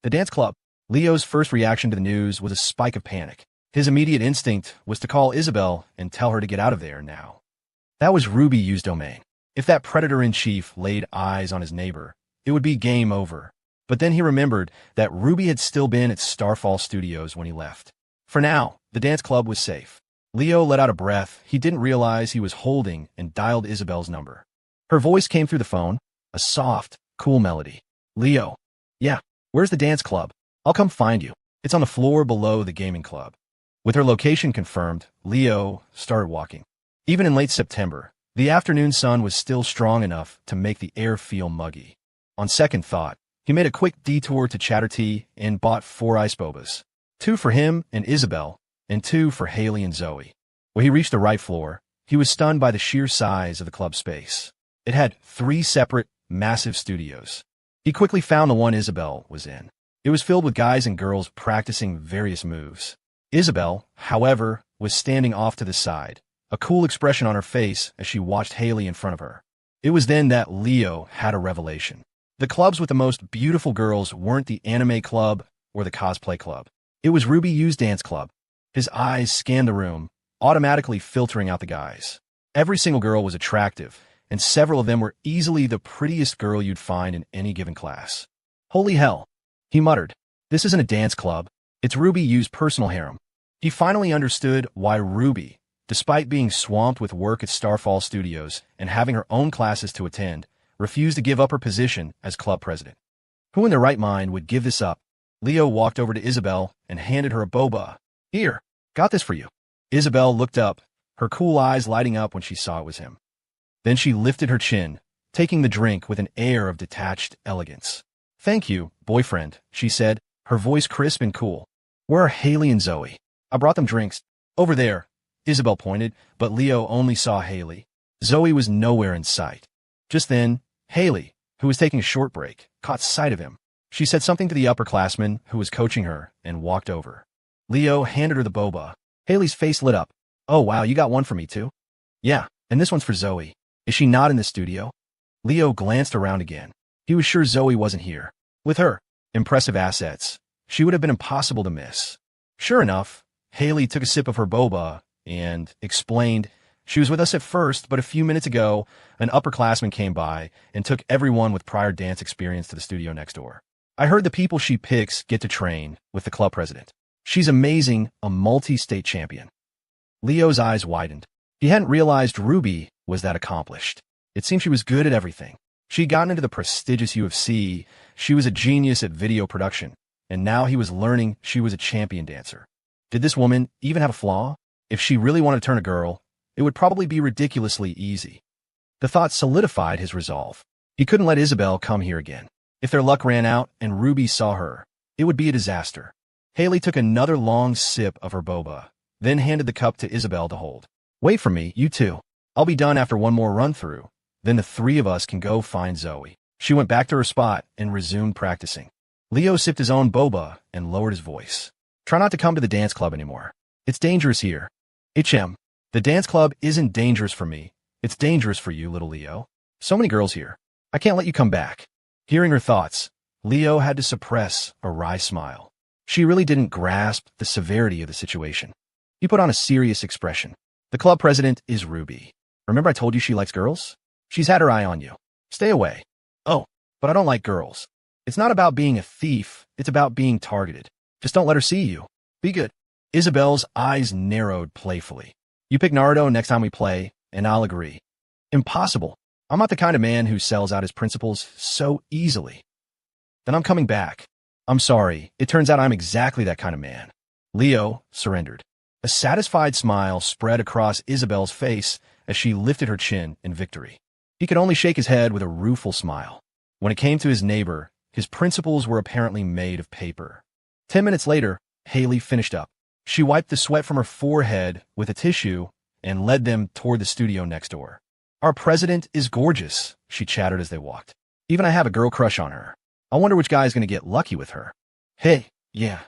The dance club. Leo's first reaction to the news was a spike of panic. His immediate instinct was to call Isabel and tell her to get out of there now. That was Ruby Yu's domain. If that predator-in-chief laid eyes on his neighbor, it would be game over. But then he remembered that Ruby had still been at Starfall Studios when he left. For now, the dance club was safe. Leo let out a breath he didn't realize he was holding and dialed Isabel's number. Her voice came through the phone, a soft, cool melody. Leo. Yeah, where's the dance club? I'll come find you. It's on the floor below the gaming club. With her location confirmed, Leo started walking. Even in late September, the afternoon sun was still strong enough to make the air feel muggy. On second thought, he made a quick detour to Chattertea and bought 4 ice bobas. 2 for him and Isabel, and 2 for Haley and Zoe. When he reached the right floor, he was stunned by the sheer size of the club space. It had 3 separate, massive studios. He quickly found the one Isabel was in. It was filled with guys and girls practicing various moves. Isabel, however, was standing off to the side, a cool expression on her face as she watched Haley in front of her. It was then that Leo had a revelation. The clubs with the most beautiful girls weren't the anime club or the cosplay club. It was Ruby Yu's dance club. His eyes scanned the room, automatically filtering out the guys. Every single girl was attractive, and several of them were easily the prettiest girl you'd find in any given class. Holy hell, he muttered. This isn't a dance club. It's Ruby Yu's personal harem. He finally understood why Ruby, despite being swamped with work at Starfall Studios and having her own classes to attend, refused to give up her position as club president. Who in their right mind would give this up? Leo walked over to Isabel and handed her a boba. Here, got this for you. Isabel looked up, her cool eyes lighting up when she saw it was him. Then she lifted her chin, taking the drink with an air of detached elegance. Thank you, boyfriend, she said, her voice crisp and cool. Where are Haley and Zoe? I brought them drinks. Over there, Isabel pointed, but Leo only saw Haley. Zoe was nowhere in sight. Just then, Haley, who was taking a short break, caught sight of him. She said something to the upperclassman who was coaching her and walked over. Leo handed her the boba. Haley's face lit up. Oh wow, you got one for me too? Yeah, and this one's for Zoe. Is she not in the studio? Leo glanced around again. He was sure Zoe wasn't here. With her impressive assets, she would have been impossible to miss. Sure enough, Haley took a sip of her boba and explained, she was with us at first, but a few minutes ago, an upperclassman came by and took everyone with prior dance experience to the studio next door. I heard the people she picks get to train with the club president. She's amazing, a multi-state champion. Leo's eyes widened. He hadn't realized Ruby was that accomplished. It seemed she was good at everything. She'd gotten into the prestigious UFC, she was a genius at video production, and now he was learning she was a champion dancer. Did this woman even have a flaw? If she really wanted to turn a girl, it would probably be ridiculously easy. The thought solidified his resolve. He couldn't let Isabel come here again. If their luck ran out and Ruby saw her, it would be a disaster. Haley took another long sip of her boba, then handed the cup to Isabel to hold. Wait for me, you two. I'll be done after one more run-through. Then the 3 of us can go find Zoe. She went back to her spot and resumed practicing. Leo sipped his own boba and lowered his voice. Try not to come to the dance club anymore. It's dangerous here. The dance club isn't dangerous for me. It's dangerous for you, little Leo. So many girls here. I can't let you come back. Hearing her thoughts, Leo had to suppress a wry smile. She really didn't grasp the severity of the situation. He put on a serious expression. The club president is Ruby. Remember I told you she likes girls? She's had her eye on you. Stay away. Oh, but I don't like girls. It's not about being a thief. It's about being targeted. Just don't let her see you. Be good. Isabel's eyes narrowed playfully. You pick Naruto next time we play, and I'll agree. Impossible. I'm not the kind of man who sells out his principles so easily. Then I'm coming back. I'm sorry. It turns out I'm exactly that kind of man. Leo surrendered. A satisfied smile spread across Isabel's face as she lifted her chin in victory. He could only shake his head with a rueful smile. When it came to his neighbor, his principles were apparently made of paper. 10 minutes later, Haley finished up. She wiped the sweat from her forehead with a tissue and led them toward the studio next door. Our president is gorgeous, she chattered as they walked. Even I have a girl crush on her. I wonder which guy's going to get lucky with her. Hey, yeah.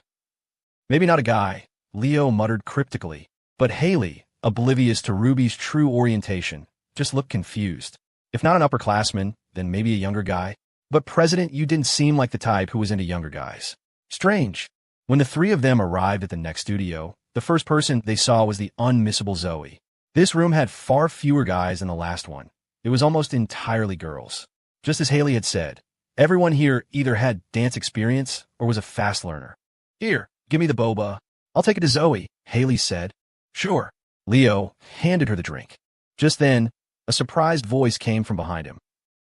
Maybe not a guy, Leo muttered cryptically, but Haley, oblivious to Ruby's true orientation, just looked confused. If not an upperclassman, then maybe a younger guy. But President, you didn't seem like the type who was into younger guys. Strange. When the three of them arrived at the next studio, the first person they saw was the unmissable Zoe. This room had far fewer guys than the last one. It was almost entirely girls. Just as Haley had said, everyone here either had dance experience or was a fast learner. Here, give me the boba. I'll take it to Zoe, Haley said. Sure. Leo handed her the drink. Just then, a surprised voice came from behind him.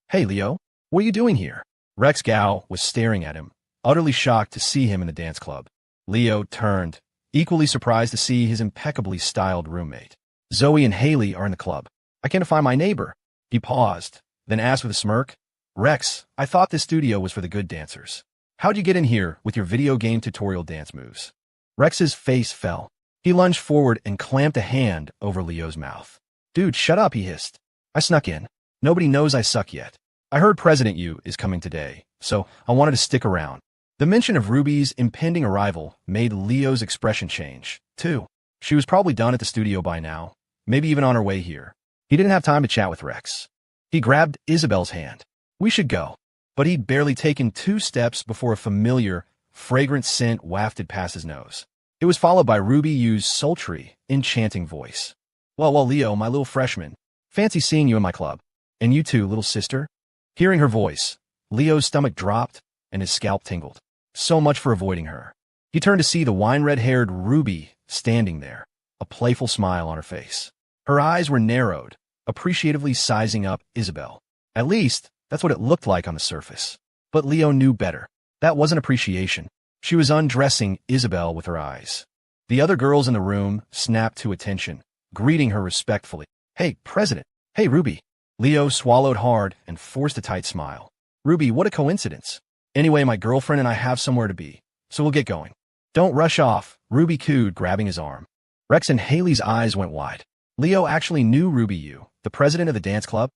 Hey, Leo, what are you doing here? Rex Gao was staring at him, utterly shocked to see him in the dance club. Leo turned, equally surprised to see his impeccably styled roommate. Zoe and Haley are in the club. I can't find my neighbor. He paused, then asked with a smirk, Rex, I thought this studio was for the good dancers. How'd you get in here with your video game tutorial dance moves? Rex's face fell. He lunged forward and clamped a hand over Leo's mouth. Dude, shut up, he hissed. I snuck in. Nobody knows I suck yet. I heard President You is coming today, so I wanted to stick around. The mention of Ruby's impending arrival made Leo's expression change, too. She was probably done at the studio by now, maybe even on her way here. He didn't have time to chat with Rex. He grabbed Isabel's hand. We should go. But he'd barely taken 2 steps before a familiar, fragrant scent wafted past his nose. It was followed by Ruby Yu's sultry, enchanting voice. Well, Leo, my little freshman. Fancy seeing you in my club. And you too, little sister. Hearing her voice, Leo's stomach dropped and his scalp tingled. So much for avoiding her. He turned to see the wine-red-haired Ruby standing there, a playful smile on her face. Her eyes were narrowed, appreciatively sizing up Isabel. At least, that's what it looked like on the surface. But Leo knew better. That wasn't appreciation. She was undressing Isabel with her eyes. The other girls in the room snapped to attention, greeting her respectfully. Hey, President. Hey, Ruby. Leo swallowed hard and forced a tight smile. Ruby, what a coincidence. Anyway, my girlfriend and I have somewhere to be, so we'll get going. Don't rush off, Ruby cooed, grabbing his arm. Rex and Haley's eyes went wide. Leo actually knew Ruby Yu, the president of the dance club?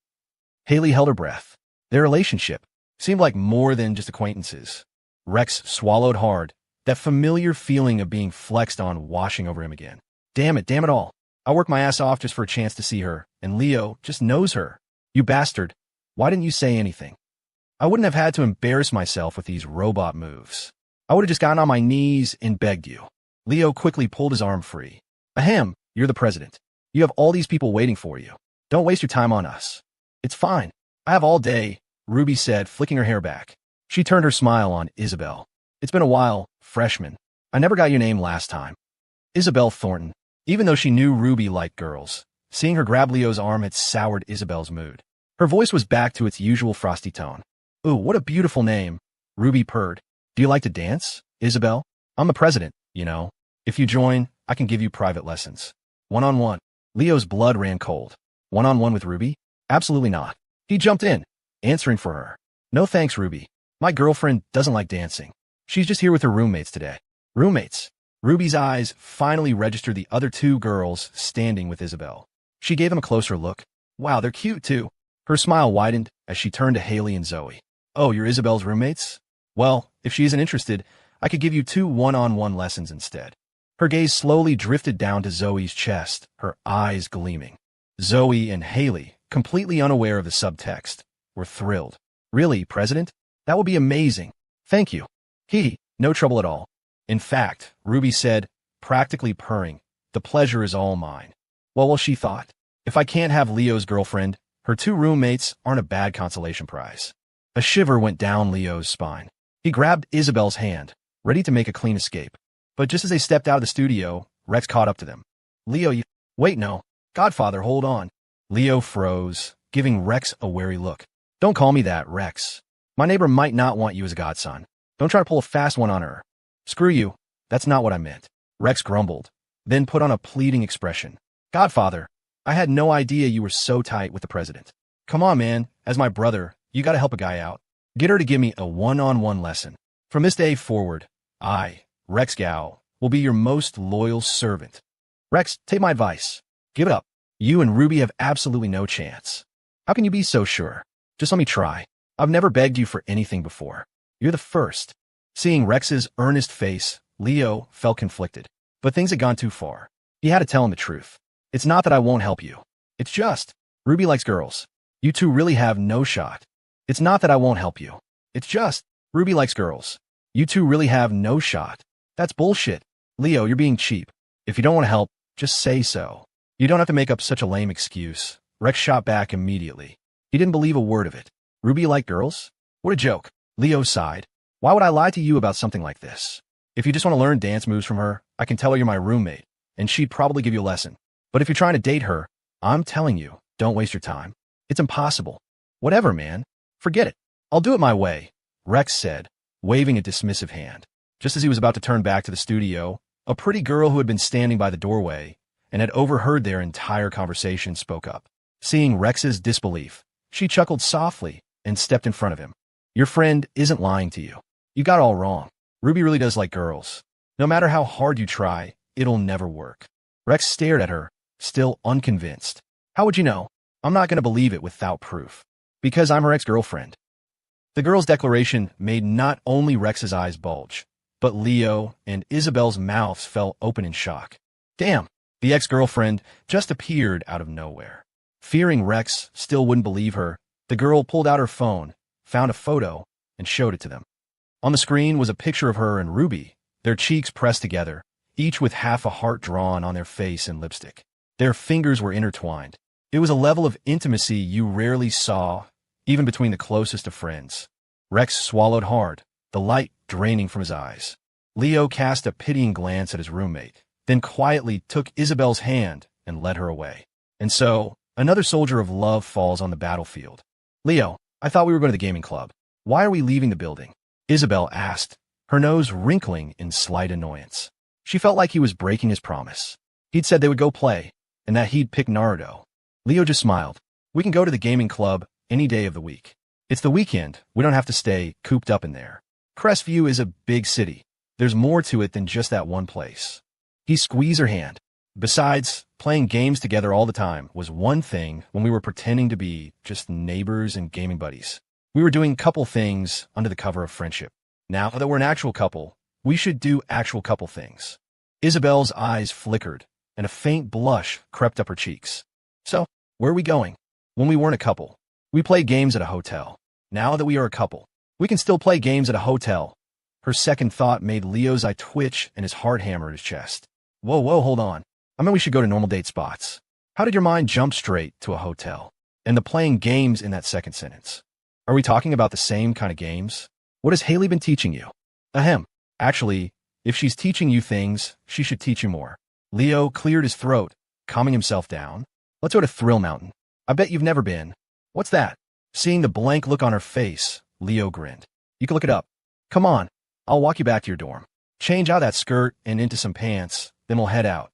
Haley held her breath. Their relationship seemed like more than just acquaintances. Rex swallowed hard, that familiar feeling of being flexed on washing over him again. Damn it all. I worked my ass off just for a chance to see her, and Leo just knows her. You bastard. Why didn't you say anything? I wouldn't have had to embarrass myself with these robot moves. I would have just gotten on my knees and begged you. Leo quickly pulled his arm free. Ahem, you're the president. You have all these people waiting for you. Don't waste your time on us. It's fine. I have all day, Ruby said, flicking her hair back. She turned her smile on Isabel. It's been a while, freshman. I never got your name last time. Isabel Thornton. Even though she knew Ruby liked girls, seeing her grab Leo's arm had soured Isabel's mood. Her voice was back to its usual frosty tone. Ooh, what a beautiful name, Ruby purred. Do you like to dance, Isabel? I'm the president, you know. If you join, I can give you private lessons. One-on-one. Leo's blood ran cold. One-on-one with Ruby? Absolutely not. He jumped in, answering for her. No thanks, Ruby. My girlfriend doesn't like dancing. She's just here with her roommates today. Roommates? Ruby's eyes finally registered the other 2 girls standing with Isabel. She gave them a closer look. Wow, they're cute too. Her smile widened as she turned to Haley and Zoe. Oh, you're Isabel's roommates? Well, if she isn't interested, I could give you 2 one-on-one lessons instead. Her gaze slowly drifted down to Zoe's chest, her eyes gleaming. Zoe and Haley, completely unaware of the subtext, were thrilled. Really, President? That would be amazing. Thank you. No trouble at all. In fact, Ruby said, practically purring, the pleasure is all mine. Well, she thought, if I can't have Leo's girlfriend, her 2 roommates aren't a bad consolation prize. A shiver went down Leo's spine. He grabbed Isabel's hand, ready to make a clean escape. But just as they stepped out of the studio, Rex caught up to them. Leo, you... Wait, no. Godfather, hold on. Leo froze, giving Rex a wary look. Don't call me that, Rex. My neighbor might not want you as a godson. Don't try to pull a fast one on her. Screw you. That's not what I meant. Rex grumbled, then put on a pleading expression. Godfather, I had no idea you were so tight with the president. Come on, man. As my brother, you gotta help a guy out. Get her to give me a one-on-one lesson. From this day forward, I, Rex Gao, will be your most loyal servant. Rex, take my advice. Give it up. You and Ruby have absolutely no chance. How can you be so sure? Just let me try. I've never begged you for anything before. You're the first. Seeing Rex's earnest face, Leo felt conflicted. But things had gone too far. He had to tell him the truth. It's not that I won't help you. It's just, Ruby likes girls. You two really have no shot. It's not that I won't help you. It's just, Ruby likes girls. You two really have no shot. That's bullshit. Leo, you're being cheap. If you don't want to help, just say so. You don't have to make up such a lame excuse. Rex shot back immediately. He didn't believe a word of it. Ruby liked girls? What a joke. Leo sighed. Why would I lie to you about something like this? If you just want to learn dance moves from her, I can tell her you're my roommate, and she'd probably give you a lesson. But if you're trying to date her, I'm telling you, don't waste your time. It's impossible. Whatever, man. Forget it. I'll do it my way, Rex said, waving a dismissive hand. Just as he was about to turn back to the studio, a pretty girl who had been standing by the doorway and had overheard their entire conversation spoke up. Seeing Rex's disbelief, she chuckled softly and stepped in front of him. Your friend isn't lying to you. You got it all wrong. Ruby really does like girls. No matter how hard you try, it'll never work. Rex stared at her, still unconvinced. How would you know? I'm not going to believe it without proof. Because I'm her ex-girlfriend. The girl's declaration made not only Rex's eyes bulge, but Leo and Isabel's mouths fell open in shock. Damn, the ex-girlfriend just appeared out of nowhere. Fearing Rex still wouldn't believe her, the girl pulled out her phone, found a photo, and showed it to them. On the screen was a picture of her and Ruby, their cheeks pressed together, each with half a heart drawn on their face in lipstick. Their fingers were intertwined. It was a level of intimacy you rarely saw, even between the closest of friends. Rex swallowed hard, the light draining from his eyes. Leo cast a pitying glance at his roommate, then quietly took Isabel's hand and led her away. And so, another soldier of love falls on the battlefield. Leo, I thought we were going to the gaming club. Why are we leaving the building? Isabel asked, her nose wrinkling in slight annoyance. She felt like he was breaking his promise. He'd said they would go play, and that he'd pick Naruto. Leo just smiled. We can go to the gaming club any day of the week. It's the weekend. We don't have to stay cooped up in there. Crestview is a big city. There's more to it than just that one place. He squeezed her hand. Besides, playing games together all the time was one thing when we were pretending to be just neighbors and gaming buddies. We were doing couple things under the cover of friendship. Now that we're an actual couple, we should do actual couple things. Isabel's eyes flickered, and a faint blush crept up her cheeks. So, where are we going? When we weren't a couple, we played games at a hotel. Now that we are a couple, we can still play games at a hotel. Her second thought made Leo's eye twitch and his heart hammer at his chest. Whoa, hold on. I meant we should go to normal date spots. How did your mind jump straight to a hotel? And the playing games in that second sentence. Are we talking about the same kind of games? What has Haley been teaching you? Ahem. Actually, if she's teaching you things, she should teach you more. Leo cleared his throat, calming himself down. Let's go to Thrill Mountain. I bet you've never been. What's that? Seeing the blank look on her face, Leo grinned. You can look it up. Come on, I'll walk you back to your dorm. Change out that skirt and into some pants, then we'll head out.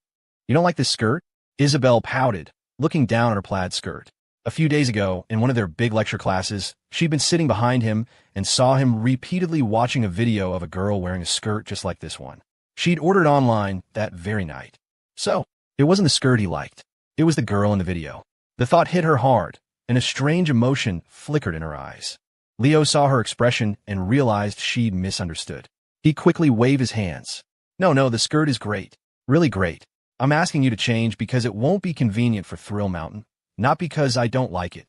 You don't like this skirt? Isabel pouted, looking down at her plaid skirt. A few days ago, in one of their big lecture classes, she'd been sitting behind him and saw him repeatedly watching a video of a girl wearing a skirt just like this one. She'd ordered online that very night. So, it wasn't the skirt he liked. It was the girl in the video. The thought hit her hard, and a strange emotion flickered in her eyes. Leo saw her expression and realized she'd misunderstood. He quickly waved his hands. No, the skirt is great. Really great. I'm asking you to change because it won't be convenient for Thrill Mountain, not because I don't like it.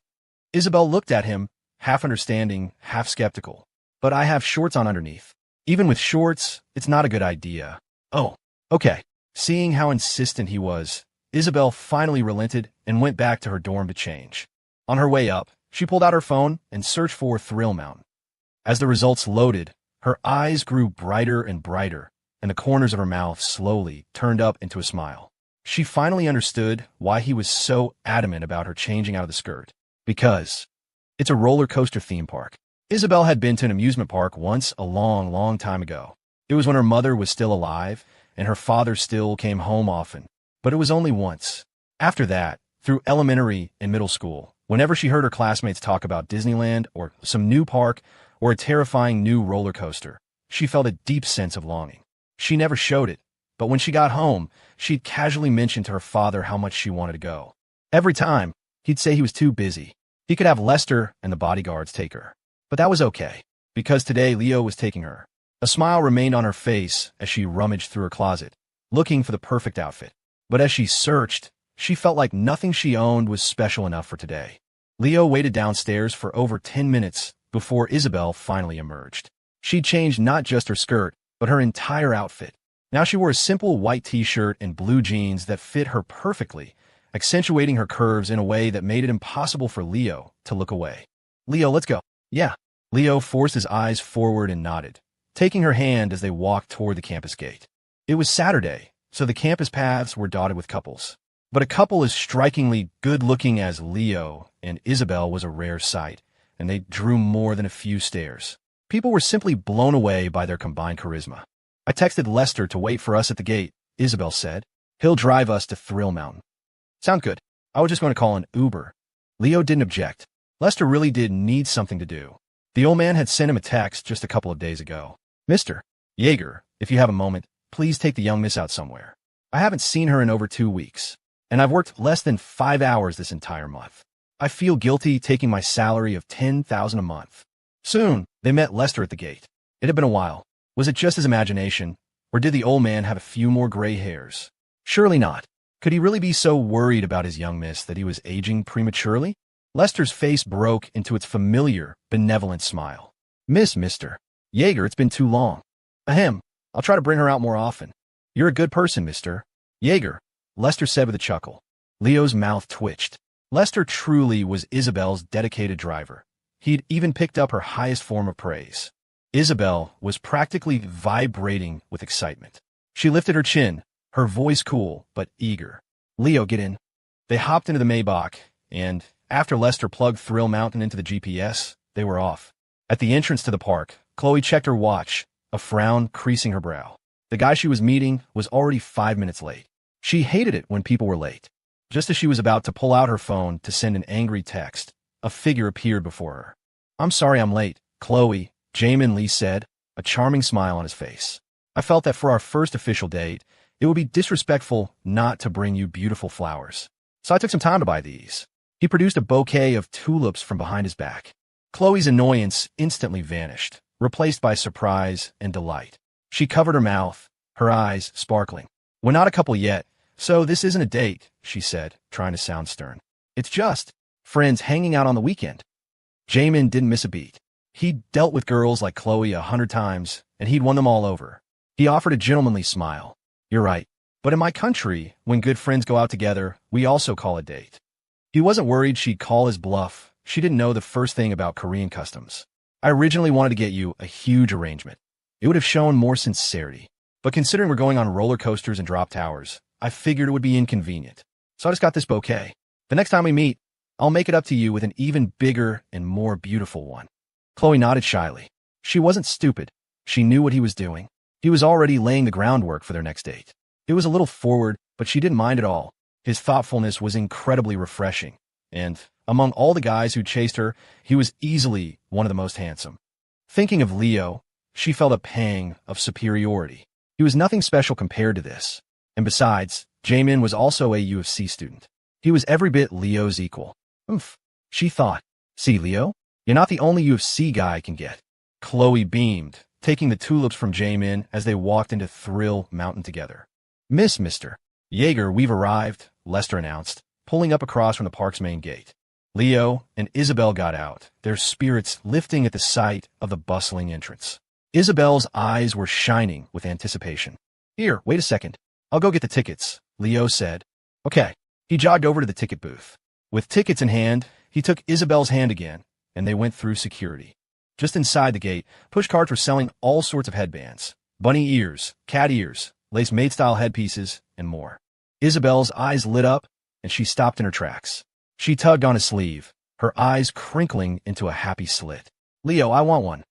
Isabel looked at him, half understanding, half skeptical. But I have shorts on underneath. Even with shorts, it's not a good idea. Oh, okay. Seeing how insistent he was, Isabel finally relented and went back to her dorm to change. On her way up, she pulled out her phone and searched for Thrill Mountain. As the results loaded, her eyes grew brighter and brighter, and the corners of her mouth slowly turned up into a smile. She finally understood why he was so adamant about her changing out of the skirt. Because it's a roller coaster theme park. Isabel had been to an amusement park once a long time ago. It was when her mother was still alive, and her father still came home often. But it was only once. After that, through elementary and middle school, whenever she heard her classmates talk about Disneyland or some new park or a terrifying new roller coaster, she felt a deep sense of longing. She never showed it, but when she got home, she'd casually mention to her father how much she wanted to go. Every time, he'd say he was too busy. He could have Lester and the bodyguards take her. But that was okay, because today Leo was taking her. A smile remained on her face as she rummaged through her closet, looking for the perfect outfit. But as she searched, she felt like nothing she owned was special enough for today. Leo waited downstairs for over 10 minutes before Isabel finally emerged. She'd changed not just her skirt, but her entire outfit. Now she wore a simple white t-shirt and blue jeans that fit her perfectly, accentuating her curves in a way that made it impossible for Leo to look away. "Leo, let's go." "Yeah." Leo forced his eyes forward and nodded, taking her hand as they walked toward the campus gate. It was Saturday, so the campus paths were dotted with couples. But a couple as strikingly good-looking as Leo and Isabel was a rare sight, and they drew more than a few stares. People were simply blown away by their combined charisma. "I texted Lester to wait for us at the gate," Isabel said. "He'll drive us to Thrill Mountain." "Sound good. I was just going to call an Uber." Leo didn't object. Lester really did need something to do. The old man had sent him a text just a couple of days ago. "Mr. Yeager, if you have a moment, please take the young miss out somewhere. I haven't seen her in over 2 weeks, and I've worked less than 5 hours this entire month. I feel guilty taking my salary of $10,000 a month." Soon, they met Lester at the gate. It had been a while. Was it just his imagination, or did the old man have a few more gray hairs? Surely not. Could he really be so worried about his young miss that he was aging prematurely? Lester's face broke into its familiar, benevolent smile. Mr. Yeager, it's been too long." "Ahem. I'll try to bring her out more often." "You're a good person, Mr. Yeager," Lester said with a chuckle. Leo's mouth twitched. Lester truly was Isabel's dedicated driver. He'd even picked up her highest form of praise. Isabel was practically vibrating with excitement. She lifted her chin, her voice cool but eager. "Leo, get in." They hopped into the Maybach, and after Lester plugged Thrill Mountain into the GPS, they were off. At the entrance to the park, Chloe checked her watch, a frown creasing her brow. The guy she was meeting was already 5 minutes late. She hated it when people were late. Just as she was about to pull out her phone to send an angry text, a figure appeared before her. "I'm sorry I'm late, Chloe," Jamin Lee said, a charming smile on his face. "I felt that for our first official date, it would be disrespectful not to bring you beautiful flowers. So I took some time to buy these." He produced a bouquet of tulips from behind his back. Chloe's annoyance instantly vanished, replaced by surprise and delight. She covered her mouth, her eyes sparkling. "We're not a couple yet, so this isn't a date," she said, trying to sound stern. "It's just friends hanging out on the weekend." Jamin didn't miss a beat. He'd dealt with girls like Chloe 100 times, and he'd won them all over. He offered a gentlemanly smile. "You're right. But in my country, when good friends go out together, we also call a date." He wasn't worried she'd call his bluff. She didn't know the first thing about Korean customs. "I originally wanted to get you a huge arrangement. It would have shown more sincerity. But considering we're going on roller coasters and drop towers, I figured it would be inconvenient. So I just got this bouquet. The next time we meet, I'll make it up to you with an even bigger and more beautiful one." Chloe nodded shyly. She wasn't stupid. She knew what he was doing. He was already laying the groundwork for their next date. It was a little forward, but she didn't mind at all. His thoughtfulness was incredibly refreshing, and among all the guys who chased her, he was easily one of the most handsome. Thinking of Leo, she felt a pang of superiority. He was nothing special compared to this. And besides, Jamin was also a UFC student. He was every bit Leo's equal. Oomph, she thought. "See, Leo, you're not the only UFC guy I can get." Chloe beamed, taking the tulips from Jamin as they walked into Thrill Mountain together. Mr. Yeager, we've arrived," Lester announced, pulling up across from the park's main gate. Leo and Isabel got out, their spirits lifting at the sight of the bustling entrance. Isabel's eyes were shining with anticipation. "Here, wait a second. I'll go get the tickets," Leo said. "Okay." He jogged over to the ticket booth. With tickets in hand, he took Isabel's hand again, and they went through security. Just inside the gate, push carts were selling all sorts of headbands, bunny ears, cat ears, lace maid-style headpieces, and more. Isabel's eyes lit up, and she stopped in her tracks. She tugged on his sleeve, her eyes crinkling into a happy slit. "Leo, I want one."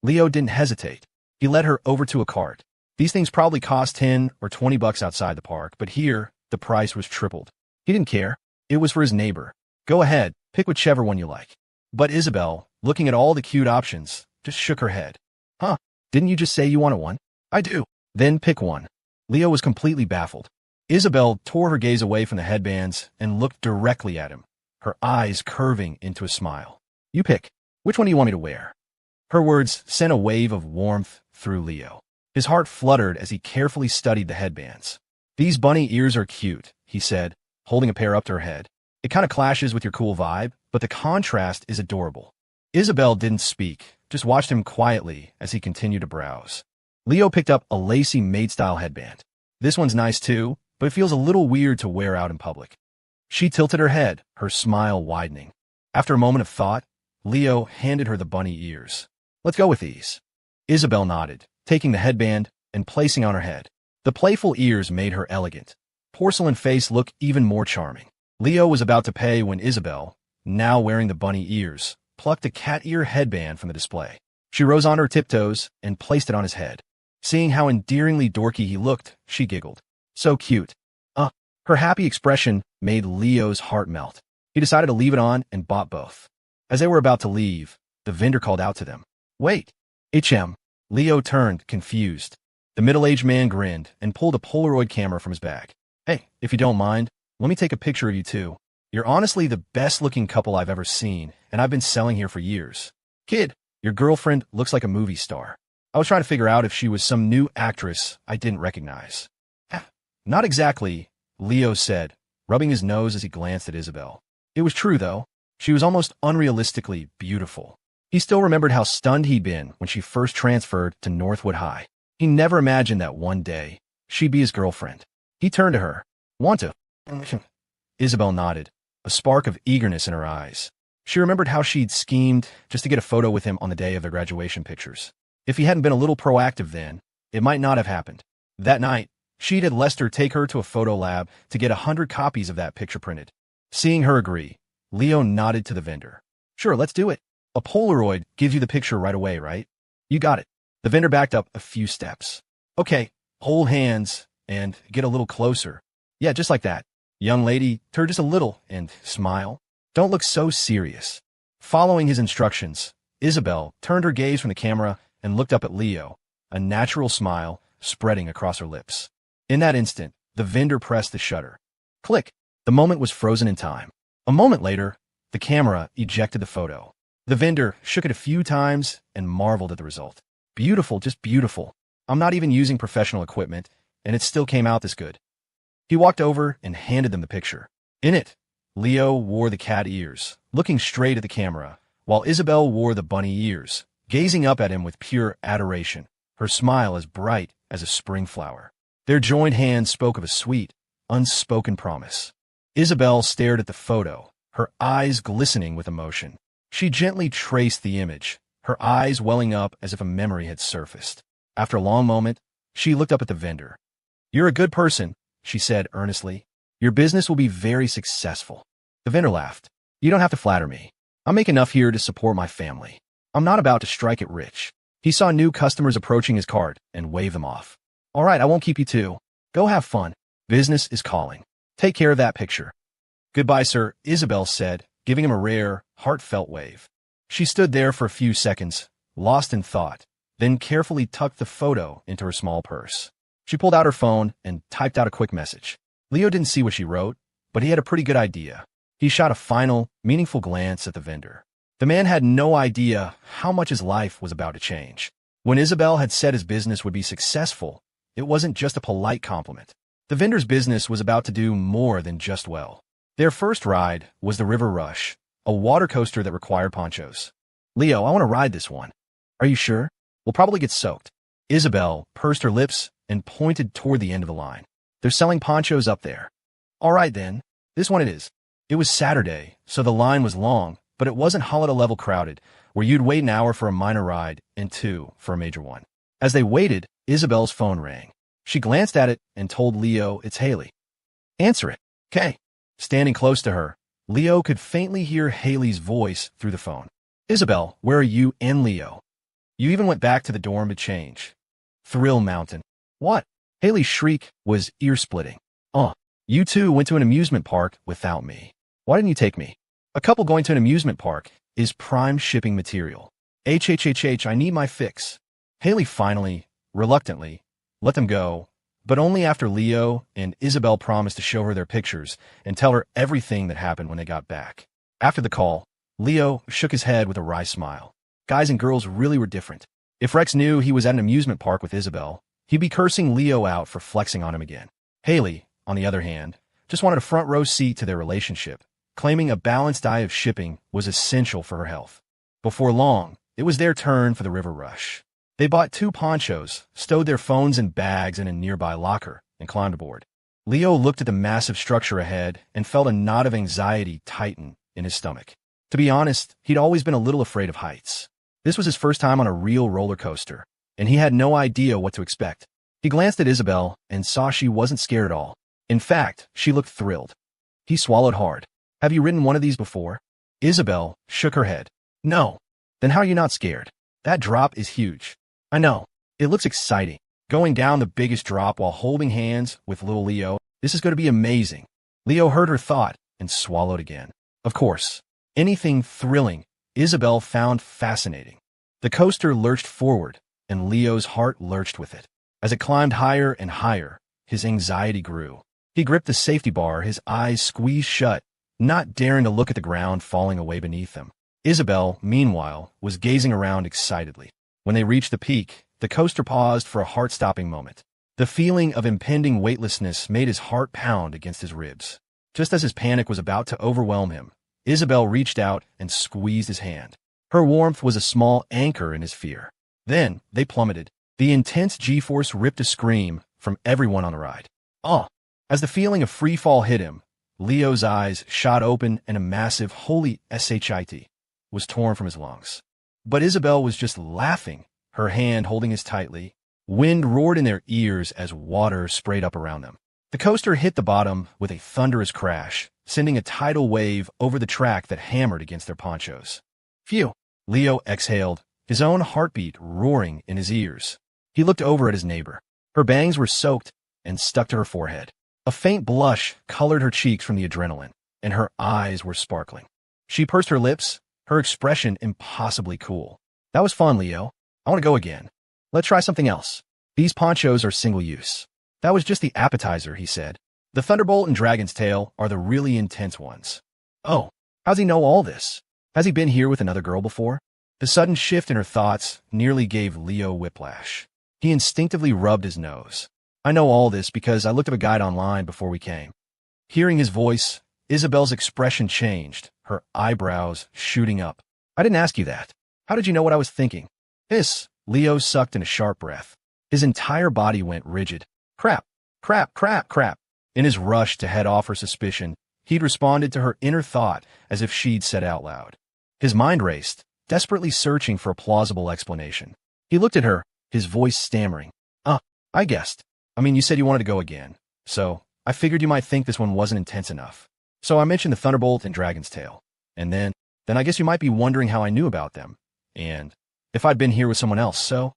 Leo didn't hesitate. He led her over to a cart. These things probably cost $10 or $20 outside the park, but here, the price was tripled. He didn't care. It was for his neighbor. "Go ahead, pick whichever one you like." But Isabel, looking at all the cute options, just shook her head. "Huh, didn't you just say you wanted one?" "I do." "Then pick one." Leo was completely baffled. Isabel tore her gaze away from the headbands and looked directly at him, her eyes curving into a smile. "You pick. Which one do you want me to wear?" Her words sent a wave of warmth through Leo. His heart fluttered as he carefully studied the headbands. "These bunny ears are cute," he said, holding a pair up to her head. "It kind of clashes with your cool vibe, but the contrast is adorable." Isabel didn't speak, just watched him quietly as he continued to browse. Leo picked up a lacy maid-style headband. This one's nice too, but it feels a little weird to wear out in public. She tilted her head, her smile widening. After a moment of thought, Leo handed her the bunny ears. Let's go with these. Isabel nodded, taking the headband and placing on her head. The playful ears made her elegant. Porcelain face looked even more charming. Leo was about to pay when Isabel, now wearing the bunny ears, plucked a cat ear headband from the display. She rose on her tiptoes and placed it on his head. Seeing how endearingly dorky he looked, she giggled. So cute. Her happy expression made Leo's heart melt. He decided to leave it on and bought both. As they were about to leave, the vendor called out to them. Wait. Leo turned, confused. The middle-aged man grinned and pulled a Polaroid camera from his bag. Hey, if you don't mind, let me take a picture of you two. You're honestly the best-looking couple I've ever seen, and I've been selling here for years. Kid, your girlfriend looks like a movie star. I was trying to figure out if she was some new actress I didn't recognize. Not exactly, Leo said, rubbing his nose as he glanced at Isabel. It was true, though. She was almost unrealistically beautiful. He still remembered how stunned he'd been when she first transferred to Northwood High. He never imagined that one day she'd be his girlfriend. He turned to her. Want to? Isabel nodded, a spark of eagerness in her eyes. She remembered how she'd schemed just to get a photo with him on the day of their graduation pictures. If he hadn't been a little proactive then, it might not have happened. That night, she'd had Lester take her to a photo lab to get 100 copies of that picture printed. Seeing her agree, Leo nodded to the vendor. Sure, let's do it. A Polaroid gives you the picture right away, right? You got it. The vendor backed up a few steps. Okay, hold hands and get a little closer. Yeah, just like that. Young lady, turn just a little and smile. Don't look so serious. Following his instructions, Isabel turned her gaze from the camera and looked up at Leo, a natural smile spreading across her lips. In that instant, the vendor pressed the shutter. Click. The moment was frozen in time. A moment later, the camera ejected the photo. The vendor shook it a few times and marveled at the result. Beautiful, just beautiful. I'm not even using professional equipment, and it still came out this good. He walked over and handed them the picture. In it, Leo wore the cat ears, looking straight at the camera, while Isabel wore the bunny ears, gazing up at him with pure adoration, her smile as bright as a spring flower. Their joined hands spoke of a sweet, unspoken promise. Isabel stared at the photo, her eyes glistening with emotion. She gently traced the image, her eyes welling up as if a memory had surfaced. After a long moment, she looked up at the vendor. You're a good person, she said earnestly. Your business will be very successful. The vendor laughed. You don't have to flatter me. I make enough here to support my family. I'm not about to strike it rich. He saw new customers approaching his cart and waved them off. All right, I won't keep you too. Go have fun. Business is calling. Take care of that picture. Goodbye, sir, Isabel said, giving him a rare, heartfelt wave. She stood there for a few seconds, lost in thought, then carefully tucked the photo into her small purse. She pulled out her phone and typed out a quick message. Leo didn't see what she wrote, but he had a pretty good idea. He shot a final, meaningful glance at the vendor. The man had no idea how much his life was about to change. When Isabel had said his business would be successful, it wasn't just a polite compliment. The vendor's business was about to do more than just well. Their first ride was the River Rush, a water coaster that required ponchos. Leo, I want to ride this one. Are you sure? We'll probably get soaked. Isabel pursed her lips and pointed toward the end of the line. They're selling ponchos up there. All right then, this one it is. It was Saturday, so the line was long, but it wasn't holiday-level crowded, where you'd wait an hour for a minor ride and 2 for a major one. As they waited, Isabel's phone rang. She glanced at it and told Leo it's Haley. Answer it. Okay. Standing close to her, Leo could faintly hear Haley's voice through the phone. Isabel, where are you and Leo? You even went back to the dorm to change. Thrill Mountain. What? Haley's shriek was ear-splitting. You two went to an amusement park without me. Why didn't you take me? A couple going to an amusement park is prime shipping material. I need my fix. Haley finally, reluctantly, let them go, but only after Leo and Isabel promised to show her their pictures and tell her everything that happened when they got back. After the call, Leo shook his head with a wry smile. Guys and girls really were different. If Rex knew he was at an amusement park with Isabel, he'd be cursing Leo out for flexing on him again. Haley, on the other hand, just wanted a front row seat to their relationship, claiming a balanced diet of shipping was essential for her health. Before long, it was their turn for the river rush. They bought 2 ponchos, stowed their phones and bags in a nearby locker, and climbed aboard. Leo looked at the massive structure ahead and felt a knot of anxiety tighten in his stomach. To be honest, he'd always been a little afraid of heights. This was his first time on a real roller coaster, and he had no idea what to expect. He glanced at Isabel and saw she wasn't scared at all. In fact, she looked thrilled. He swallowed hard. Have you ridden one of these before? Isabel shook her head. No. Then how are you not scared? That drop is huge. I know. It looks exciting. Going down the biggest drop while holding hands with little Leo. This is going to be amazing. Leo heard her thought and swallowed again. Of course, anything thrilling Isabel found fascinating. The coaster lurched forward, and Leo's heart lurched with it. As it climbed higher and higher, his anxiety grew. He gripped the safety bar, his eyes squeezed shut, not daring to look at the ground falling away beneath them. Isabel, meanwhile, was gazing around excitedly. When they reached the peak, the coaster paused for a heart-stopping moment. The feeling of impending weightlessness made his heart pound against his ribs. Just as his panic was about to overwhelm him, Isabel reached out and squeezed his hand. Her warmth was a small anchor in his fear. Then they plummeted. The intense G-force ripped a scream from everyone on the ride. Oh! As the feeling of free fall hit him, Leo's eyes shot open and a massive holy shit was torn from his lungs. But Isabel was just laughing, her hand holding his tightly. Wind roared in their ears as water sprayed up around them. The coaster hit the bottom with a thunderous crash, sending a tidal wave over the track that hammered against their ponchos. Phew! Leo exhaled, his own heartbeat roaring in his ears. He looked over at his neighbor. Her bangs were soaked and stuck to her forehead. A faint blush colored her cheeks from the adrenaline, and her eyes were sparkling. She pursed her lips, her expression impossibly cool. That was fun, Leo. I want to go again. Let's try something else. These ponchos are single-use. That was just the appetizer, he said. The Thunderbolt and Dragon's Tail are the really intense ones. Oh, how's he know all this? Has he been here with another girl before? The sudden shift in her thoughts nearly gave Leo whiplash. He instinctively rubbed his nose. I know all this because I looked up a guide online before we came. Hearing his voice, Isabel's expression changed, her eyebrows shooting up. I didn't ask you that. How did you know what I was thinking? Leo sucked in a sharp breath. His entire body went rigid. Crap, crap, crap, crap. In his rush to head off her suspicion, he'd responded to her inner thought as if she'd said out loud. His mind raced, desperately searching for a plausible explanation. He looked at her, his voice stammering. I guessed. You said you wanted to go again, so I figured you might think this one wasn't intense enough. So I mentioned the Thunderbolt and Dragon's Tail. And then I guess you might be wondering how I knew about them, and if I'd been here with someone else, so?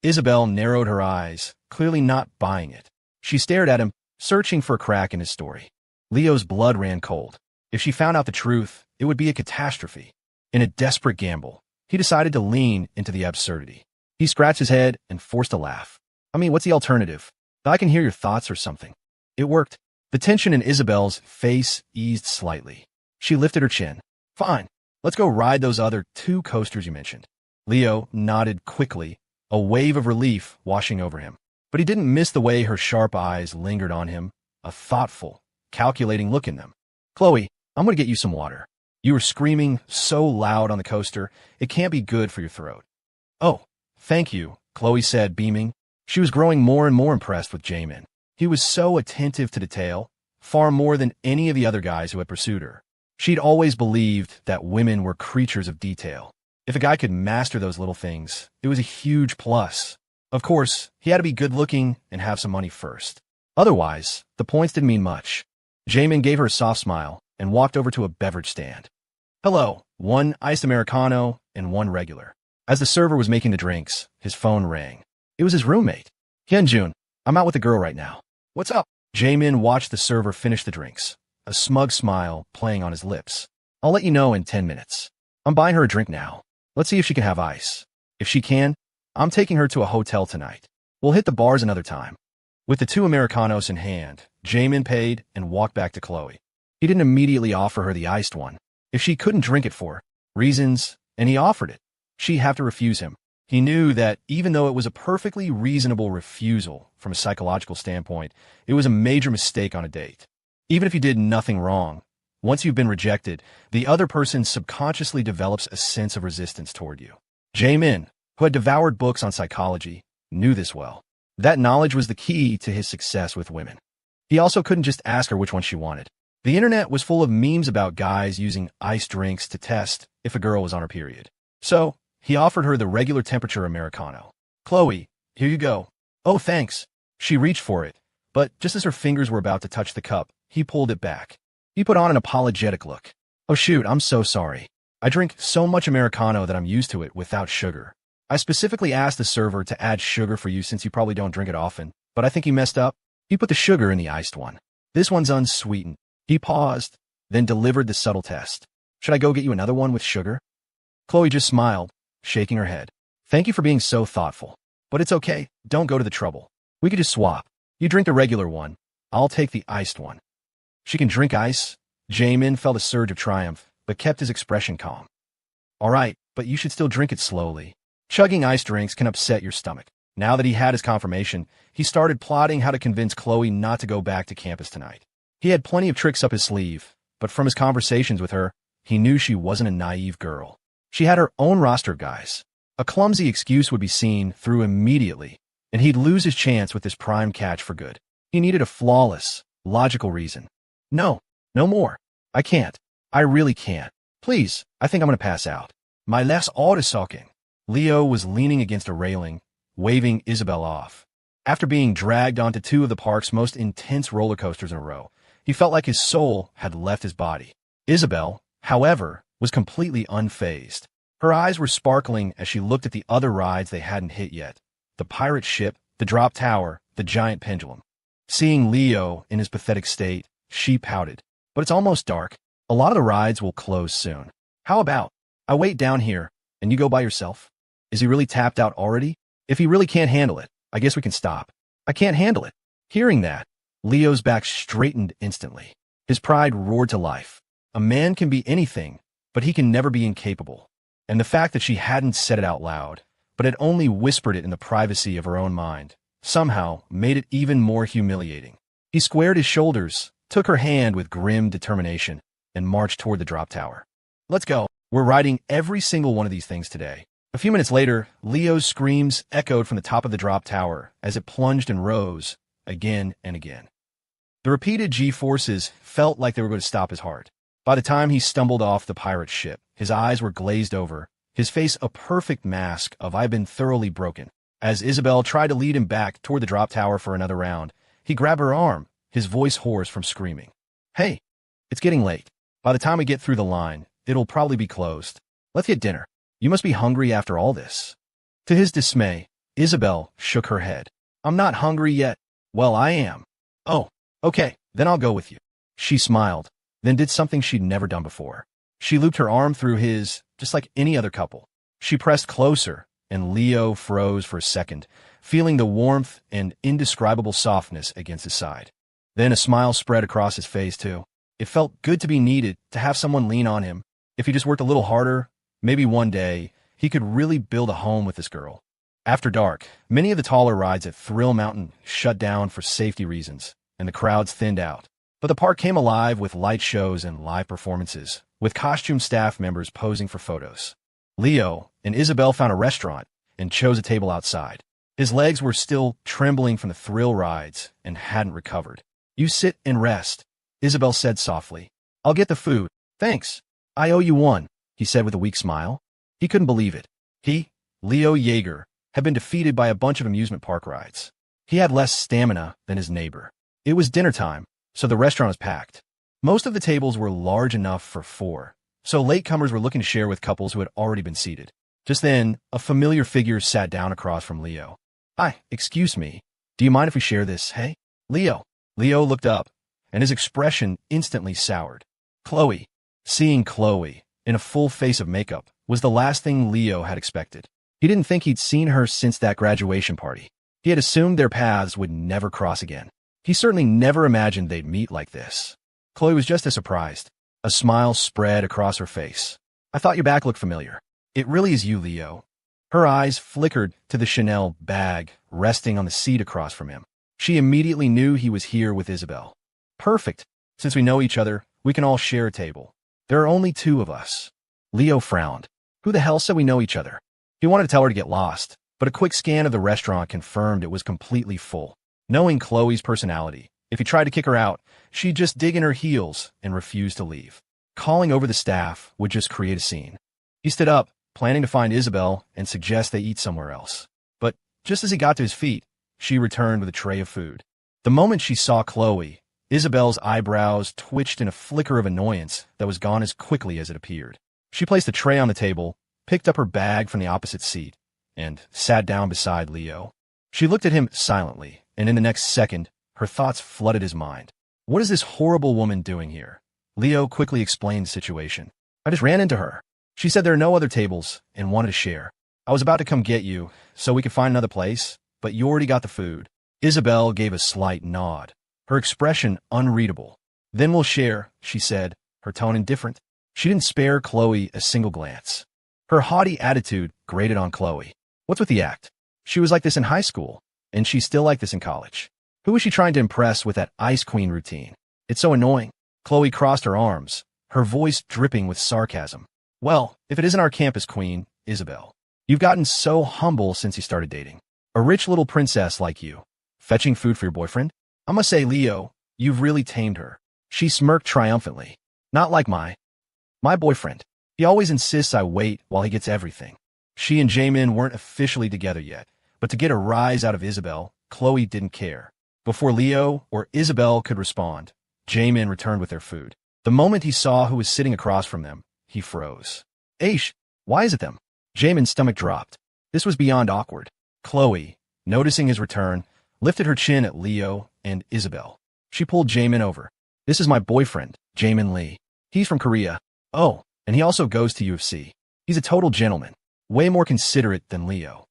Isabel narrowed her eyes, clearly not buying it. She stared at him, searching for a crack in his story. Leo's blood ran cold. If she found out the truth, it would be a catastrophe. In a desperate gamble, he decided to lean into the absurdity. He scratched his head and forced a laugh. What's the alternative? I can hear your thoughts or something. It worked. The tension in Isabel's face eased slightly. She lifted her chin. Fine. Let's go ride those other 2 coasters you mentioned. Leo nodded quickly, a wave of relief washing over him. But he didn't miss the way her sharp eyes lingered on him, a thoughtful, calculating look in them. Chloe, I'm going to get you some water. You were screaming so loud on the coaster, it can't be good for your throat. Oh, thank you, Chloe said, beaming. She was growing more and more impressed with Jamin. He was so attentive to detail, far more than any of the other guys who had pursued her. She'd always believed that women were creatures of detail. If a guy could master those little things, it was a huge plus. Of course, he had to be good-looking and have some money first. Otherwise, the points didn't mean much. Jamin gave her a soft smile and walked over to a beverage stand. Hello, 1 iced Americano and 1 regular. As the server was making the drinks, his phone rang. It was his roommate. Hyunjun, I'm out with a girl right now. What's up? Jamin watched the server finish the drinks, a smug smile playing on his lips. I'll let you know in 10 minutes. I'm buying her a drink now. Let's see if she can have ice. If she can, I'm taking her to a hotel tonight. We'll hit the bars another time. With the 2 Americanos in hand, Jamin paid and walked back to Chloe. He didn't immediately offer her the iced one. If she couldn't drink it for reasons, and he offered it, she'd have to refuse him. He knew that even though it was a perfectly reasonable refusal from a psychological standpoint, it was a major mistake on a date. Even if he did nothing wrong, Once you've been rejected, the other person subconsciously develops a sense of resistance toward you. Jamin, who had devoured books on psychology, knew this well. That knowledge was the key to his success with women. He also couldn't just ask her which one she wanted. The internet was full of memes about guys using iced drinks to test if a girl was on her period. So, he offered her the regular temperature Americano. "Chloe, here you go." "Oh, thanks." She reached for it, but just as her fingers were about to touch the cup, he pulled it back. He put on an apologetic look. "Oh shoot, I'm so sorry. I drink so much Americano that I'm used to it without sugar. I specifically asked the server to add sugar for you since you probably don't drink it often, but I think he messed up. He put the sugar in the iced one. This one's unsweetened." He paused, then delivered the subtle test. "Should I go get you another one with sugar?" Chloe just smiled, shaking her head. "Thank you for being so thoughtful. But it's okay, don't go to the trouble. We could just swap. You drink the regular one. I'll take the iced one." She can drink ice? Jamin felt a surge of triumph, but kept his expression calm. "All right, but you should still drink it slowly. Chugging iced drinks can upset your stomach." Now that he had his confirmation, he started plotting how to convince Chloe not to go back to campus tonight. He had plenty of tricks up his sleeve, but from his conversations with her, he knew she wasn't a naive girl. She had her own roster of guys. A clumsy excuse would be seen through immediately, and he'd lose his chance with this prime catch for good. He needed a flawless, logical reason. "No, no more. I can't. I really can't. Please, I think I'm going to pass out. My legs are sucking." Leo was leaning against a railing, waving Isabel off. After being dragged onto two of the park's most intense roller coasters in a row, he felt like his soul had left his body. Isabel, however, was completely unfazed. Her eyes were sparkling as she looked at the other rides they hadn't hit yet. The pirate ship, the drop tower, the giant pendulum. Seeing Leo in his pathetic state, she pouted. "But it's almost dark. A lot of the rides will close soon. How about I wait down here and you go by yourself?" Is he really tapped out already? If he really can't handle it, I guess we can stop. "I can't handle it." Hearing that, Leo's back straightened instantly. His pride roared to life. A man can be anything, but he can never be incapable. And the fact that she hadn't said it out loud, but had only whispered it in the privacy of her own mind, somehow made it even more humiliating. He squared his shoulders, took her hand with grim determination, and marched toward the drop tower. "Let's go. We're riding every single one of these things today." A few minutes later, Leo's screams echoed from the top of the drop tower as it plunged and rose, again and again. The repeated G-forces felt like they were going to stop his heart. By the time he stumbled off the pirate ship, his eyes were glazed over, his face a perfect mask of "I've been thoroughly broken." As Isabel tried to lead him back toward the drop tower for another round, he grabbed her arm, his voice hoarse from screaming. "Hey, it's getting late. By the time we get through the line, it'll probably be closed. Let's get dinner. You must be hungry after all this." To his dismay, Isabel shook her head. "I'm not hungry yet." "Well, I am." "Oh, okay, then I'll go with you." She smiled, then did something she'd never done before. She looped her arm through his, just like any other couple. She pressed closer, and Leo froze for a second, feeling the warmth and indescribable softness against his side. Then a smile spread across his face, too. It felt good to be needed, to have someone lean on him. If he just worked a little harder, maybe one day, he could really build a home with this girl. After dark, many of the taller rides at Thrill Mountain shut down for safety reasons, and the crowds thinned out. But the park came alive with light shows and live performances, with costume staff members posing for photos. Leo and Isabel found a restaurant and chose a table outside. His legs were still trembling from the thrill rides and hadn't recovered. "You sit and rest," Isabel said softly. "I'll get the food." "Thanks. I owe you one," he said with a weak smile. He couldn't believe it. He, Leo Yeager, had been defeated by a bunch of amusement park rides. He had less stamina than his neighbor. It was dinner time, so the restaurant was packed. Most of the tables were large enough for 4, so latecomers were looking to share with couples who had already been seated. Just then, a familiar figure sat down across from Leo. "Hi, excuse me. Do you mind if we share this, hey?" "Leo." Leo looked up, and his expression instantly soured. Chloe. Seeing Chloe, in a full face of makeup, was the last thing Leo had expected. He didn't think he'd seen her since that graduation party. He had assumed their paths would never cross again. He certainly never imagined they'd meet like this. Chloe was just as surprised. A smile spread across her face. "I thought your back looked familiar." "It really is you, Leo." Her eyes flickered to the Chanel bag resting on the seat across from him. She immediately knew he was here with Isabel. "Perfect. Since we know each other, We can all share a table. There are only two of us. Leo frowned. Who the hell said we know each other? He wanted to tell her to get lost, but a quick scan of the restaurant confirmed it was completely full. Knowing Chloe's personality, if he tried to kick her out, she'd just dig in her heels and refuse to leave. Calling over the staff would just create a scene. He stood up, planning to find Isabel and suggest they eat somewhere else. But just as he got to his feet, she returned with a tray of food. The moment she saw Chloe, Isabel's eyebrows twitched in a flicker of annoyance that was gone as quickly as it appeared. She placed the tray on the table, picked up her bag from the opposite seat, and sat down beside Leo. She looked at him silently, and in the next second, her thoughts flooded his mind. What is this horrible woman doing here? Leo quickly explained the situation. I just ran into her. She said there are no other tables and wanted to share. I was about to come get you so we could find another place, but you already got the food. Isabel gave a slight nod, her expression unreadable. Then we'll share, she said, her tone indifferent. She didn't spare Chloe a single glance. Her haughty attitude grated on Chloe. What's with the act? She was like this in high school, and she's still like this in college. Who is she trying to impress with that Ice Queen routine? It's so annoying. Chloe crossed her arms, her voice dripping with sarcasm. Well, if it isn't our campus queen, Isabel. You've gotten so humble since you started dating. A rich little princess like you. Fetching food for your boyfriend? I must say, Leo, you've really tamed her. She smirked triumphantly. Not like my boyfriend. He always insists I wait while he gets everything. She and Jamin weren't officially together yet, but to get a rise out of Isabel, Chloe didn't care. Before Leo or Isabel could respond, Jamin returned with their food. The moment he saw who was sitting across from them, he froze. Aish, why is it them? Jamin's stomach dropped. This was beyond awkward. Chloe, noticing his return, lifted her chin at Leo and Isabel. She pulled Jamin over. This is my boyfriend, Jamin Lee. He's from Korea. Oh, and he also goes to UFC. He's a total gentleman. Way more considerate than Leo.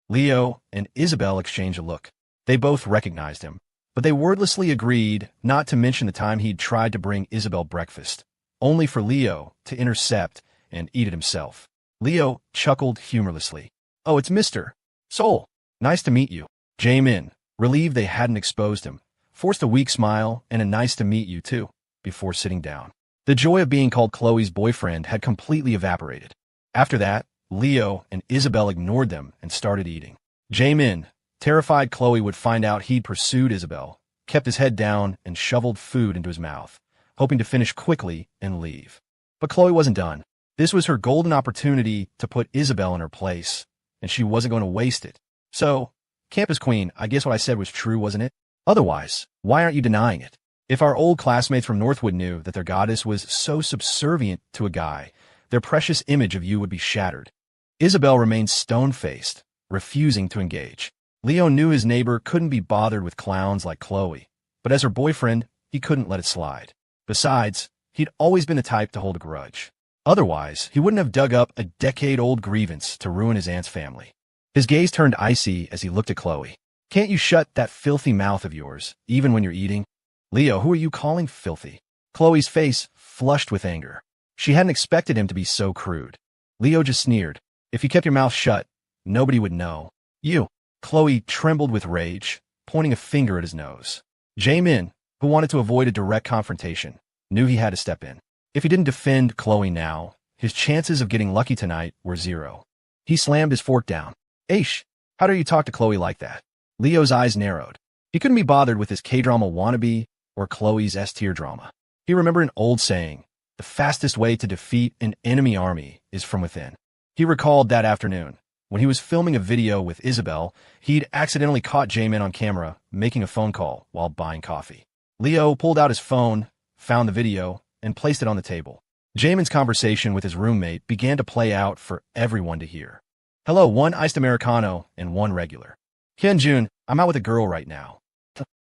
Leo and Isabel exchanged a look. They both recognized him, but they wordlessly agreed not to mention the time he'd tried to bring Isabel breakfast, only for Leo to intercept and eat it himself. Leo chuckled humorlessly. Oh, it's Mr. Soul. Nice to meet you. Jamin, relieved they hadn't exposed him, forced a weak smile and a nice to meet you too, before sitting down. The joy of being called Chloe's boyfriend had completely evaporated. After that, Leo and Isabel ignored them and started eating. Jamin, terrified Chloe would find out he'd pursued Isabel, kept his head down and shoveled food into his mouth, hoping to finish quickly and leave. But Chloe wasn't done. This was her golden opportunity to put Isabel in her place, and she wasn't going to waste it. So, campus queen, I guess what I said was true, wasn't it? Otherwise, why aren't you denying it? If our old classmates from Northwood knew that their goddess was so subservient to a guy, their precious image of you would be shattered. Isabel remained stone-faced, refusing to engage. Leo knew his neighbor couldn't be bothered with clowns like Chloe, but as her boyfriend, he couldn't let it slide. Besides, he'd always been the type to hold a grudge. Otherwise, he wouldn't have dug up a decade-old grievance to ruin his aunt's family. His gaze turned icy as he looked at Chloe. Can't you shut that filthy mouth of yours, even when you're eating? Leo, who are you calling filthy? Chloe's face flushed with anger. She hadn't expected him to be so crude. Leo just sneered. If you kept your mouth shut, nobody would know. You. Chloe trembled with rage, pointing a finger at his nose. Jamin, who wanted to avoid a direct confrontation, knew he had to step in. If he didn't defend Chloe now, his chances of getting lucky tonight were zero. He slammed his fork down. Aish, how dare you talk to Chloe like that? Leo's eyes narrowed. He couldn't be bothered with his K-drama wannabe or Chloe's S-tier drama. He remembered an old saying, the fastest way to defeat an enemy army is from within. He recalled that afternoon, when he was filming a video with Isabel, he'd accidentally caught Jamin on camera making a phone call while buying coffee. Leo pulled out his phone, found the video, and placed it on the table. Jamin's conversation with his roommate began to play out for everyone to hear. Hello, one iced Americano and one regular. Hyunjun, I'm out with a girl right now.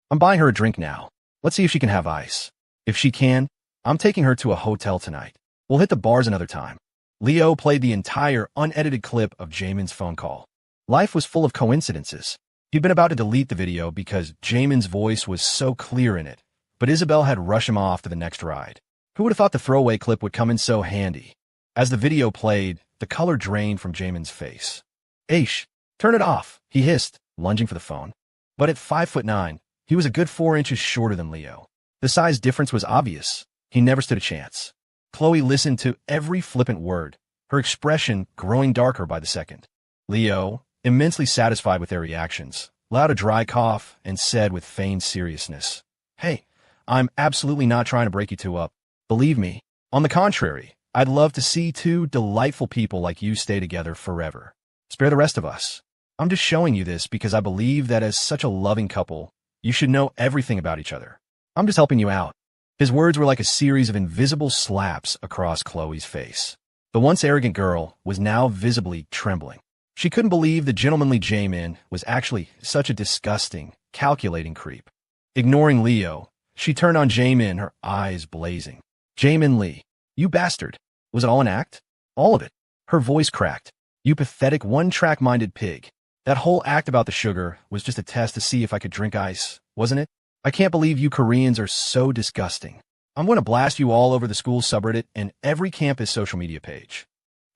I'm buying her a drink now. Let's see if she can have ice. If she can, I'm taking her to a hotel tonight. We'll hit the bars another time. Leo played the entire unedited clip of Jamin's phone call. Life was full of coincidences. He'd been about to delete the video because Jamin's voice was so clear in it, but Isabel had rushed him off to the next ride. Who would have thought the throwaway clip would come in so handy? As the video played, the color drained from Jamin's face. Aish, turn it off, he hissed, lunging for the phone. But at 5'9", he was a good 4 inches shorter than Leo. The size difference was obvious, He never stood a chance. Chloe listened to every flippant word, her expression growing darker by the second. Leo, immensely satisfied with their reactions, allowed a dry cough and said with feigned seriousness, "Hey, I'm absolutely not trying to break you two up. Believe me. On the contrary, I'd love to see two delightful people like you stay together forever. Spare the rest of us. I'm just showing you this because I believe that as such a loving couple, you should know everything about each other. I'm just helping you out." His words were like a series of invisible slaps across Chloe's face. The once arrogant girl was now visibly trembling. She couldn't believe the gentlemanly Jamin was actually such a disgusting, calculating creep. Ignoring Leo, she turned on Jamin, her eyes blazing. "Jamin Lee, you bastard. Was it all an act? All of it?" Her voice cracked. "You pathetic one-track-minded pig. That whole act about the sugar was just a test to see if I could drink ice, wasn't it? I can't believe you Koreans are so disgusting. I'm going to blast you all over the school subreddit and every campus social media page."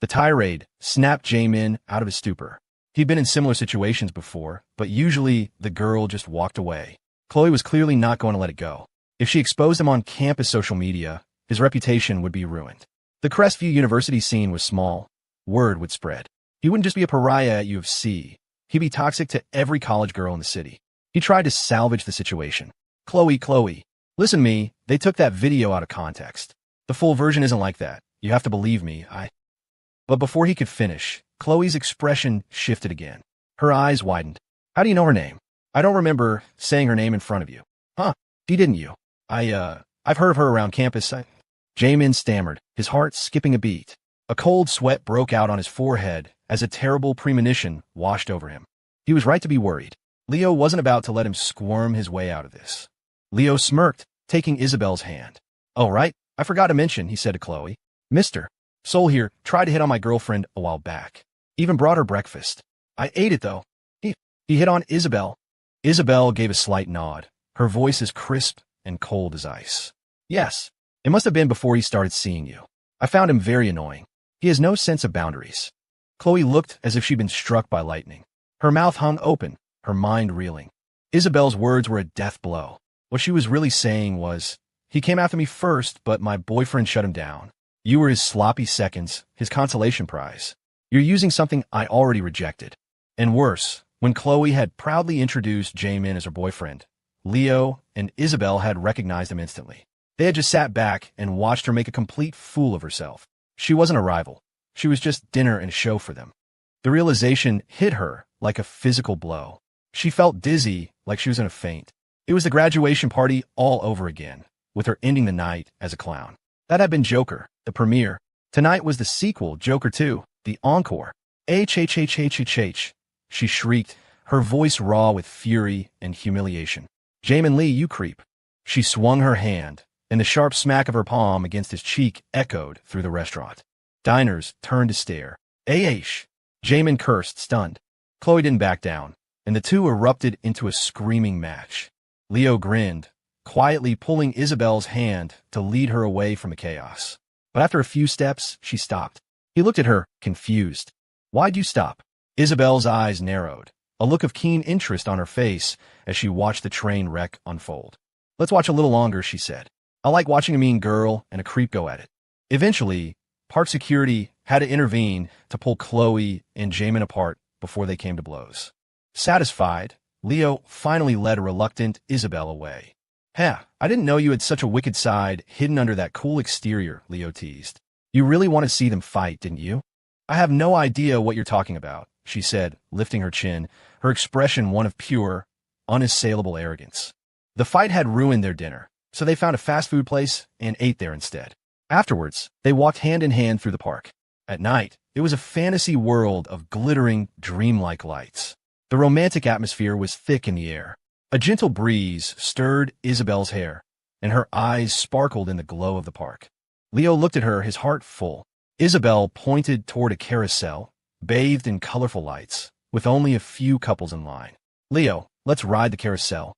The tirade snapped Jamin out of his stupor. He'd been in similar situations before, but usually the girl just walked away. Chloe was clearly not going to let it go. If she exposed him on campus social media, his reputation would be ruined. The Crestview University scene was small. Word would spread. He wouldn't just be a pariah at U of C. He'd be toxic to every college girl in the city. He tried to salvage the situation. Chloe, listen to me, they took that video out of context. The full version isn't like that. You have to believe me, But before he could finish, Chloe's expression shifted again. Her eyes widened. "How do you know her name? I don't remember saying her name in front of you." "Huh, didn't you? I've heard of her around campus." Jamin stammered, his heart skipping a beat. A cold sweat broke out on his forehead as a terrible premonition washed over him. He was right to be worried. Leo wasn't about to let him squirm his way out of this. Leo smirked, taking Isabel's hand. "Oh, right, I forgot to mention," he said to Chloe. "Mr. Soul here tried to hit on my girlfriend a while back. Even brought her breakfast. I ate it, though. He hit on Isabel." Isabel gave a slight nod, her voice as crisp and cold as ice. "Yes, it must have been before he started seeing you. I found him very annoying. He has no sense of boundaries." Chloe looked as if she'd been struck by lightning. Her mouth hung open, her mind reeling. Isabel's words were a death blow. What she was really saying was, "He came after me first, but my boyfriend shut him down. You were his sloppy seconds, his consolation prize. You're using something I already rejected." And worse, when Chloe had proudly introduced Jamin as her boyfriend, Leo and Isabel had recognized him instantly. They had just sat back and watched her make a complete fool of herself. She wasn't a rival. She was just dinner and a show for them. The realization hit her like a physical blow. She felt dizzy, like she was in a faint. It was the graduation party all over again, with her ending the night as a clown. That had been Joker, the premiere. Tonight was the sequel, Joker 2, the encore. H. She shrieked, her voice raw with fury and humiliation. "Jamin Lee, you creep." She swung her hand, and the sharp smack of her palm against his cheek echoed through the restaurant. Diners turned to stare. "Aish!" Jamin cursed, stunned. Chloe didn't back down, and the two erupted into a screaming match. Leo grinned, quietly pulling Isabel's hand to lead her away from the chaos. But after a few steps, she stopped. He looked at her, confused. "Why'd you stop?" Isabel's eyes narrowed, a look of keen interest on her face as she watched the train wreck unfold. "Let's watch a little longer," she said. "I like watching a mean girl and a creep go at it." Eventually, park security had to intervene to pull Chloe and Jamin apart before they came to blows. Satisfied, Leo finally led a reluctant Isabel away. I didn't know you had such a wicked side hidden under that cool exterior," Leo teased. "You really want to see them fight, didn't you?" "I have no idea what you're talking about," she said, lifting her chin, her expression one of pure, unassailable arrogance. The fight had ruined their dinner, so they found a fast food place and ate there instead. Afterwards, they walked hand in hand through the park. At night, it was a fantasy world of glittering, dreamlike lights. The romantic atmosphere was thick in the air. A gentle breeze stirred Isabel's hair, and her eyes sparkled in the glow of the park. Leo looked at her, his heart full. Isabel pointed toward a carousel, bathed in colorful lights, with only a few couples in line. "Leo, let's ride the carousel."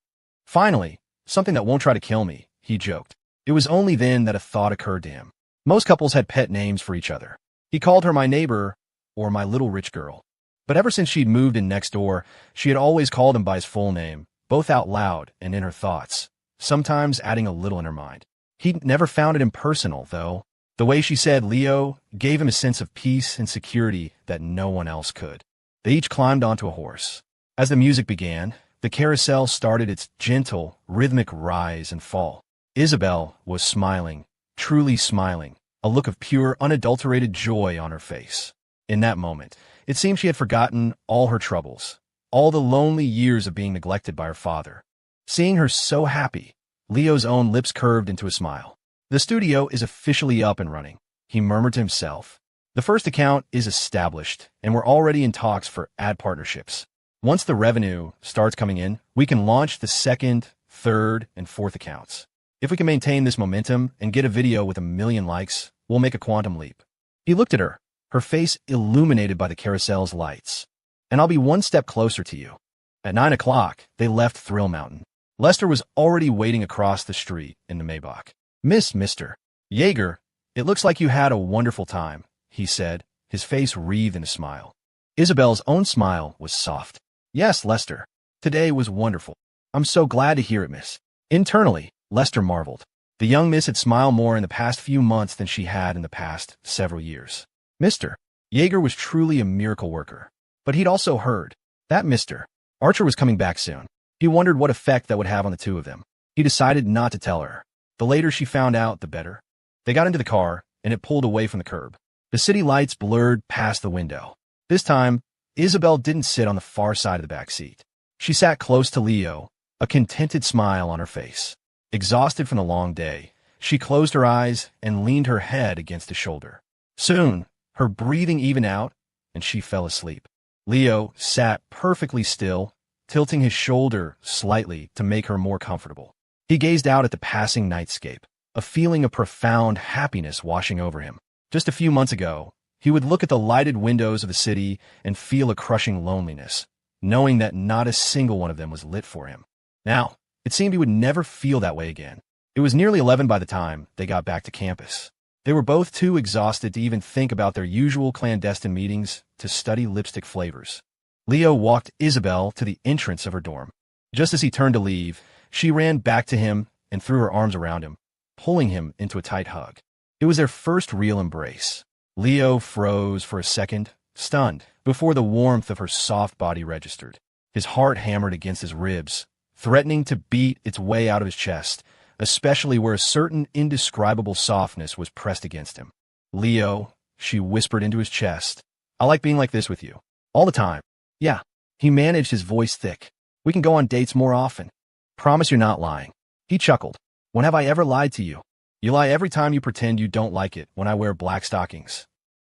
"Finally, something that won't try to kill me," he joked. It was only then that a thought occurred to him. Most couples had pet names for each other. He called her my neighbor or my little rich girl. But ever since she'd moved in next door, she had always called him by his full name, both out loud and in her thoughts, sometimes adding a little in her mind. He'd never found it impersonal, though. The way she said Leo gave him a sense of peace and security that no one else could. They each climbed onto a horse. As the music began, the carousel started its gentle, rhythmic rise and fall. Isabel was smiling, truly smiling, a look of pure, unadulterated joy on her face. In that moment, it seemed she had forgotten all her troubles, all the lonely years of being neglected by her father. Seeing her so happy, Leo's own lips curved into a smile. The studio is officially up and running, he murmured to himself. The first account is established, and we're already in talks for ad partnerships. Once the revenue starts coming in, we can launch the second, third, and fourth accounts. If we can maintain this momentum and get a video with 1 million likes, we'll make a quantum leap. He looked at her face illuminated by the carousel's lights. And I'll be one step closer to you. At 9 o'clock, they left Thrill Mountain. Lester was already waiting across the street in the Maybach. Mr. Yeager, it looks like you had a wonderful time, he said, his face wreathed in a smile. Isabel's own smile was soft. Yes, Lester. Today was wonderful. I'm so glad to hear it, miss. Internally, Lester marveled. The young miss had smiled more in the past few months than she had in the past several years. Mr. Yeager was truly a miracle worker. But he'd also heard that Mr. Archer was coming back soon. He wondered what effect that would have on the two of them. He decided not to tell her. The later she found out, the better. They got into the car, and it pulled away from the curb. The city lights blurred past the window. This time, Isabel didn't sit on the far side of the back seat. She sat close to Leo, a contented smile on her face. Exhausted from the long day, she closed her eyes and leaned her head against his shoulder. Soon, her breathing evened out, and she fell asleep. Leo sat perfectly still, tilting his shoulder slightly to make her more comfortable. He gazed out at the passing nightscape, a feeling of profound happiness washing over him. Just a few months ago, he would look at the lighted windows of the city and feel a crushing loneliness, knowing that not a single one of them was lit for him. Now, it seemed he would never feel that way again. It was nearly 11 by the time they got back to campus. They were both too exhausted to even think about their usual clandestine meetings to study lipstick flavors. Leo walked Isabel to the entrance of her dorm. Just as he turned to leave, she ran back to him and threw her arms around him, pulling him into a tight hug. It was their first real embrace. Leo froze for a second, stunned, before the warmth of her soft body registered. His heart hammered against his ribs, threatening to beat its way out of his chest, especially where a certain indescribable softness was pressed against him. Leo, she whispered into his chest, I like being like this with you. All the time. Yeah. He managed, his voice thick. We can go on dates more often. Promise you're not lying. He chuckled. When have I ever lied to you? You lie every time you pretend you don't like it when I wear black stockings.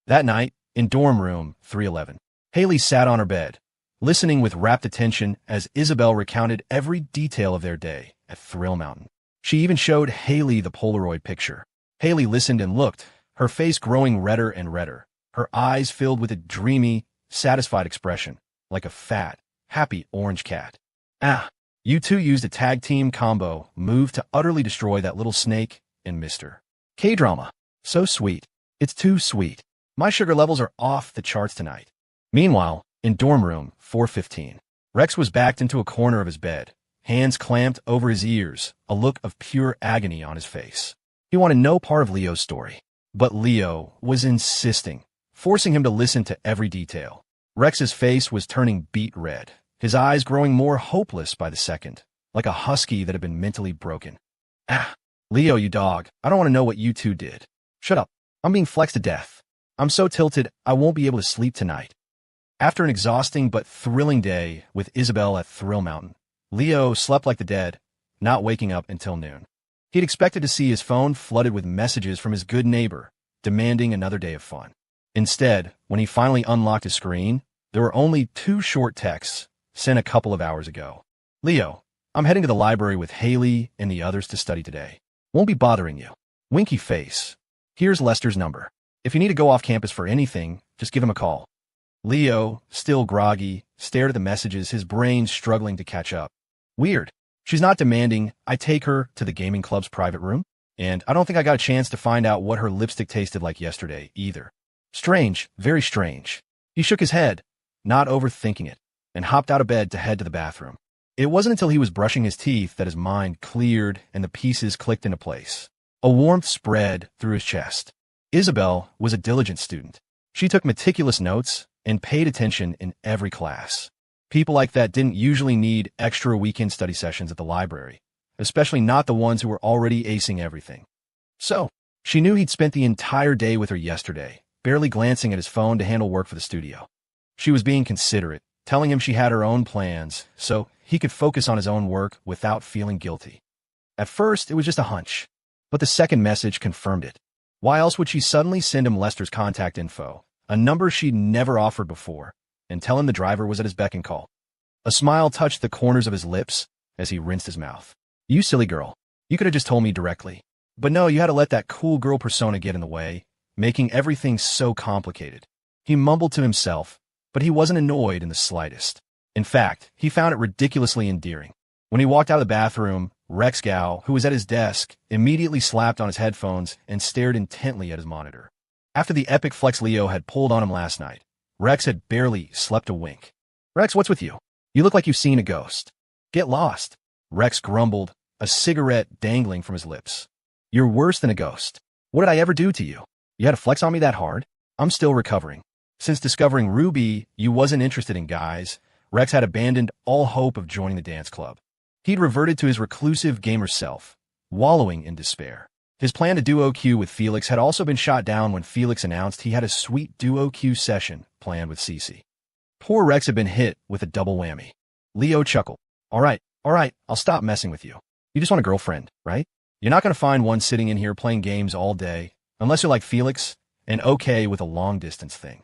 That night, in dorm room 311, Haley sat on her bed, listening with rapt attention as Isabel recounted every detail of their day at Thrill Mountain. She even showed Haley the Polaroid picture. Haley listened and looked, her face growing redder and redder, her eyes filled with a dreamy, satisfied expression, like a fat, happy orange cat. Ah, you two used a tag team combo move to utterly destroy that little snake and Mr. K-drama. So sweet. It's too sweet. My sugar levels are off the charts tonight. Meanwhile, in dorm room 415, Rex was backed into a corner of his bed, hands clamped over his ears, a look of pure agony on his face. He wanted no part of Leo's story, but Leo was insisting, forcing him to listen to every detail. Rex's face was turning beet red, his eyes growing more hopeless by the second, like a husky that had been mentally broken. Ah, Leo, you dog, I don't want to know what you two did. Shut up. I'm being flexed to death. I'm so tilted, I won't be able to sleep tonight. After an exhausting but thrilling day with Isabel at Thrill Mountain, Leo slept like the dead, not waking up until noon. He'd expected to see his phone flooded with messages from his good neighbor, demanding another day of fun. Instead, when he finally unlocked his screen, there were only 2 short texts sent a couple of hours ago. Leo, I'm heading to the library with Haley and the others to study today. Won't be bothering you. Winky face. Here's Lester's number. If you need to go off campus for anything, just give him a call. Leo, still groggy, stared at the messages, his brain struggling to catch up. Weird. She's not demanding I take her to the gaming club's private room, and I don't think I got a chance to find out what her lipstick tasted like yesterday, either. Strange, very strange. He shook his head, not overthinking it, and hopped out of bed to head to the bathroom. It wasn't until he was brushing his teeth that his mind cleared and the pieces clicked into place. A warmth spread through his chest. Isabel was a diligent student. She took meticulous notes and paid attention in every class. People like that didn't usually need extra weekend study sessions at the library, especially not the ones who were already acing everything. So, she knew he'd spent the entire day with her yesterday, barely glancing at his phone to handle work for the studio. She was being considerate, telling him she had her own plans, so he could focus on his own work without feeling guilty. At first, it was just a hunch, but the second message confirmed it. Why else would she suddenly send him Lester's contact info, a number she'd never offered before, and tell him the driver was at his beck and call? A smile touched the corners of his lips as he rinsed his mouth. You silly girl. You could have just told me directly. But no, you had to let that cool girl persona get in the way, making everything so complicated. He mumbled to himself, but he wasn't annoyed in the slightest. In fact, he found it ridiculously endearing. When he walked out of the bathroom, Rex Gao, who was at his desk, immediately slapped on his headphones and stared intently at his monitor. After the epic flex Leo had pulled on him last night, Rex had barely slept a wink. Rex, what's with you? You look like you've seen a ghost. Get lost, Rex grumbled, a cigarette dangling from his lips. You're worse than a ghost. What did I ever do to you? You had to flex on me that hard? I'm still recovering. Since discovering Ruby, you wasn't interested in guys. Rex had abandoned all hope of joining the dance club. He'd reverted to his reclusive gamer self, wallowing in despair. His plan to duo Q with Felix had also been shot down when Felix announced he had a sweet duo Q session planned with Cece. Poor Rex had been hit with a double whammy. Leo chuckled. All right, I'll stop messing with you. You just want a girlfriend, right? You're not going to find one sitting in here playing games all day, unless you're like Felix and okay with a long-distance thing.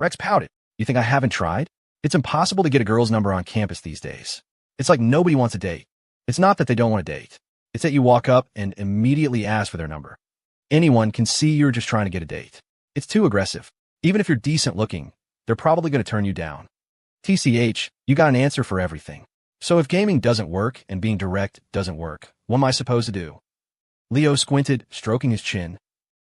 Rex pouted. You think I haven't tried? It's impossible to get a girl's number on campus these days. It's like nobody wants a date. It's not that they don't want a date. It's that you walk up and immediately ask for their number. Anyone can see you're just trying to get a date. It's too aggressive. Even if you're decent looking, they're probably going to turn you down. TCH, you got an answer for everything. So if gaming doesn't work and being direct doesn't work, what am I supposed to do? Leo squinted, stroking his chin.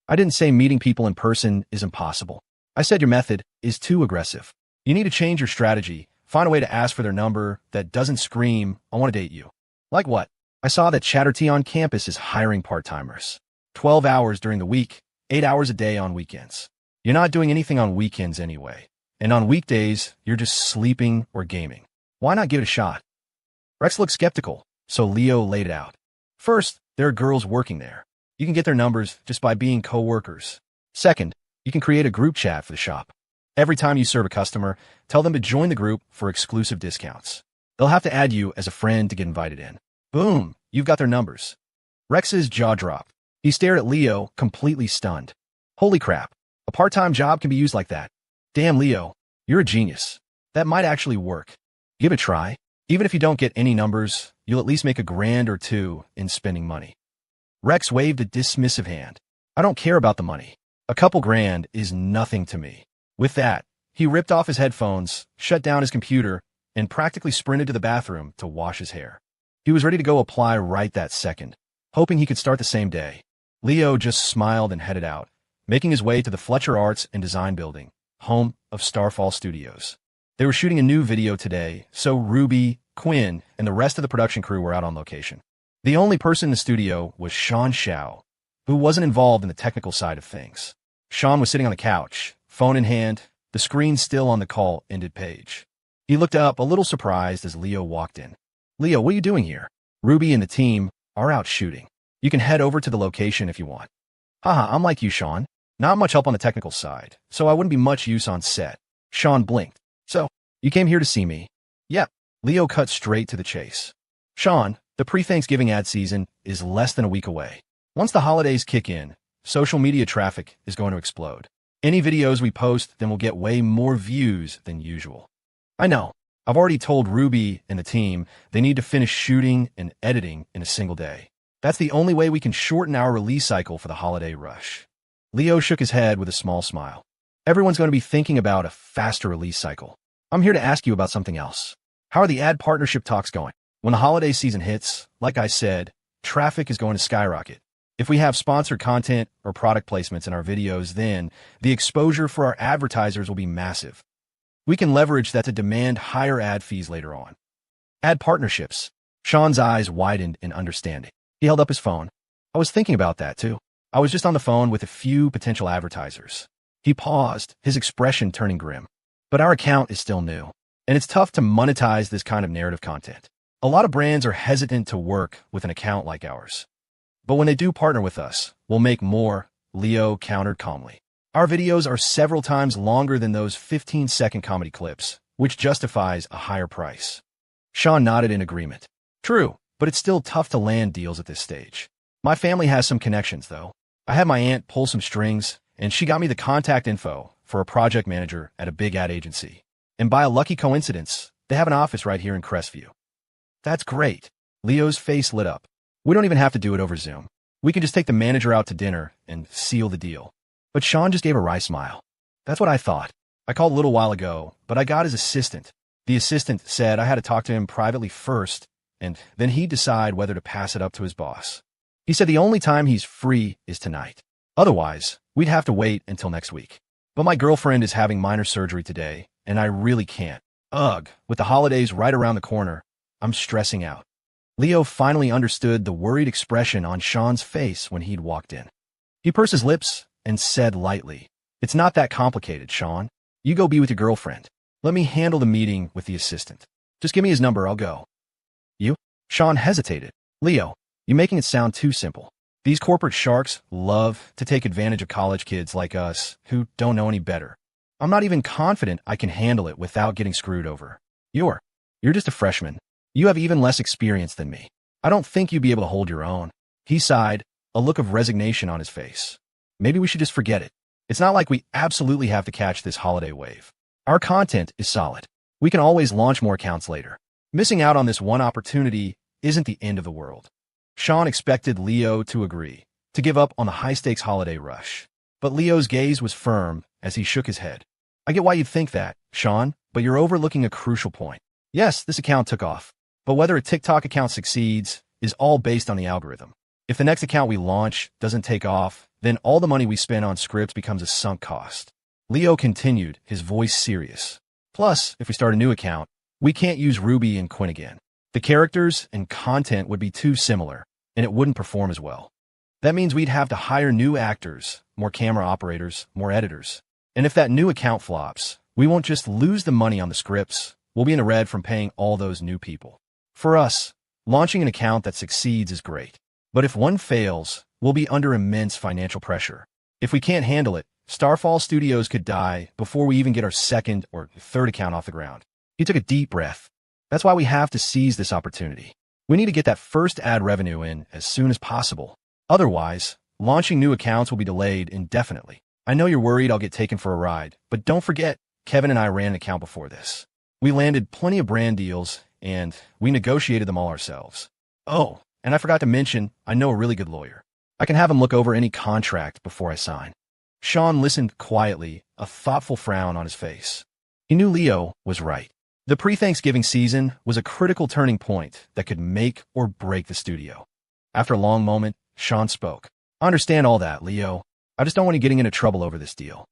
I didn't say meeting people in person is impossible. I said your method is too aggressive. You need to change your strategy. Find a way to ask for their number that doesn't scream, I want to date you. Like what? I saw that Chatterty on campus is hiring part-timers. 12 hours during the week, 8 hours a day on weekends. You're not doing anything on weekends anyway. And on weekdays, you're just sleeping or gaming. Why not give it a shot? Rex looked skeptical, so Leo laid it out. First, there are girls working there. You can get their numbers just by being co-workers. Second, you can create a group chat for the shop. Every time you serve a customer, tell them to join the group for exclusive discounts. They'll have to add you as a friend to get invited in. Boom, you've got their numbers. Rex's jaw dropped. He stared at Leo, completely stunned. Holy crap, a part-time job can be used like that. Damn, Leo, you're a genius. That might actually work. Give it a try. Even if you don't get any numbers, you'll at least make $1,000 or $2,000 in spending money. Rex waved a dismissive hand. I don't care about the money. A couple grand is nothing to me. With that, he ripped off his headphones, shut down his computer, and practically sprinted to the bathroom to wash his hair. He was ready to go apply right that second, hoping he could start the same day. Leo just smiled and headed out, making his way to the Fletcher Arts and Design Building, home of Starfall Studios. They were shooting a new video today, so Ruby, Quinn, and the rest of the production crew were out on location. The only person in the studio was Sean Shao, who wasn't involved in the technical side of things. Sean was sitting on the couch, phone in hand, the screen still on the call-ended page. He looked up a little surprised as Leo walked in. Leo, what are you doing here? Ruby and the team are out shooting. You can head over to the location if you want. Haha, I'm like you, Sean. Not much help on the technical side, so I wouldn't be much use on set. Sean blinked. So, you came here to see me? Yep. Leo cut straight to the chase. Sean, the pre-Thanksgiving ad season is less than a week away. Once the holidays kick in, social media traffic is going to explode. Any videos we post then will get way more views than usual. I know. I've already told Ruby and the team they need to finish shooting and editing in a single day. That's the only way we can shorten our release cycle for the holiday rush. Leo shook his head with a small smile. Everyone's going to be thinking about a faster release cycle. I'm here to ask you about something else. How are the ad partnership talks going? When the holiday season hits, like I said, traffic is going to skyrocket. If we have sponsored content or product placements in our videos, then the exposure for our advertisers will be massive. We can leverage that to demand higher ad fees later on. Ad partnerships. Sean's eyes widened in understanding. He held up his phone. I was thinking about that, too. I was just on the phone with a few potential advertisers. He paused, his expression turning grim. But our account is still new, and it's tough to monetize this kind of narrative content. A lot of brands are hesitant to work with an account like ours. But when they do partner with us, we'll make more, Leo countered calmly. Our videos are several times longer than those 15-second comedy clips, which justifies a higher price. Sean nodded in agreement. True, but it's still tough to land deals at this stage. My family has some connections, though. I had my aunt pull some strings, and she got me the contact info for a project manager at a big ad agency. And by a lucky coincidence, they have an office right here in Crestview. That's great. Leo's face lit up. We don't even have to do it over Zoom. We can just take the manager out to dinner and seal the deal. But Sean just gave a wry smile. That's what I thought. I called a little while ago, but I got his assistant. The assistant said I had to talk to him privately first, and then he'd decide whether to pass it up to his boss. He said the only time he's free is tonight. Otherwise, we'd have to wait until next week. But my girlfriend is having minor surgery today, and I really can't. Ugh, with the holidays right around the corner, I'm stressing out. Leo finally understood the worried expression on Sean's face when he'd walked in. He pursed his lips and said lightly, "It's not that complicated, Sean. You go be with your girlfriend. Let me handle the meeting with the assistant. Just give me his number, I'll go." You? Sean hesitated. Leo, you're making it sound too simple. These corporate sharks love to take advantage of college kids like us who don't know any better. I'm not even confident I can handle it without getting screwed over. You're just a freshman. You have even less experience than me. I don't think you'd be able to hold your own. He sighed, a look of resignation on his face. Maybe we should just forget it. It's not like we absolutely have to catch this holiday wave. Our content is solid. We can always launch more accounts later. Missing out on this one opportunity isn't the end of the world. Sean expected Leo to agree, to give up on the high-stakes holiday rush. But Leo's gaze was firm as he shook his head. I get why you'd think that, Sean, but you're overlooking a crucial point. Yes, this account took off, but whether a TikTok account succeeds is all based on the algorithm. If the next account we launch doesn't take off, then all the money we spend on scripts becomes a sunk cost. Leo continued, his voice serious. Plus, if we start a new account, we can't use Ruby and Quinn again. The characters and content would be too similar, and it wouldn't perform as well. That means we'd have to hire new actors, more camera operators, more editors. And if that new account flops, we won't just lose the money on the scripts, we'll be in the red from paying all those new people. For us, launching an account that succeeds is great. But if one fails, we'll be under immense financial pressure. If we can't handle it, Starfall Studios could die before we even get our second or third account off the ground. He took a deep breath. That's why we have to seize this opportunity. We need to get that first ad revenue in as soon as possible. Otherwise, launching new accounts will be delayed indefinitely. I know you're worried I'll get taken for a ride, but don't forget, Kevin and I ran an account before this. We landed plenty of brand deals, and we negotiated them all ourselves. Oh, and I forgot to mention, I know a really good lawyer. I can have him look over any contract before I sign. Sean listened quietly, a thoughtful frown on his face. He knew Leo was right. The pre-Thanksgiving season was a critical turning point that could make or break the studio. After a long moment, Sean spoke. I understand all that, Leo. I just don't want you getting into trouble over this deal.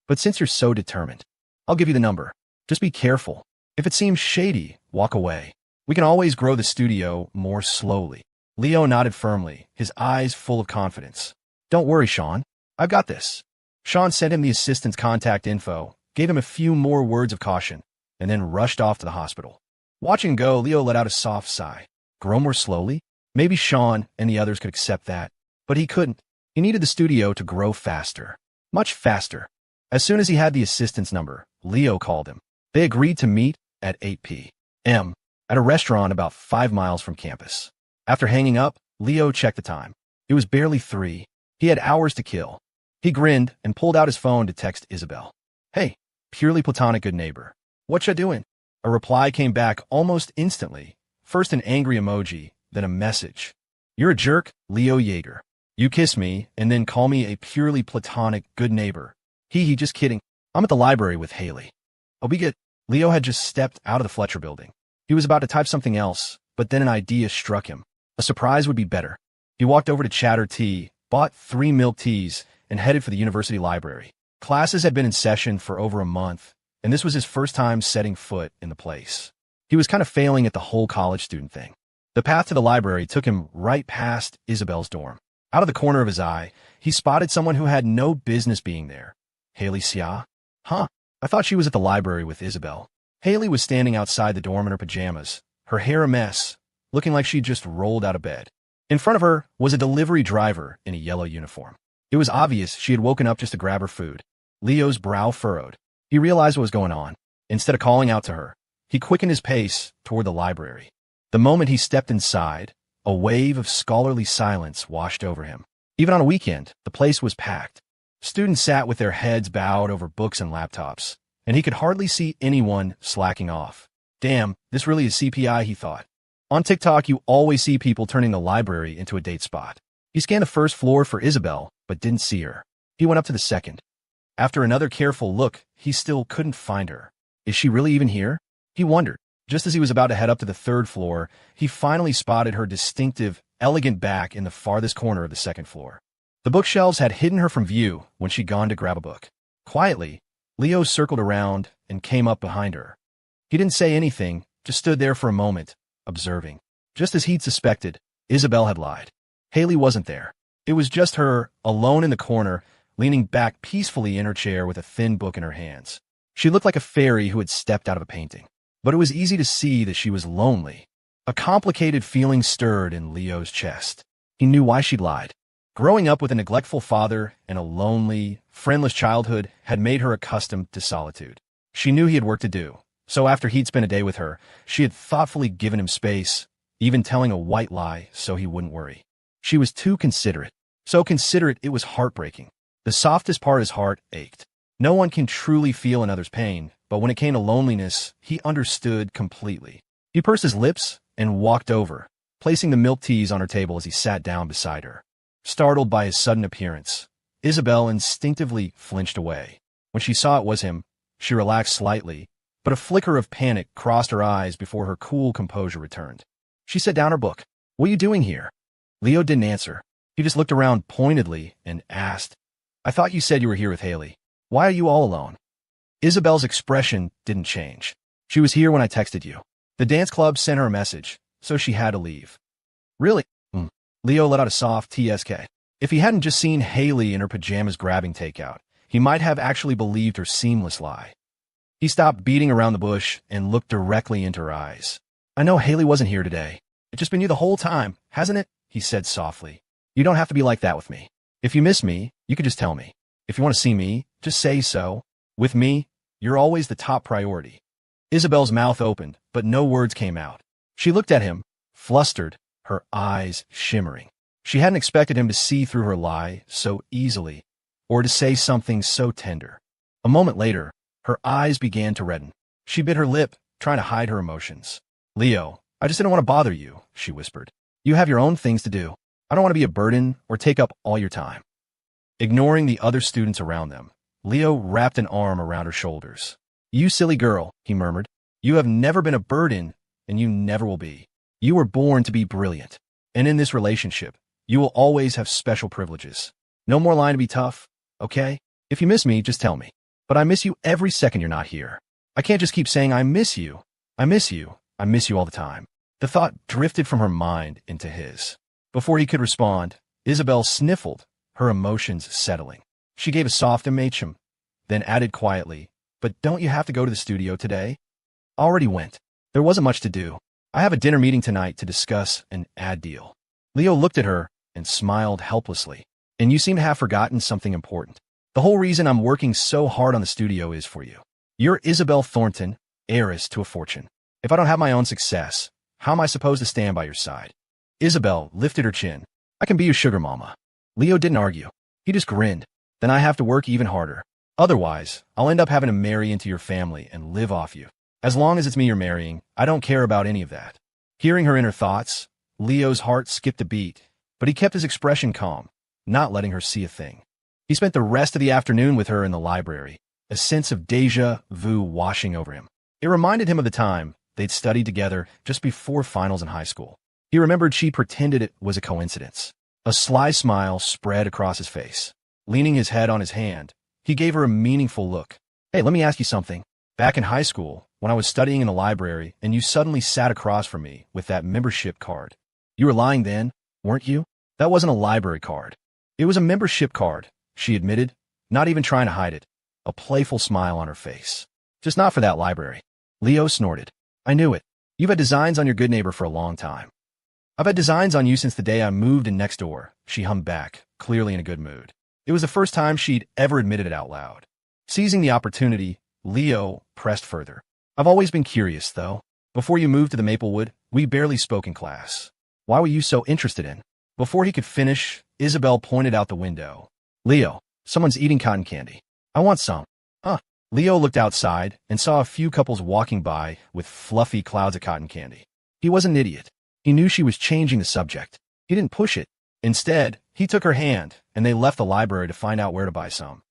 But since you're so determined, I'll give you the number. Just be careful. If it seems shady, walk away. We can always grow the studio more slowly. Leo nodded firmly, his eyes full of confidence. Don't worry, Sean. I've got this. Sean sent him the assistant's contact info, gave him a few more words of caution, and then rushed off to the hospital. Watching go, Leo let out a soft sigh. Grow more slowly? Maybe Sean and the others could accept that, but he couldn't. He needed the studio to grow faster. Much faster. As soon as he had the assistant's number, Leo called him. They agreed to meet at 8 p.m. at a restaurant about 5 miles from campus. After hanging up, Leo checked the time. It was barely 3. He had hours to kill. He grinned and pulled out his phone to text Isabel. Hey, purely platonic good neighbor. What ya doing? A reply came back almost instantly. First an angry emoji, then a message. You're a jerk, Leo Yeager. You kiss me and then call me a purely platonic good neighbor. He just kidding. I'm at the library with Haley. I'll be good. Leo had just stepped out of the Fletcher building. He was about to type something else, but then an idea struck him. A surprise would be better. He walked over to Chatter Tea, bought 3 milk teas, and headed for the university library. Classes had been in session for over a month, and this was his first time setting foot in the place. He was kind of failing at the whole college student thing. The path to the library took him right past Isabel's dorm. Out of the corner of his eye, he spotted someone who had no business being there. Haley Xia? Huh? I thought she was at the library with Isabel. Haley was standing outside the dorm in her pajamas, her hair a mess, looking like she'd just rolled out of bed. In front of her was a delivery driver in a yellow uniform. It was obvious she had woken up just to grab her food. Leo's brow furrowed. He realized what was going on. Instead of calling out to her, he quickened his pace toward the library. The moment he stepped inside, a wave of scholarly silence washed over him. Even on a weekend, the place was packed. Students sat with their heads bowed over books and laptops, and he could hardly see anyone slacking off. Damn, this really is CPI, he thought. On TikTok, you always see people turning the library into a date spot. He scanned the first floor for Isabel, but didn't see her. He went up to the second. After another careful look, he still couldn't find her. Is she really even here? He wondered. Just as he was about to head up to the third floor, he finally spotted her distinctive, elegant back in the farthest corner of the second floor. The bookshelves had hidden her from view when she'd gone to grab a book. Quietly, Leo circled around and came up behind her. He didn't say anything, just stood there for a moment, observing. Just as he'd suspected, Isabel had lied. Haley wasn't there. It was just her, alone in the corner, leaning back peacefully in her chair with a thin book in her hands. She looked like a fairy who had stepped out of a painting. But it was easy to see that she was lonely. A complicated feeling stirred in Leo's chest. He knew why she'd lied. Growing up with a neglectful father and a lonely, friendless childhood had made her accustomed to solitude. She knew he had work to do, so after he'd spent a day with her, she had thoughtfully given him space, even telling a white lie so he wouldn't worry. She was too considerate. So considerate it was heartbreaking. The softest part of his heart ached. No one can truly feel another's pain, but when it came to loneliness, he understood completely. He pursed his lips and walked over, placing the milk teas on her table as he sat down beside her. Startled by his sudden appearance, Isabel instinctively flinched away. When she saw it was him, she relaxed slightly, but a flicker of panic crossed her eyes before her cool composure returned. She set down her book. "What are you doing here?" Leo didn't answer. He just looked around pointedly and asked, "I thought you said you were here with Haley. Why are you all alone?" Isabel's expression didn't change. "She was here when I texted you. The dance club sent her a message, so she had to leave." "Really?" Leo let out a soft TSK. If he hadn't just seen Haley in her pajamas grabbing takeout, he might have actually believed her seamless lie. He stopped beating around the bush and looked directly into her eyes. "I know Haley wasn't here today. It's just been you the whole time, hasn't it?" he said softly. "You don't have to be like that with me. If you miss me, you could just tell me. If you want to see me, just say so. With me, you're always the top priority." Isabel's mouth opened, but no words came out. She looked at him, flustered, her eyes shimmering. She hadn't expected him to see through her lie so easily, or to say something so tender. A moment later, her eyes began to redden. She bit her lip, trying to hide her emotions. "Leo, I just didn't want to bother you," she whispered. "You have your own things to do. I don't want to be a burden or take up all your time." Ignoring the other students around them, Leo wrapped an arm around her shoulders. "You silly girl," he murmured. "You have never been a burden, and you never will be. You were born to be brilliant. And in this relationship, you will always have special privileges. No more lying to be tough, okay? If you miss me, just tell me. But I miss you every second you're not here. I can't just keep saying I miss you. I miss you. I miss you all the time." The thought drifted from her mind into his. Before he could respond, Isabel sniffled, her emotions settling. She gave a soft "mm," then added quietly, "But don't you have to go to the studio today?" "Already went. There wasn't much to do. I have a dinner meeting tonight to discuss an ad deal." Leo looked at her and smiled helplessly. "And you seem to have forgotten something important. The whole reason I'm working so hard on the studio is for you. You're Isabel Thornton, heiress to a fortune. If I don't have my own success, how am I supposed to stand by your side?" Isabel lifted her chin. "I can be your sugar mama." Leo didn't argue. He just grinned. "Then I have to work even harder. Otherwise, I'll end up having to marry into your family and live off you. As long as it's me you're marrying, I don't care about any of that." Hearing her inner thoughts, Leo's heart skipped a beat, but he kept his expression calm, not letting her see a thing. He spent the rest of the afternoon with her in the library, a sense of déjà vu washing over him. It reminded him of the time they'd studied together just before finals in high school. He remembered she pretended it was a coincidence. A sly smile spread across his face. Leaning his head on his hand, he gave her a meaningful look. "Hey, let me ask you something. Back in high school, when I was studying in the library and you suddenly sat across from me with that membership card, you were lying then, weren't you?" That wasn't a library card. It was a membership card, she admitted, not even trying to hide it, a playful smile on her face. Just not for that library. Leo snorted. I knew it. You've had designs on your good neighbor for a long time. I've had designs on you since the day I moved in next door, she hummed back, clearly in a good mood. It was the first time she'd ever admitted it out loud. Seizing the opportunity, Leo pressed further. I've always been curious, though. Before you moved to the Maplewood, we barely spoke in class. Why were you so interested in? Before he could finish, Isabel pointed out the window. Leo, someone's eating cotton candy. I want some. Huh. Leo looked outside and saw a few couples walking by with fluffy clouds of cotton candy. He wasn't an idiot. He knew she was changing the subject. He didn't push it. Instead, he took her hand, and they left the library to find out where to buy some.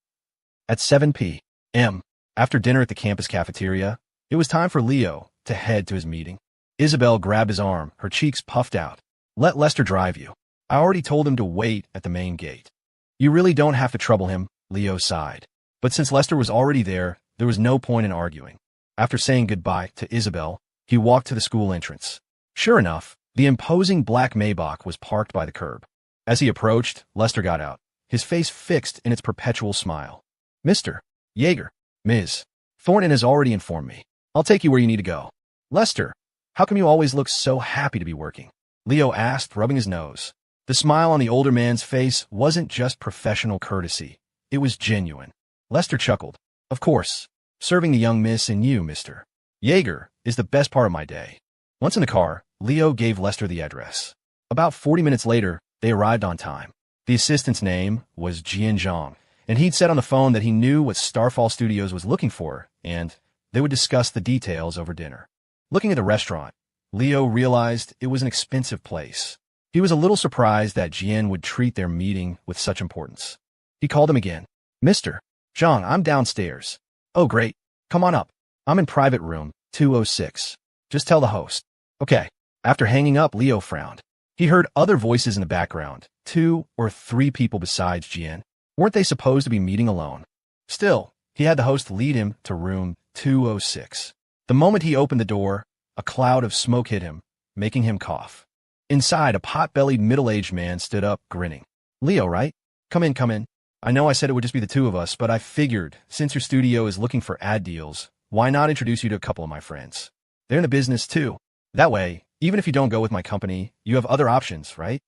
At 7 p.m., after dinner at the campus cafeteria, it was time for Leo to head to his meeting. Isabel grabbed his arm, her cheeks puffed out. Let Lester drive you. I already told him to wait at the main gate. You really don't have to trouble him, Leo sighed. But since Lester was already there was no point in arguing. After saying goodbye to Isabel, he walked to the school entrance. Sure enough, the imposing black Maybach was parked by the curb. As he approached, Lester got out, his face fixed in its perpetual smile. Mr. Yeager, Ms. Thornton has already informed me. I'll take you where you need to go. Lester, how come you always look so happy to be working? Leo asked, rubbing his nose. The smile on the older man's face wasn't just professional courtesy. It was genuine. Lester chuckled. Of course. Serving the young miss and you, Mr. Yeager, is the best part of my day. Once in the car, Leo gave Lester the address. About 40 minutes later, they arrived on time. The assistant's name was Jian Zhang, and he'd said on the phone that he knew what Starfall Studios was looking for, and they would discuss the details over dinner. Looking at the restaurant, Leo realized it was an expensive place. He was a little surprised that Jian would treat their meeting with such importance. He called him again. Mr. Zhang, I'm downstairs. Oh, great. Come on up. I'm in private room 206. Just tell the host. Okay. After hanging up, Leo frowned. He heard other voices in the background, 2 or 3 people besides Jian. Weren't they supposed to be meeting alone? Still, he had the host lead him to room 206. The moment he opened the door, a cloud of smoke hit him, making him cough. Inside, a pot-bellied middle-aged man stood up, grinning. Leo, right? Come in, come in. I know I said it would just be the two of us, but I figured, since your studio is looking for ad deals, why not introduce you to a couple of my friends? They're in the business, too. That way, even if you don't go with my company, you have other options, right?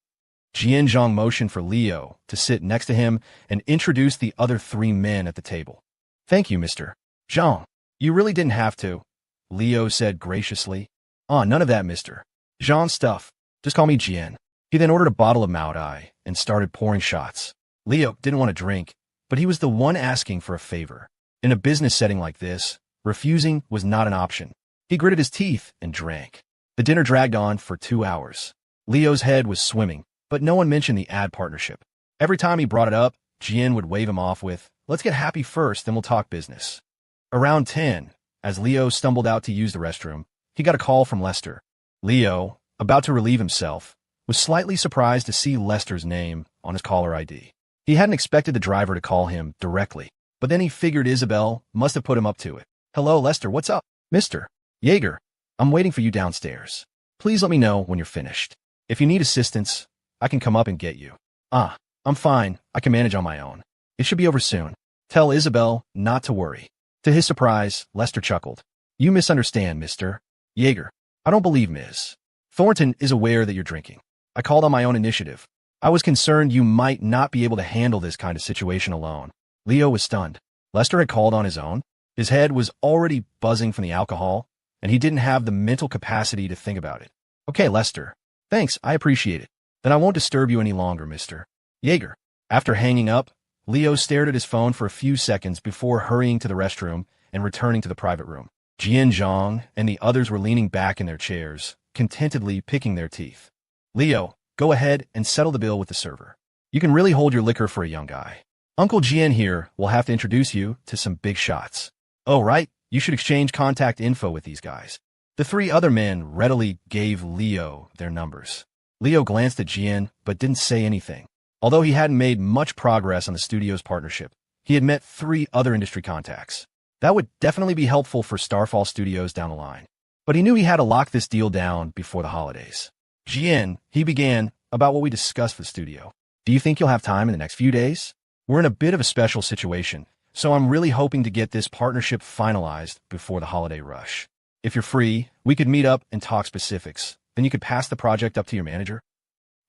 Jian Zhang motioned for Leo to sit next to him and introduced the other 3 men at the table. Thank you, Mr. Zhang. You really didn't have to, Leo said graciously. None of that, Mr. Zhang stuff. Just call me Jian. He then ordered a bottle of Maodai and started pouring shots. Leo didn't want to drink, but he was the one asking for a favor. In a business setting like this, refusing was not an option. He gritted his teeth and drank. The dinner dragged on for 2 hours. Leo's head was swimming, but no one mentioned the ad partnership. Every time he brought it up, Jian would wave him off with, let's get happy first, then we'll talk business. Around 10, as Leo stumbled out to use the restroom, he got a call from Lester. Leo, about to relieve himself, was slightly surprised to see Lester's name on his caller ID. He hadn't expected the driver to call him directly, but then he figured Isabel must have put him up to it. Hello, Lester, what's up? Mr. Yeager, I'm waiting for you downstairs. Please let me know when you're finished. If you need assistance, I can come up and get you. I'm fine. I can manage on my own. It should be over soon. Tell Isabel not to worry. To his surprise, Lester chuckled. You misunderstand, Mr. Yeager. I don't believe Ms. Thornton is aware that you're drinking. I called on my own initiative. I was concerned you might not be able to handle this kind of situation alone. Leo was stunned. Lester had called on his own. His head was already buzzing from the alcohol, and he didn't have the mental capacity to think about it. Okay, Lester. Thanks, I appreciate it. Then I won't disturb you any longer, Mr. Yeager. After hanging up, Leo stared at his phone for a few seconds before hurrying to the restroom and returning to the private room. Jian Zhang and the others were leaning back in their chairs, contentedly picking their teeth. Leo, go ahead and settle the bill with the server. You can really hold your liquor for a young guy. Uncle Jian here will have to introduce you to some big shots. Oh, right, you should exchange contact info with these guys. The 3 other men readily gave Leo their numbers. Leo glanced at Jian, but didn't say anything. Although he hadn't made much progress on the studio's partnership, he had met 3 other industry contacts. That would definitely be helpful for Starfall Studios down the line. But he knew he had to lock this deal down before the holidays. Jian, he began, about what we discussed for the studio. Do you think you'll have time in the next few days? We're in a bit of a special situation, so I'm really hoping to get this partnership finalized before the holiday rush. If you're free, we could meet up and talk specifics. Then you could pass the project up to your manager.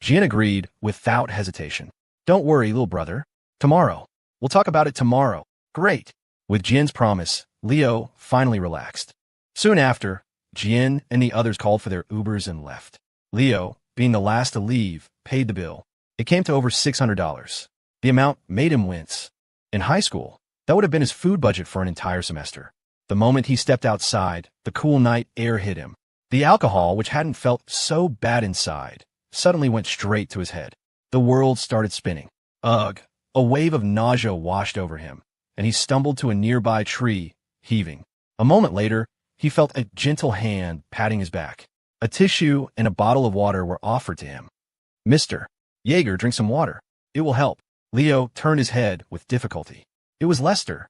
Jian agreed without hesitation. Don't worry, little brother. Tomorrow. We'll talk about it tomorrow. Great. With Jian's promise, Leo finally relaxed. Soon after, Jian and the others called for their Ubers and left. Leo, being the last to leave, paid the bill. It came to over $600. The amount made him wince. In high school, that would have been his food budget for an entire semester. The moment he stepped outside, the cool night air hit him. The alcohol, which hadn't felt so bad inside, suddenly went straight to his head. The world started spinning. Ugh! A wave of nausea washed over him, and he stumbled to a nearby tree, heaving. A moment later, he felt a gentle hand patting his back. A tissue and a bottle of water were offered to him. Mr. Jaeger, drink some water. It will help. Leo turned his head with difficulty. It was Lester.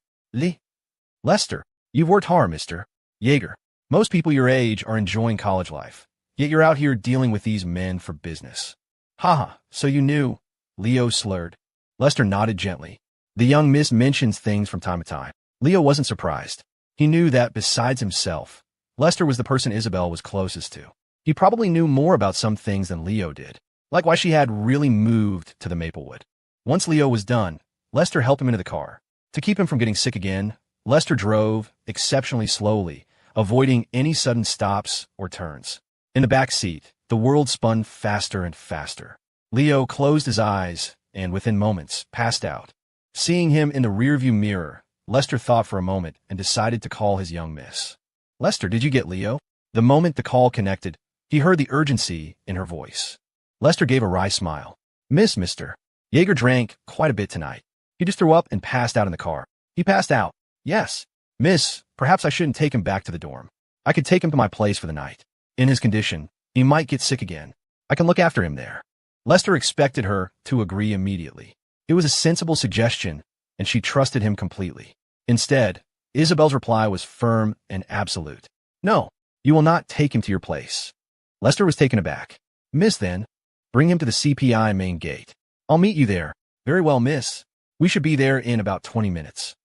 Lester, you've worked hard, Mr. Jaeger. Most people your age are enjoying college life, yet you're out here dealing with these men for business. Haha, so you knew. Leo slurred. Lester nodded gently. The young miss mentions things from time to time. Leo wasn't surprised. He knew that, besides himself, Lester was the person Isabel was closest to. He probably knew more about some things than Leo did, like why she had really moved to the Maplewood. Once Leo was done, Lester helped him into the car. To keep him from getting sick again, Lester drove exceptionally slowly, avoiding any sudden stops or turns. In the back seat, the world spun faster and faster. Leo closed his eyes and, within moments, passed out. Seeing him in the rearview mirror, Lester thought for a moment and decided to call his young miss. Lester, did you get Leo? The moment the call connected, he heard the urgency in her voice. Lester gave a wry smile. Mr. Jaeger drank quite a bit tonight. He just threw up and passed out in the car. He passed out. Yes. Miss, perhaps I shouldn't take him back to the dorm. I could take him to my place for the night. In his condition, he might get sick again. I can look after him there. Lester expected her to agree immediately. It was a sensible suggestion, and she trusted him completely. Instead, Isabel's reply was firm and absolute. No, you will not take him to your place. Lester was taken aback. Miss, then, bring him to the CPI main gate. I'll meet you there. Very well, miss. We should be there in about 20 minutes.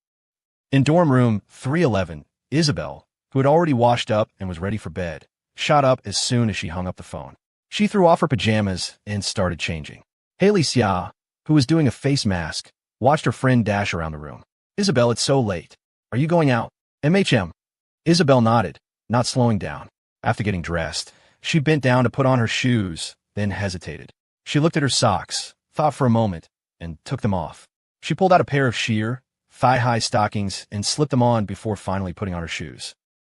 In dorm room 311, Isabel, who had already washed up and was ready for bed, shot up as soon as she hung up the phone. She threw off her pajamas and started changing. Haley Xia, who was doing a face mask, watched her friend dash around the room. Isabel, it's so late. Are you going out? MHM. Isabel nodded, not slowing down. After getting dressed, she bent down to put on her shoes, then hesitated. She looked at her socks, thought for a moment, and took them off. She pulled out a pair of sheer, thigh-high stockings and slipped them on before finally putting on her shoes.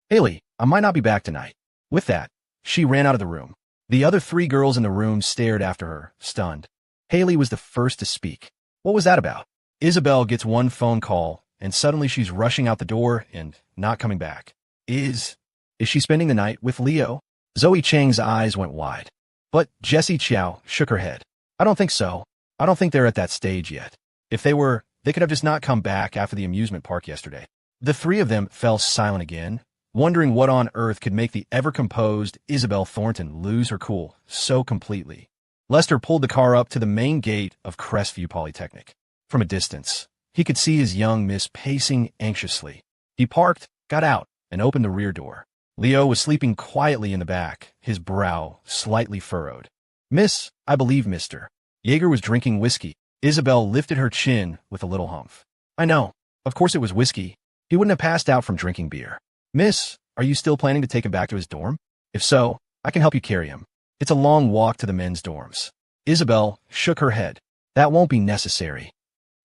Haley, I might not be back tonight. With that, she ran out of the room. The other 3 girls in the room stared after her, stunned. Haley was the first to speak. What was that about? Isabel gets one phone call, and suddenly she's rushing out the door and not coming back. Is she spending the night with Leo? Zoe Chang's eyes went wide. But Jessie Chow shook her head. I don't think so. I don't think they're at that stage yet. If they were, they could have just not come back after the amusement park yesterday. The 3 of them fell silent again, wondering what on earth could make the ever-composed Isabel Thornton lose her cool so completely. Lester pulled the car up to the main gate of Crestview Polytechnic. From a distance, he could see his young miss pacing anxiously. He parked, got out, and opened the rear door. Leo was sleeping quietly in the back, his brow slightly furrowed. Miss, I believe Mr. Jaeger was drinking whiskey. Isabel lifted her chin with a little humph. I know. Of course it was whiskey. He wouldn't have passed out from drinking beer. Miss, are you still planning to take him back to his dorm? If so, I can help you carry him. It's a long walk to the men's dorms. Isabel shook her head. That won't be necessary.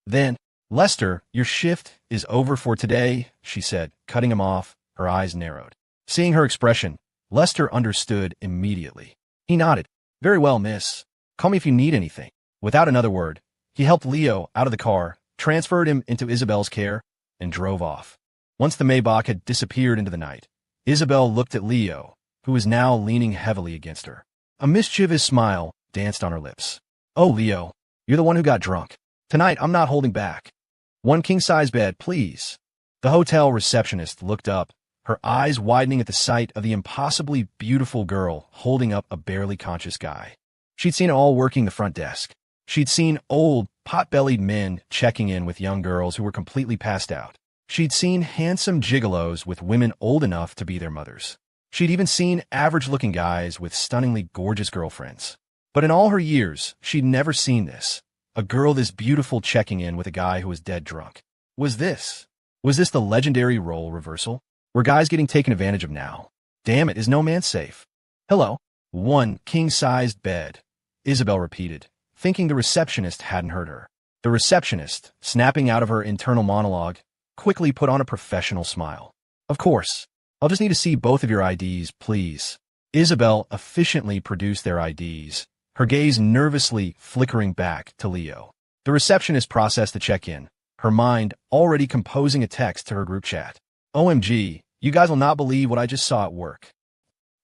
Then, Lester, your shift is over for today, she said, cutting him off, her eyes narrowed. Seeing her expression, Lester understood immediately. He nodded. Very well, miss. Call me if you need anything. Without another word, he helped Leo out of the car, transferred him into Isabel's care, and drove off. Once the Maybach had disappeared into the night, Isabel looked at Leo, who was now leaning heavily against her. A mischievous smile danced on her lips. Oh, Leo, you're the one who got drunk. Tonight, I'm not holding back. 1 king-size bed, please. The hotel receptionist looked up, her eyes widening at the sight of the impossibly beautiful girl holding up a barely conscious guy. She'd seen it all working the front desk. She'd seen old, pot-bellied men checking in with young girls who were completely passed out. She'd seen handsome gigolos with women old enough to be their mothers. She'd even seen average-looking guys with stunningly gorgeous girlfriends. But in all her years, she'd never seen this. A girl this beautiful checking in with a guy who was dead drunk. Was this the legendary role reversal? Were guys getting taken advantage of now? Damn it, is no man safe? Hello? One king-sized bed, Isabel repeated, thinking the receptionist hadn't heard her. The receptionist, snapping out of her internal monologue, quickly put on a professional smile. Of course. I'll just need to see both of your IDs, please. Isabel efficiently produced their IDs, her gaze nervously flickering back to Leo. The receptionist processed the check-in, her mind already composing a text to her group chat. OMG, you guys will not believe what I just saw at work.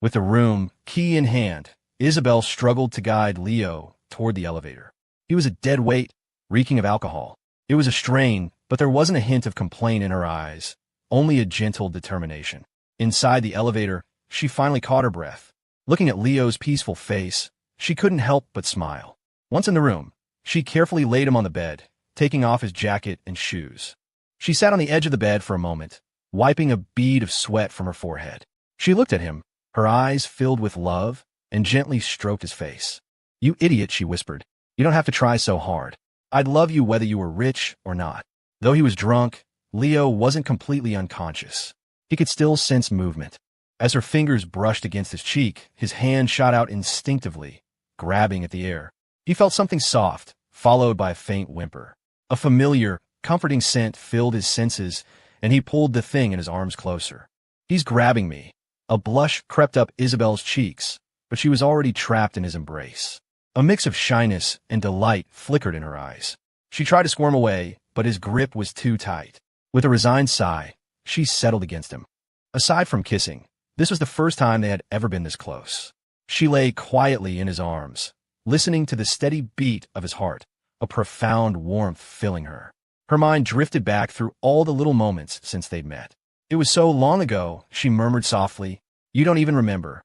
With the room key in hand, Isabel struggled to guide Leo toward the elevator. He was a dead weight, reeking of alcohol. It was a strain, but there wasn't a hint of complaint in her eyes, only a gentle determination. Inside the elevator, she finally caught her breath. Looking at Leo's peaceful face, she couldn't help but smile. Once in the room, she carefully laid him on the bed, taking off his jacket and shoes. She sat on the edge of the bed for a moment, wiping a bead of sweat from her forehead. She looked at him, her eyes filled with love, and gently stroked his face. You idiot, she whispered. You don't have to try so hard. I'd love you whether you were rich or not. Though he was drunk, Leo wasn't completely unconscious. He could still sense movement. As her fingers brushed against his cheek, his hand shot out instinctively, grabbing at the air. He felt something soft, followed by a faint whimper. A familiar, comforting scent filled his senses, and he pulled the thing in his arms closer. He's grabbing me. A blush crept up Isabel's cheeks, but she was already trapped in his embrace. A mix of shyness and delight flickered in her eyes. She tried to squirm away, but his grip was too tight. With a resigned sigh, she settled against him. Aside from kissing, this was the first time they had ever been this close. She lay quietly in his arms, listening to the steady beat of his heart, a profound warmth filling her. Her mind drifted back through all the little moments since they'd met. It was so long ago, she murmured softly. You don't even remember.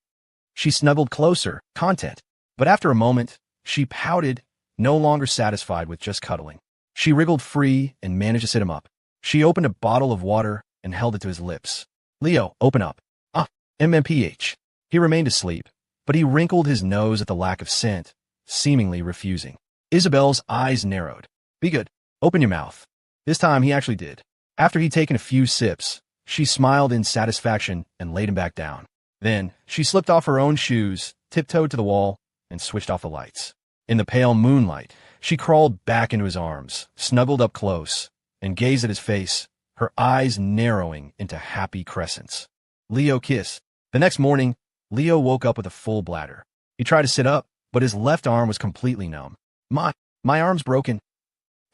She snuggled closer, content. But after a moment, she pouted, no longer satisfied with just cuddling. She wriggled free and managed to sit him up. She opened a bottle of water and held it to his lips. Leo, open up. P7.She. He remained asleep, but he wrinkled his nose at the lack of scent, seemingly refusing. Isabel's eyes narrowed. Be good. Open your mouth. This time he actually did. After he'd taken a few sips, she smiled in satisfaction and laid him back down. Then, she slipped off her own shoes, tiptoed to the wall, and switched off the lights. In the pale moonlight, she crawled back into his arms, snuggled up close, and gazed at his face, her eyes narrowing into happy crescents. Leo kissed. The next morning, Leo woke up with a full bladder. He tried to sit up, but his left arm was completely numb. My arm's broken.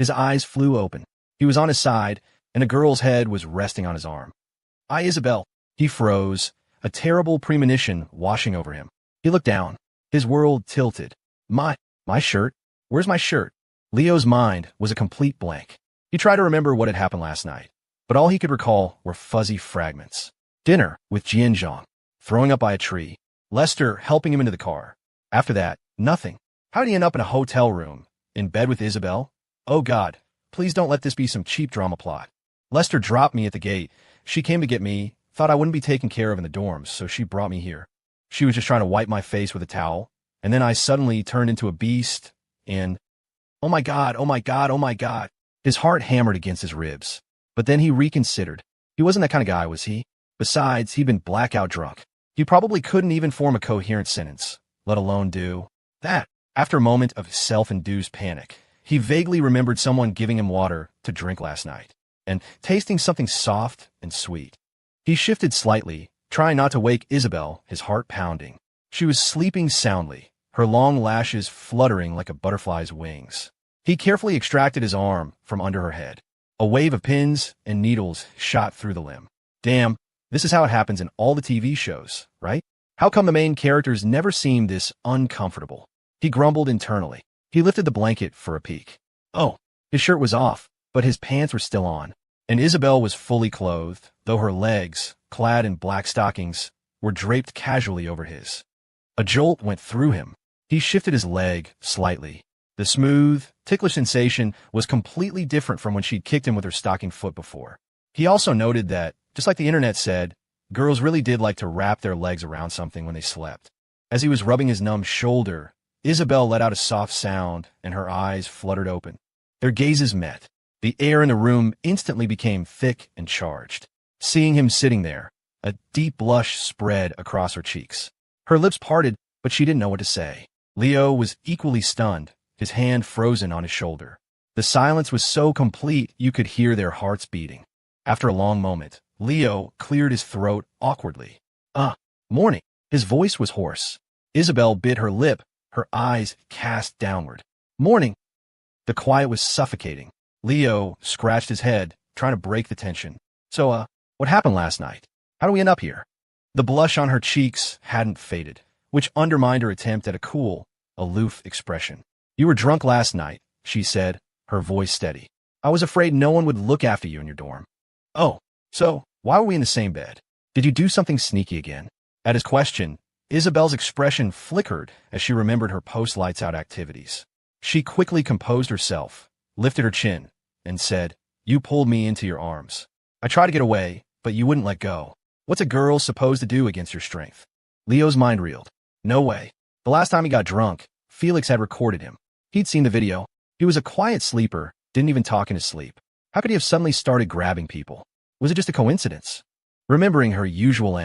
His eyes flew open. He was on his side, and a girl's head was resting on his arm. Isabel. He froze, a terrible premonition washing over him. He looked down. His world tilted. My shirt? Where's my shirt? Leo's mind was a complete blank. He tried to remember what had happened last night, but all he could recall were fuzzy fragments. Dinner with Jianzhong, throwing up by a tree, Lester helping him into the car. After that, nothing. How did he end up in a hotel room, in bed with Isabel? Oh God, please don't let this be some cheap drama plot. Lester dropped me at the gate. She came to get me, thought I wouldn't be taken care of in the dorms, so she brought me here. She was just trying to wipe my face with a towel, and then I suddenly turned into a beast, and oh my God, oh my God, oh my God. His heart hammered against his ribs. But then he reconsidered. He wasn't that kind of guy, was he? Besides, he'd been blackout drunk. He probably couldn't even form a coherent sentence, let alone do that. After a moment of self-induced panic, he vaguely remembered someone giving him water to drink last night, and tasting something soft and sweet. He shifted slightly, trying not to wake Isabel, his heart pounding. She was sleeping soundly, her long lashes fluttering like a butterfly's wings. He carefully extracted his arm from under her head. A wave of pins and needles shot through the limb. Damn, this is how it happens in all the TV shows, right? How come the main characters never seem this uncomfortable? He grumbled internally. He lifted the blanket for a peek. Oh, his shirt was off, but his pants were still on, and Isabel was fully clothed, though her legs, clad in black stockings, were draped casually over his. A jolt went through him. He shifted his leg slightly. The smooth, ticklish sensation was completely different from when she'd kicked him with her stocking foot before. He also noted that, just like the internet said, girls really did like to wrap their legs around something when they slept. As he was rubbing his numb shoulder, Isabel let out a soft sound and her eyes fluttered open. Their gazes met. The air in the room instantly became thick and charged. Seeing him sitting there, a deep blush spread across her cheeks. Her lips parted, but she didn't know what to say. Leo was equally stunned, his hand frozen on his shoulder. The silence was so complete you could hear their hearts beating. After a long moment, Leo cleared his throat awkwardly. Morning. His voice was hoarse. Isabel bit her lip, her eyes cast downward. Morning. The quiet was suffocating. Leo scratched his head, trying to break the tension. So, what happened last night? How do we end up here? The blush on her cheeks hadn't faded, which undermined her attempt at a cool, aloof expression. You were drunk last night, she said, her voice steady. I was afraid no one would look after you in your dorm. Oh, so why were we in the same bed? Did you do something sneaky again? At his question, Isabel's expression flickered as she remembered her post-lights-out activities. She quickly composed herself, lifted her chin, and said, You pulled me into your arms. I tried to get away, but you wouldn't let go. What's a girl supposed to do against your strength? Leo's mind reeled. No way. The last time he got drunk, Felix had recorded him. He'd seen the video. He was a quiet sleeper, didn't even talk in his sleep. How could he have suddenly started grabbing people? Was it just a coincidence? Remembering her usual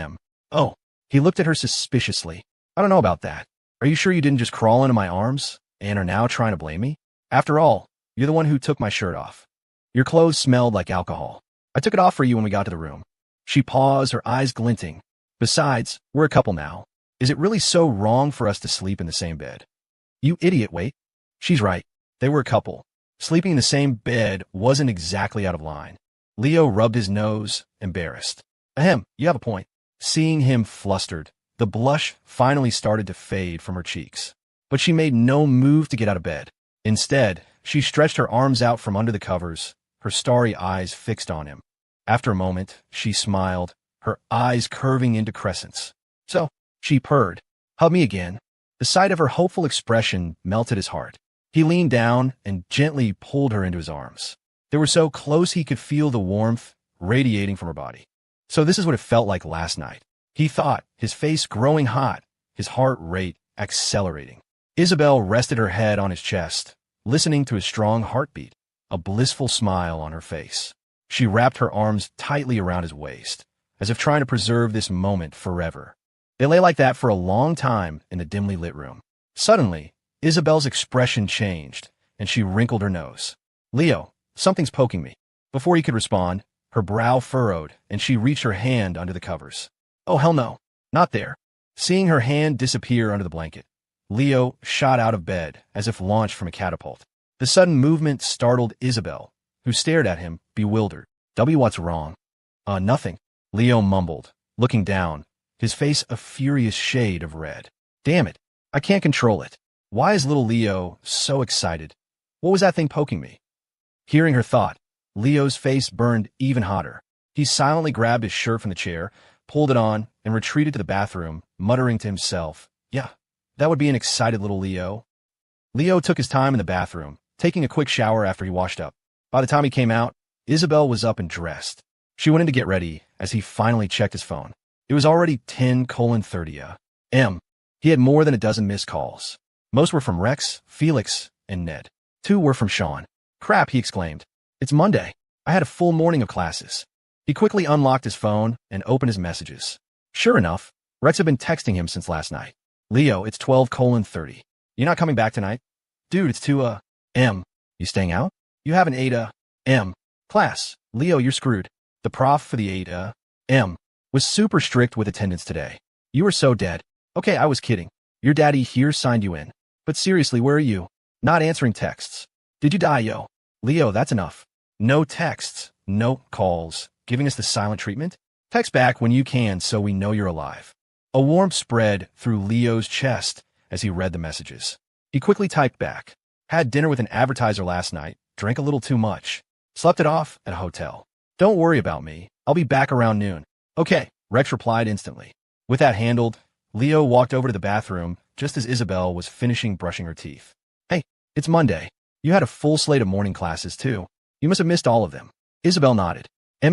Oh. He looked at her suspiciously. I don't know about that. Are you sure you didn't just crawl into my arms and are now trying to blame me? After all, you're the one who took my shirt off. Your clothes smelled like alcohol. I took it off for you when we got to the room. She paused, her eyes glinting. Besides, we're a couple now. Is it really so wrong for us to sleep in the same bed? You idiot, wait. She's right. They were a couple. Sleeping in the same bed wasn't exactly out of line. Leo rubbed his nose, embarrassed. Ahem, you have a point. Seeing him flustered, the blush finally started to fade from her cheeks. But she made no move to get out of bed. Instead, she stretched her arms out from under the covers, her starry eyes fixed on him. After a moment, she smiled, her eyes curving into crescents. So, she purred. Hug me again. The sight of her hopeful expression melted his heart. He leaned down and gently pulled her into his arms. They were so close he could feel the warmth radiating from her body. So this is what it felt like last night. He thought, his face growing hot, his heart rate accelerating. Isabel rested her head on his chest, listening to his strong heartbeat, a blissful smile on her face. She wrapped her arms tightly around his waist, as if trying to preserve this moment forever. They lay like that for a long time in the dimly lit room. Suddenly, Isabel's expression changed, and she wrinkled her nose. Leo, something's poking me. Before he could respond, her brow furrowed, and she reached her hand under the covers. Oh, hell no. Not there. Seeing her hand disappear under the blanket, Leo shot out of bed as if launched from a catapult. The sudden movement startled Isabel, who stared at him, bewildered. What's wrong? Nothing. Leo mumbled, looking down, his face a furious shade of red. Damn it. I can't control it. Why is little Leo so excited? What was that thing poking me? Hearing her thought, Leo's face burned even hotter. He silently grabbed his shirt from the chair, pulled it on, and retreated to the bathroom, muttering to himself, Yeah, that would be an excited little Leo. Leo took his time in the bathroom, taking a quick shower after he washed up. By the time he came out, Isabel was up and dressed. She went in to get ready as he finally checked his phone. It was already 10:30 a.m. He had more than a dozen missed calls. Most were from Rex, Felix, and Ned. 2 were from Sean. Crap, he exclaimed. It's Monday. I had a full morning of classes. He quickly unlocked his phone and opened his messages. Sure enough, Rex had been texting him since last night. Leo, it's 12:30. You're not coming back tonight? Dude, it's 2 a.m. You staying out? You have an 8 a.m. class. Leo, you're screwed. The prof for the 8 a.m. was super strict with attendance today. You were so dead. Okay, I was kidding. Your daddy here signed you in. But seriously, where are you? Not answering texts. Did you die, yo? Leo, that's enough. No texts, no calls, giving us the silent treatment? Text back when you can so we know you're alive. A warmth spread through Leo's chest as he read the messages. He quickly typed back. Had dinner with an advertiser last night, drank a little too much. Slept it off at a hotel. Don't worry about me. I'll be back around noon. Okay, Rex replied instantly. With that handled, Leo walked over to the bathroom just as Isabel was finishing brushing her teeth. Hey, it's Monday. You had a full slate of morning classes, too. You must have missed all of them. Isabel nodded. I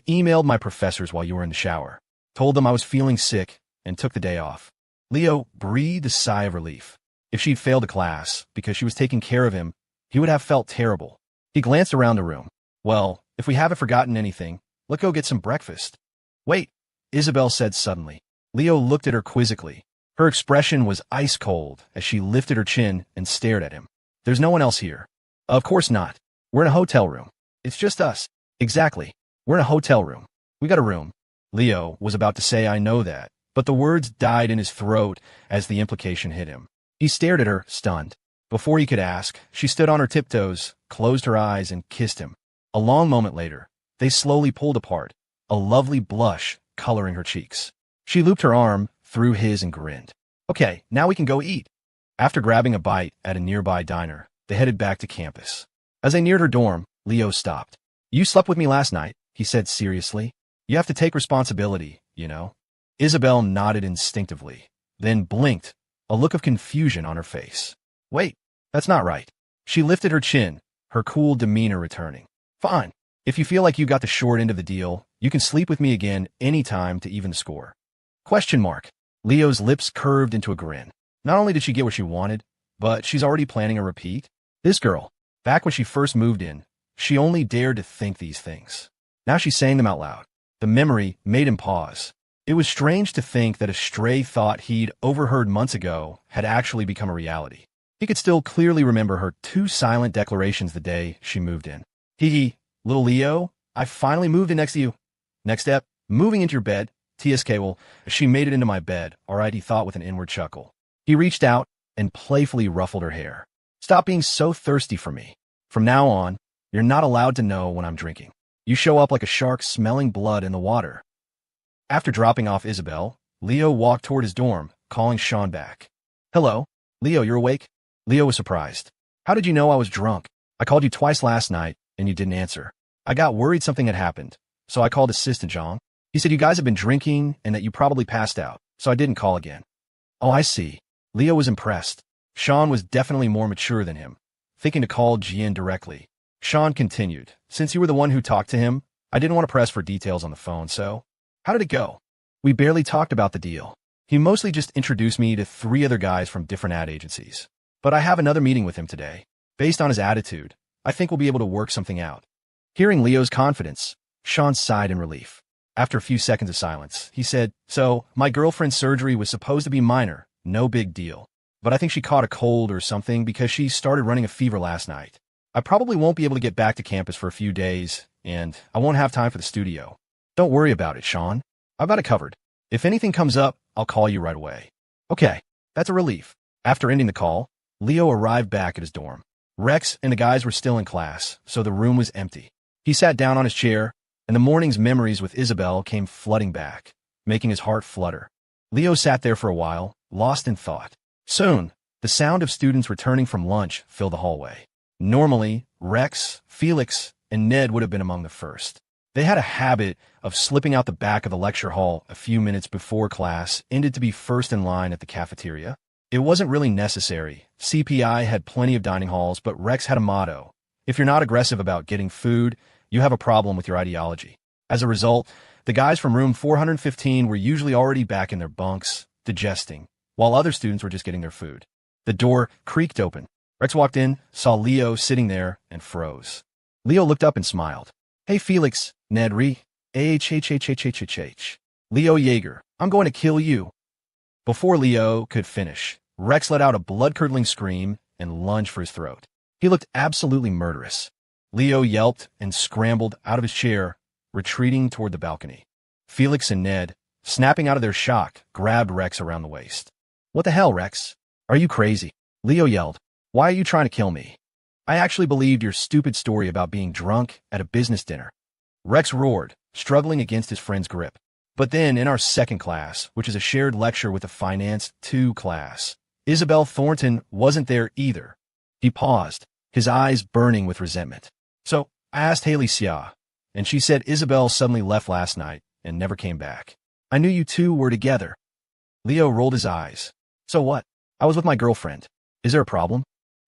emailed my professors while you were in the shower, told them I was feeling sick, and took the day off. Leo breathed a sigh of relief. If she'd failed a class because she was taking care of him, he would have felt terrible. He glanced around the room. Well, if we haven't forgotten anything, let's go get some breakfast. Wait, Isabel said suddenly. Leo looked at her quizzically. Her expression was ice cold as she lifted her chin and stared at him. There's no one else here. Of course not. We're in a hotel room. It's just us. Exactly. We're in a hotel room. We got a room. Leo was about to say, I know that, but the words died in his throat as the implication hit him. He stared at her, stunned. Before he could ask, she stood on her tiptoes, closed her eyes, and kissed him. A long moment later, they slowly pulled apart, a lovely blush coloring her cheeks. She looped her arm through his and grinned. Okay, now we can go eat. After grabbing a bite at a nearby diner, they headed back to campus. As they neared her dorm, Leo stopped. You slept with me last night, he said seriously. You have to take responsibility, you know. Isabel nodded instinctively, then blinked, a look of confusion on her face. Wait, that's not right. She lifted her chin, her cool demeanor returning. Fine. If you feel like you got the short end of the deal, you can sleep with me again any time to even the score. Question mark. Leo's lips curved into a grin. Not only did she get what she wanted, but she's already planning a repeat. This girl, back when she first moved in, she only dared to think these things. Now she's saying them out loud. The memory made him pause. It was strange to think that a stray thought he'd overheard months ago had actually become a reality. He could still clearly remember her 2 silent declarations the day she moved in. Hee, little Leo, I finally moved in next to you. Next step, moving into your bed. TSK, well, she made it into my bed, all right, he thought with an inward chuckle. He reached out and playfully ruffled her hair. Stop being so thirsty for me. From now on, you're not allowed to know when I'm drinking. You show up like a shark smelling blood in the water. After dropping off Isabel, Leo walked toward his dorm, calling Sean back. Hello? Leo, you're awake? Leo was surprised. How did you know I was drunk? I called you twice last night, and you didn't answer. I got worried something had happened, so I called Assistant Zhang. He said you guys have been drinking and that you probably passed out, so I didn't call again. Oh, I see. Leo was impressed. Sean was definitely more mature than him, thinking to call Jian directly. Sean continued, since you were the one who talked to him, I didn't want to press for details on the phone, so how did it go? We barely talked about the deal. He mostly just introduced me to 3 other guys from different ad agencies. But I have another meeting with him today. Based on his attitude, I think we'll be able to work something out. Hearing Leo's confidence, Sean sighed in relief. After a few seconds of silence, he said, so, my girlfriend's surgery was supposed to be minor, no big deal. But I think she caught a cold or something because she started running a fever last night. I probably won't be able to get back to campus for a few days, and I won't have time for the studio. Don't worry about it, Sean. I've got it covered. If anything comes up, I'll call you right away. Okay, that's a relief. After ending the call, Leo arrived back at his dorm. Rex and the guys were still in class, so the room was empty. He sat down on his chair, and the morning's memories with Isabel came flooding back, making his heart flutter. Leo sat there for a while, lost in thought. Soon, the sound of students returning from lunch filled the hallway. Normally, Rex, Felix, and Ned would have been among the first. They had a habit of slipping out the back of the lecture hall a few minutes before class ended to be first in line at the cafeteria. It wasn't really necessary. CPI had plenty of dining halls, but Rex had a motto. If you're not aggressive about getting food, you have a problem with your ideology. As a result, the guys from room 415 were usually already back in their bunks, digesting, while other students were just getting their food. The door creaked open. Rex walked in, saw Leo sitting there, and froze. Leo looked up and smiled. Hey, Felix, Ned Ree. H. Leo Yeager, I'm going to kill you. Before Leo could finish, Rex let out a blood-curdling scream and lunged for his throat. He looked absolutely murderous. Leo yelped and scrambled out of his chair, retreating toward the balcony. Felix and Ned, snapping out of their shock, grabbed Rex around the waist. What the hell, Rex? Are you crazy? Leo yelled. Why are you trying to kill me? I actually believed your stupid story about being drunk at a business dinner. Rex roared, struggling against his friend's grip. But then, in our second class, which is a shared lecture with the Finance 2 class, Isabel Thornton wasn't there either. He paused, his eyes burning with resentment. So, I asked Haley Xia, and she said Isabel suddenly left last night and never came back. I knew you two were together. Leo rolled his eyes. So what? I was with my girlfriend. Is there a problem?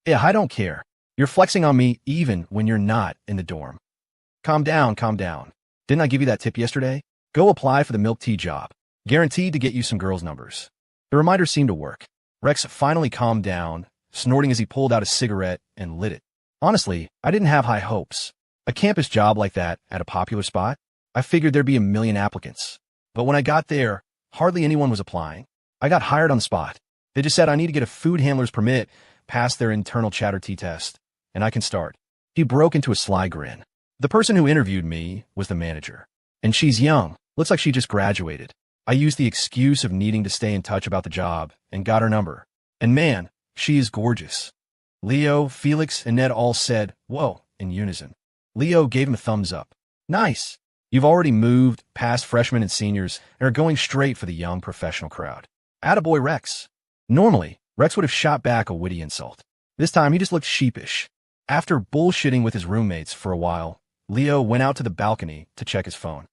Yeah, I don't care. You're flexing on me even when you're not in the dorm. Calm down, calm down. Didn't I give you that tip yesterday? Go apply for the milk tea job. Guaranteed to get you some girls' numbers. The reminder seemed to work. Rex finally calmed down, snorting as he pulled out a cigarette and lit it. Honestly, I didn't have high hopes. A campus job like that at a popular spot? I figured there'd be a million applicants. But when I got there, hardly anyone was applying. I got hired on the spot. They just said I need to get a food handler's permit, pass their internal chatter T test, and I can start. He broke into a sly grin. The person who interviewed me was the manager. And she's young. Looks like she just graduated. I used the excuse of needing to stay in touch about the job and got her number. And man, she is gorgeous. Leo, Felix, and Ned all said, "Whoa," in unison. Leo gave him a thumbs up. Nice. You've already moved past freshmen and seniors and are going straight for the young professional crowd. Attaboy, Rex. Normally, Rex would have shot back a witty insult. This time, he just looked sheepish. After bullshitting with his roommates for a while, Leo went out to the balcony to check his phone.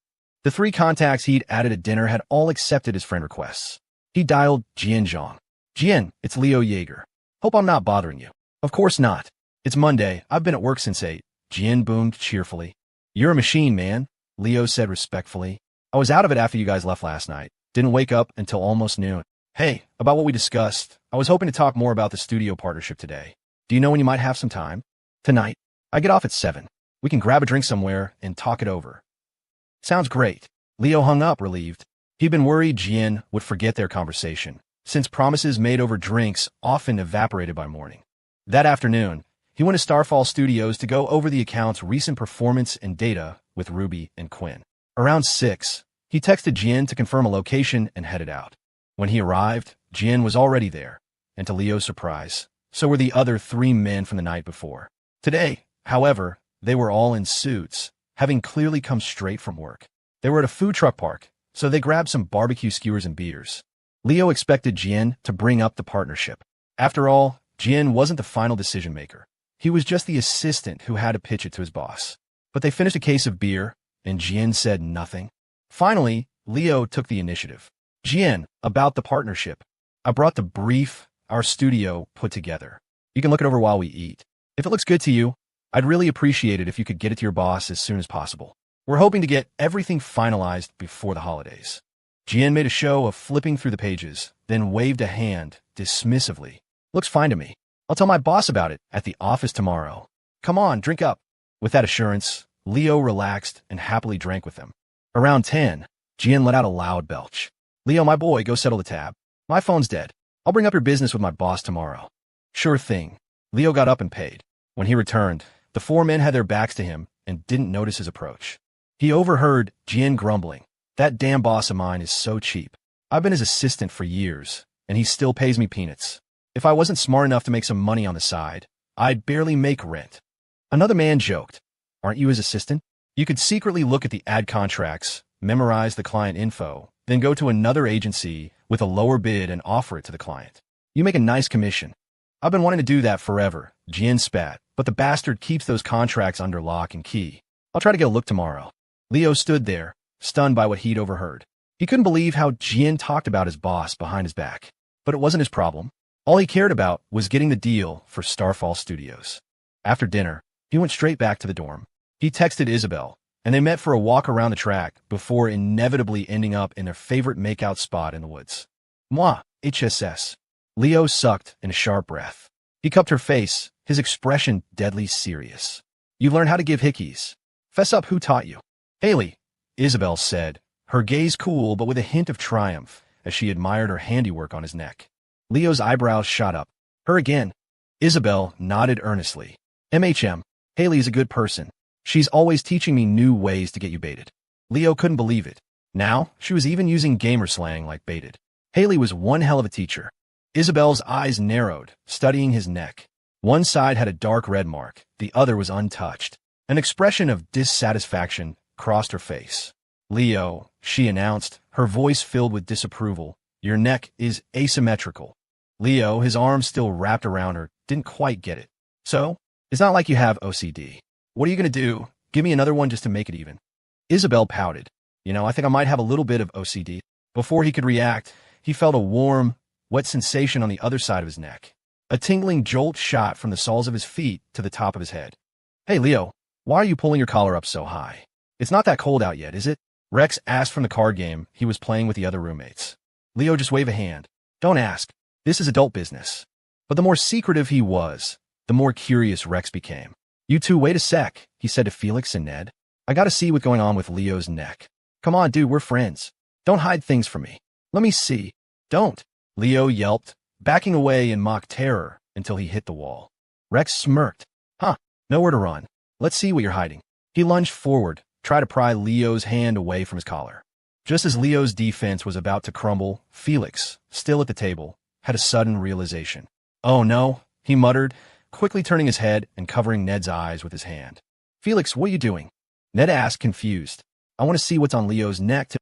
The 3 contacts he'd added at dinner had all accepted his friend requests. He dialed Jian Zhang. Jian, it's Leo Yeager. Hope I'm not bothering you. Of course not. It's Monday. I've been at work since 8. Jian boomed cheerfully. You're a machine, man, Leo said respectfully. I was out of it after you guys left last night. Didn't wake up until almost noon. Hey, about what we discussed, I was hoping to talk more about the studio partnership today. Do you know when you might have some time? Tonight. I get off at 7. We can grab a drink somewhere and talk it over. Sounds great. Leo hung up, relieved. He'd been worried Jian would forget their conversation, since promises made over drinks often evaporated by morning. That afternoon, he went to Starfall Studios to go over the account's recent performance and data with Ruby and Quinn. Around 6, he texted Jian to confirm a location and headed out. When he arrived, Jian was already there, and to Leo's surprise, so were the other 3 men from the night before. Today, however, they were all in suits, having clearly come straight from work. They were at a food truck park, so they grabbed some barbecue skewers and beers. Leo expected Jian to bring up the partnership. After all, Jian wasn't the final decision maker. He was just the assistant who had to pitch it to his boss. But they finished a case of beer, and Jian said nothing. Finally, Leo took the initiative. Jian, about the partnership. I brought the brief our studio put together. You can look it over while we eat. If it looks good to you, I'd really appreciate it if you could get it to your boss as soon as possible. We're hoping to get everything finalized before the holidays. Jian made a show of flipping through the pages, then waved a hand dismissively. Looks fine to me. I'll tell my boss about it at the office tomorrow. Come on, drink up. With that assurance, Leo relaxed and happily drank with them. Around 10, Jian let out a loud belch. Leo, my boy, go settle the tab. My phone's dead. I'll bring up your business with my boss tomorrow. Sure thing. Leo got up and paid. When he returned, the 4 men had their backs to him and didn't notice his approach. He overheard Jian grumbling. That damn boss of mine is so cheap. I've been his assistant for years, and he still pays me peanuts. If I wasn't smart enough to make some money on the side, I'd barely make rent. Another man joked, aren't you his assistant? You could secretly look at the ad contracts, memorize the client info, then go to another agency with a lower bid and offer it to the client. You make a nice commission. I've been wanting to do that forever, Jian spat, but the bastard keeps those contracts under lock and key. I'll try to get a look tomorrow. Leo stood there, stunned by what he'd overheard. He couldn't believe how Jian talked about his boss behind his back. But it wasn't his problem. All he cared about was getting the deal for Starfall Studios. After dinner, he went straight back to the dorm. He texted Isabel, and they met for a walk around the track before inevitably ending up in their favorite makeout spot in the woods. Moi, HSS. Leo sucked in a sharp breath. He cupped her face, his expression deadly serious. You've learned how to give hickeys. Fess up, who taught you? Haley, Isabel said, her gaze cool but with a hint of triumph as she admired her handiwork on his neck. Leo's eyebrows shot up. Her again. Isabel nodded earnestly. MHM, Haley is a good person. She's always teaching me new ways to get you baited. Leo couldn't believe it. Now, she was even using gamer slang like baited. Haley was one hell of a teacher. Isabel's eyes narrowed, studying his neck. One side had a dark red mark, the other was untouched. An expression of dissatisfaction crossed her face. Leo, she announced, her voice filled with disapproval, your neck is asymmetrical. Leo, his arms still wrapped around her, didn't quite get it. So, it's not like you have OCD. What are you going to do? Give me another one just to make it even. Isabel pouted. I think I might have a little bit of OCD. Before he could react, he felt a warm, wet sensation on the other side of his neck. A tingling jolt shot from the soles of his feet to the top of his head. "Hey, Leo, why are you pulling your collar up so high? It's not that cold out yet, is it?" Rex asked from the card game he was playing with the other roommates. Leo just waved a hand. "Don't ask. This is adult business." But the more secretive he was, the more curious Rex became. "You two, wait a sec," he said to Felix and Ned. "I gotta see what's going on with Leo's neck." "Come on, dude, we're friends. Don't hide things from me." "Let me see." "Don't," Leo yelped, backing away in mock terror until he hit the wall. Rex smirked. "Huh, nowhere to run. Let's see what you're hiding." He lunged forward, tried to pry Leo's hand away from his collar. Just as Leo's defense was about to crumble, Felix, still at the table, had a sudden realization. "Oh no," he muttered, quickly turning his head and covering Ned's eyes with his hand. "Felix, what are you doing?" Ned asked, confused. "I want to see what's on Leo's neck to—"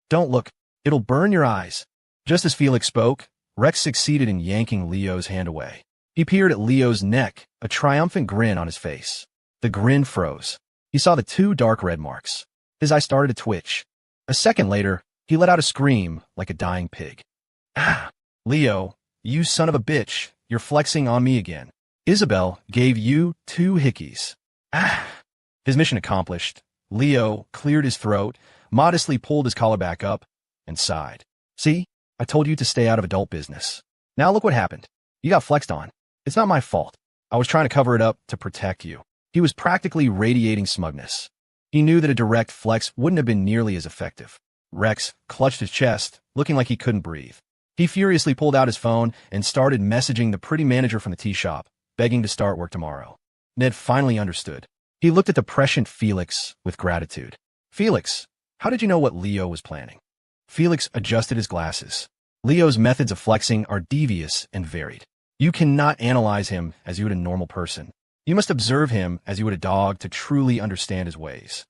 "Don't look. It'll burn your eyes." Just as Felix spoke, Rex succeeded in yanking Leo's hand away. He peered at Leo's neck, a triumphant grin on his face. The grin froze. He saw the two dark red marks. His eye started to twitch. A second later, he let out a scream like a dying pig. "Ah! Leo, you son of a bitch, you're flexing on me again. Isabel gave you 2 hickeys. Ah!" His mission accomplished, Leo cleared his throat, modestly pulled his collar back up, and sighed. "See? I told you to stay out of adult business. Now look what happened. You got flexed on. It's not my fault. I was trying to cover it up to protect you." He was practically radiating smugness. He knew that a direct flex wouldn't have been nearly as effective. Rex clutched his chest, looking like he couldn't breathe. He furiously pulled out his phone and started messaging the pretty manager from the tea shop, begging to start work tomorrow. Ned finally understood. He looked at the prescient Felix with gratitude. "Felix, how did you know what Leo was planning?" Felix adjusted his glasses. Leo's methods of flexing are devious and varied. You cannot analyze him as you would a normal person. You must observe him as you would a dog to truly understand his ways.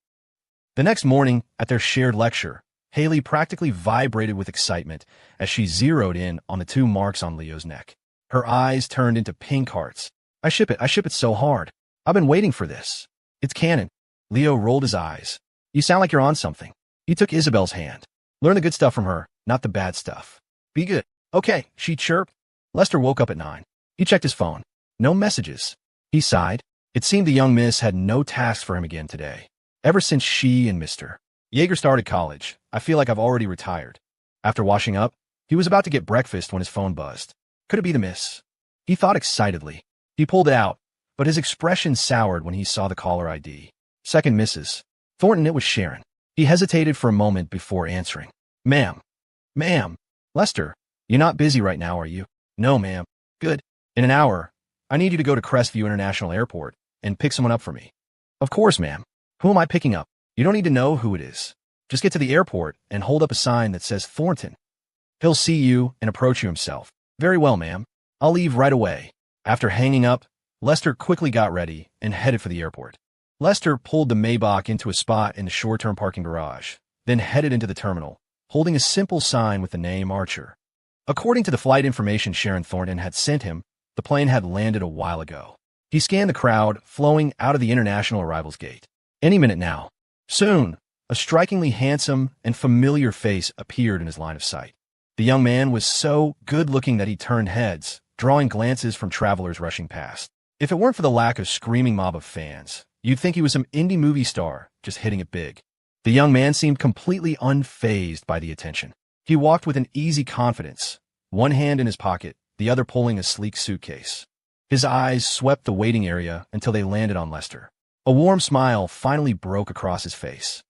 The next morning, at their shared lecture, Haley practically vibrated with excitement as she zeroed in on the 2 marks on Leo's neck. Her eyes turned into pink hearts. I ship it so hard. I've been waiting for this. It's canon." Leo rolled his eyes. "You sound like you're on something." He took Isabel's hand. "Learn the good stuff from her, not the bad stuff. Be good." "Okay," she chirped. Lester woke up at 9. He checked his phone. No messages. He sighed. It seemed the young miss had no tasks for him again today. Ever since she and Mr. Yeager started college, I feel like I've already retired. After washing up, he was about to get breakfast when his phone buzzed. Could it be the miss? He thought excitedly. He pulled it out, but his expression soured when he saw the caller ID. "Second Mrs. Thornton," it was Sharon. He hesitated for a moment before answering. Ma'am. Lester, you're not busy right now, are you?" "No, ma'am." "Good. In an hour, I need you to go to Crestview International Airport and pick someone up for me." "Of course, ma'am." "Who am I picking up?" "You don't need to know who it is. Just get to the airport and hold up a sign that says Thornton. He'll see you and approach you himself." "Very well, ma'am. I'll leave right away." After hanging up, Lester quickly got ready and headed for the airport. Lester pulled the Maybach into a spot in the short-term parking garage, then headed into the terminal, holding a simple sign with the name Archer. According to the flight information Sharon Thornton had sent him, the plane had landed a while ago. He scanned the crowd flowing out of the international arrivals gate. Any minute now. Soon, a strikingly handsome and familiar face appeared in his line of sight. The young man was so good-looking that he turned heads, drawing glances from travelers rushing past. If it weren't for the lack of screaming mob of fans, you'd think he was some indie movie star just hitting it big. The young man seemed completely unfazed by the attention. He walked with an easy confidence, one hand in his pocket, the other pulling a sleek suitcase. His eyes swept the waiting area until they landed on Lester. A warm smile finally broke across his face.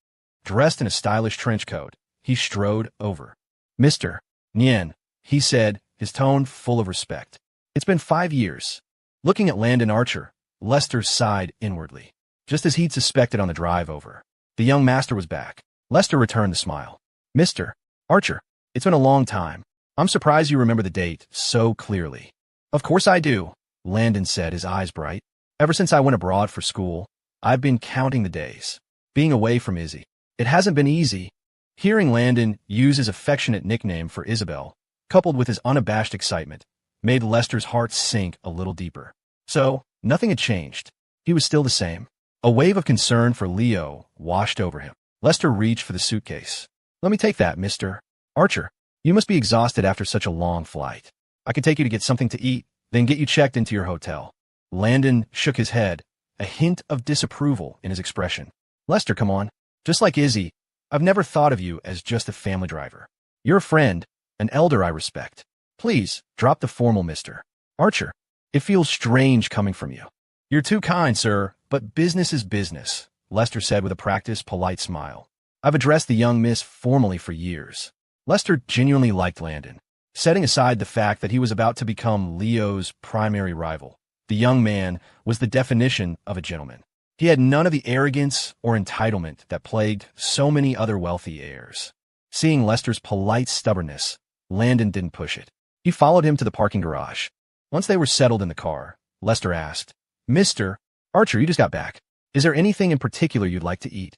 Dressed in a stylish trench coat, he strode over. "Mr. Nien," he said, his tone full of respect. "It's been 5 years." Looking at Landon Archer, Lester sighed inwardly. Just as he'd suspected on the drive over, the young master was back. Lester returned the smile. "Mr. Archer, it's been a long time. I'm surprised you remember the date so clearly." "Of course I do," Landon said, his eyes bright. "Ever since I went abroad for school, I've been counting the days. Being away from Izzy. It hasn't been easy." Hearing Landon use his affectionate nickname for Isabel, coupled with his unabashed excitement, made Lester's heart sink a little deeper. So, nothing had changed. He was still the same. A wave of concern for Leo washed over him. Lester reached for the suitcase. "Let me take that, Mr. Archer." You must be exhausted after such a long flight. I could take you to get something to eat, then get you checked into your hotel. Landon shook his head, a hint of disapproval in his expression. Lester, come on. Just like Izzy, I've never thought of you as just a family driver. You're a friend, an elder I respect. Please, drop the formal Mr. Archer. It feels strange coming from you. You're too kind, sir, but business is business, Lester said with a practiced, polite smile. I've addressed the young miss formally for years. Lester genuinely liked Landon. Setting aside the fact that he was about to become Leo's primary rival, the young man was the definition of a gentleman. He had none of the arrogance or entitlement that plagued so many other wealthy heirs. Seeing Lester's polite stubbornness, Landon didn't push it. He followed him to the parking garage. Once they were settled in the car, Lester asked, Mr. Archer, you just got back. Is there anything in particular you'd like to eat?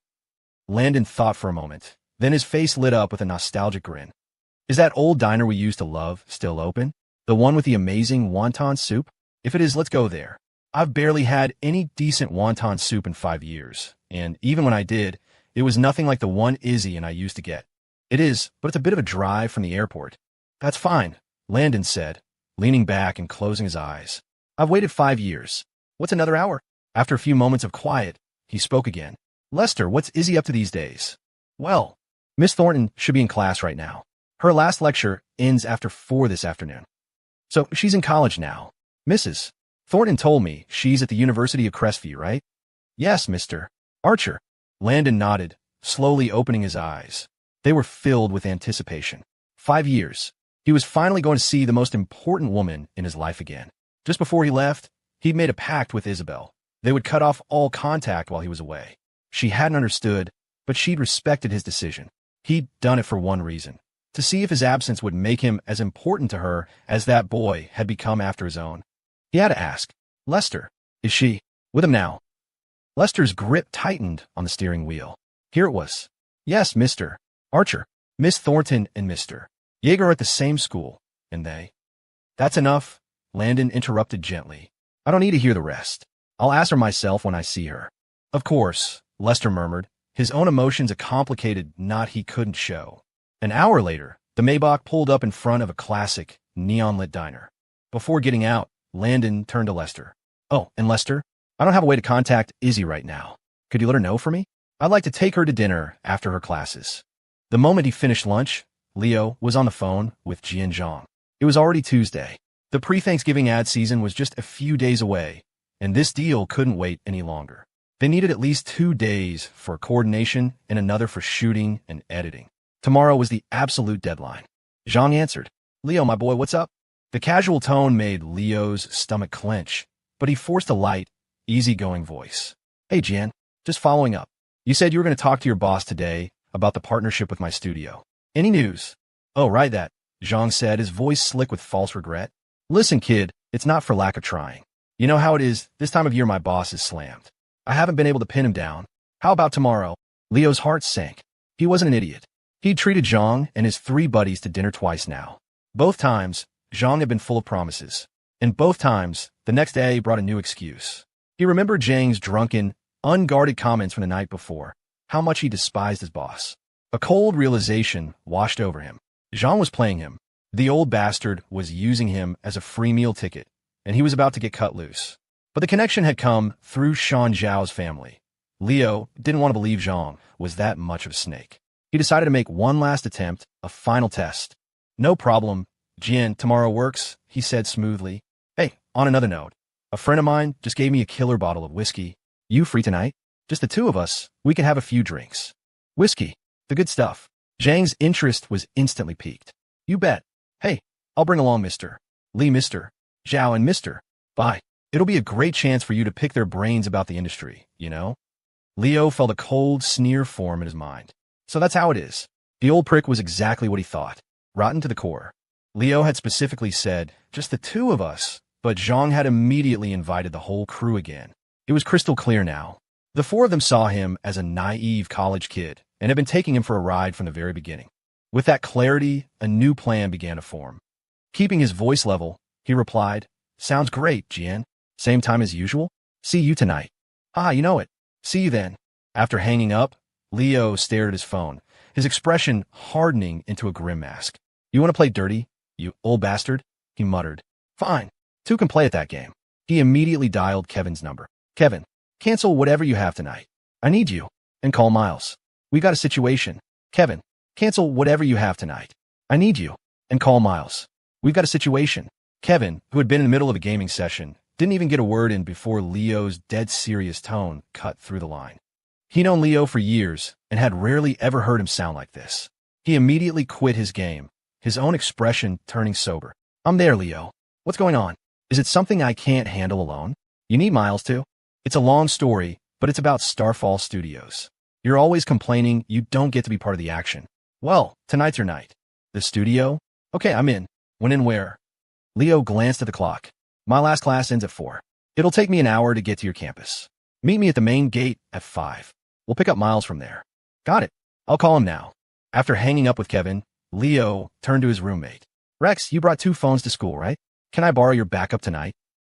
Landon thought for a moment. Then his face lit up with a nostalgic grin. Is that old diner we used to love still open? The one with the amazing wonton soup? If it is, let's go there. I've barely had any decent wonton soup in 5 years, and even when I did, it was nothing like the one Izzy and I used to get. It is, but it's a bit of a drive from the airport. That's fine, Landon said, leaning back and closing his eyes. I've waited 5 years. What's another hour? After a few moments of quiet, he spoke again. Lester, what's Izzy up to these days? Well, Miss Thornton should be in class right now. Her last lecture ends after 4 this afternoon. So she's in college now. Mrs. Thornton told me she's at the University of Crestview, right? Yes, Mr. Archer. Landon nodded, slowly opening his eyes. They were filled with anticipation. 5 years. He was finally going to see the most important woman in his life again. Just before he left, he'd made a pact with Isabel. They would cut off all contact while he was away. She hadn't understood, but she'd respected his decision. He'd done it for one reason, to see if his absence would make him as important to her as that boy had become after his own. He had to ask, Lester, is she with him now? Lester's grip tightened on the steering wheel. Here it was. Yes, Mr. Archer. Miss Thornton and Mr. Yeager are at the same school, and they... That's enough, Landon interrupted gently. I don't need to hear the rest. I'll ask her myself when I see her. Of course, Lester murmured, his own emotions a complicated knot he couldn't show. An hour later, the Maybach pulled up in front of a classic, neon-lit diner. Before getting out, Landon turned to Lester. Oh, and Lester, I don't have a way to contact Izzy right now. Could you let her know for me? I'd like to take her to dinner after her classes. The moment he finished lunch, Leo was on the phone with Jian Zhang. It was already Tuesday. The pre-Thanksgiving ad season was just a few days away, and this deal couldn't wait any longer. They needed at least 2 days for coordination and another for shooting and editing. Tomorrow was the absolute deadline. Zhang answered. Leo, my boy, what's up? The casual tone made Leo's stomach clench, but he forced a light, easygoing voice. Hey, Jian, just following up. You said you were going to talk to your boss today about the partnership with my studio. Any news? Oh, right that, Zhang said, his voice slick with false regret. Listen, kid, it's not for lack of trying. You know how it is, this time of year my boss is slammed. I haven't been able to pin him down. How about tomorrow? Leo's heart sank. He wasn't an idiot. He'd treated Zhang and his 3 buddies to dinner twice now. Both times, Zhang had been full of promises. And both times, the next day brought a new excuse. He remembered Zhang's drunken, unguarded comments from the night before, how much he despised his boss. A cold realization washed over him. Zhang was playing him. The old bastard was using him as a free meal ticket, and he was about to get cut loose. But the connection had come through Shan Zhao's family. Leo didn't want to believe Zhang was that much of a snake. He decided to make one last attempt, a final test. No problem, Jian, tomorrow works, he said smoothly. Hey, on another note, a friend of mine just gave me a killer bottle of whiskey. You free tonight? Just the 2 of us, we can have a few drinks. Whiskey, the good stuff. Zhang's interest was instantly piqued. You bet. Hey, I'll bring along Mr. Li, Mr. Zhao, and Mr. Bye. It'll be a great chance for you to pick their brains about the industry, you know? Leo felt a cold sneer form in his mind. So that's how it is. The old prick was exactly what he thought. Rotten to the core. Leo had specifically said, just the 2 of us, but Zhang had immediately invited the whole crew again. It was crystal clear now. The 4 of them saw him as a naive college kid and had been taking him for a ride from the very beginning. With that clarity, a new plan began to form. Keeping his voice level, he replied, Sounds great, Jian. Same time as usual? See you tonight. Ah, you know it. See you then. After hanging up, Leo stared at his phone, his expression hardening into a grim mask. You want to play dirty, you old bastard? He muttered. Fine. Two can play at that game. He immediately dialed Kevin's number. Kevin, cancel whatever you have tonight. I need you. And call Miles. We got a situation. Kevin, cancel whatever you have tonight. I need you. And call Miles. We've got a situation. Kevin, who had been in the middle of a gaming session, didn't even get a word in before Leo's dead serious tone cut through the line. He'd known Leo for years and had rarely ever heard him sound like this. He immediately quit his game, his own expression turning sober. I'm there, Leo. What's going on? Is it something I can't handle alone? You need Miles to? It's a long story, but it's about Starfall Studios. You're always complaining you don't get to be part of the action. Well, tonight's your night. The studio? Okay, I'm in. When and where? Leo glanced at the clock. My last class ends at 4. It'll take me an hour to get to your campus. Meet me at the main gate at 5. We'll pick up Miles from there. Got it. I'll call him now. After hanging up with Kevin, Leo turned to his roommate. Rex, you brought 2 phones to school, right? Can I borrow your backup tonight?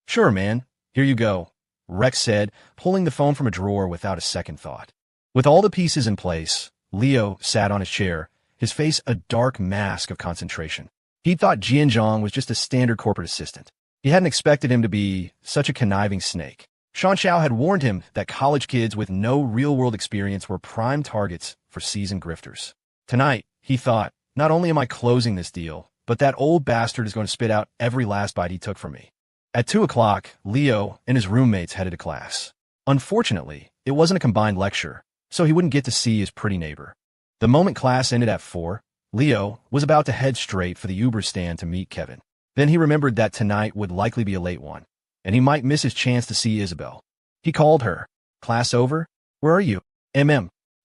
Sure, man. Here you go, Rex said, pulling the phone from a drawer without a second thought. With all the pieces in place, Leo sat on his chair, his face a dark mask of concentration. He'd thought Jianzhong was just a standard corporate assistant. He hadn't expected him to be such a conniving snake. Sean Xiao had warned him that college kids with no real-world experience were prime targets for seasoned grifters. Tonight, he thought, not only am I closing this deal, but that old bastard is going to spit out every last bite he took from me. At 2 o'clock, Leo and his roommates headed to class. Unfortunately, it wasn't a combined lecture, so he wouldn't get to see his pretty neighbor. The moment class ended at 4, Leo was about to head straight for the Uber stand to meet Kevin. Then he remembered that tonight would likely be a late one, and he might miss his chance to see Isabel. He called her. Class over? Where are you?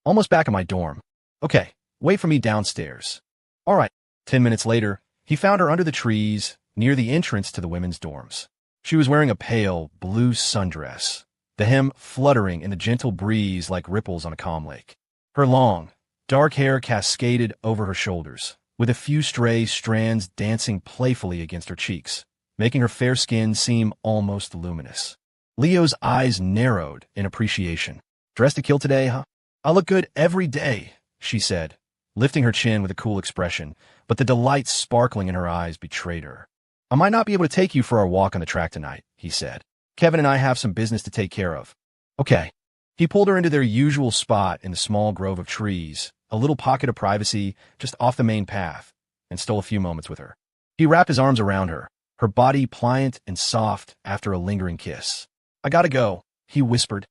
Almost back at my dorm. Okay, wait for me downstairs. All right. 10 minutes later, he found her under the trees near the entrance to the women's dorms. She was wearing a pale blue sundress, the hem fluttering in the gentle breeze like ripples on a calm lake. Her long, dark hair cascaded over her shoulders, with a few stray strands dancing playfully against her cheeks, making her fair skin seem almost luminous. Leo's eyes narrowed in appreciation. Dressed to kill today, huh? I look good every day, she said, lifting her chin with a cool expression, but the delight sparkling in her eyes betrayed her. I might not be able to take you for our walk on the track tonight, he said. Kevin and I have some business to take care of. Okay. He pulled her into their usual spot in the small grove of trees, a little pocket of privacy just off the main path, and stole a few moments with her. He wrapped his arms around her, her body pliant and soft after a lingering kiss. I gotta go, he whispered.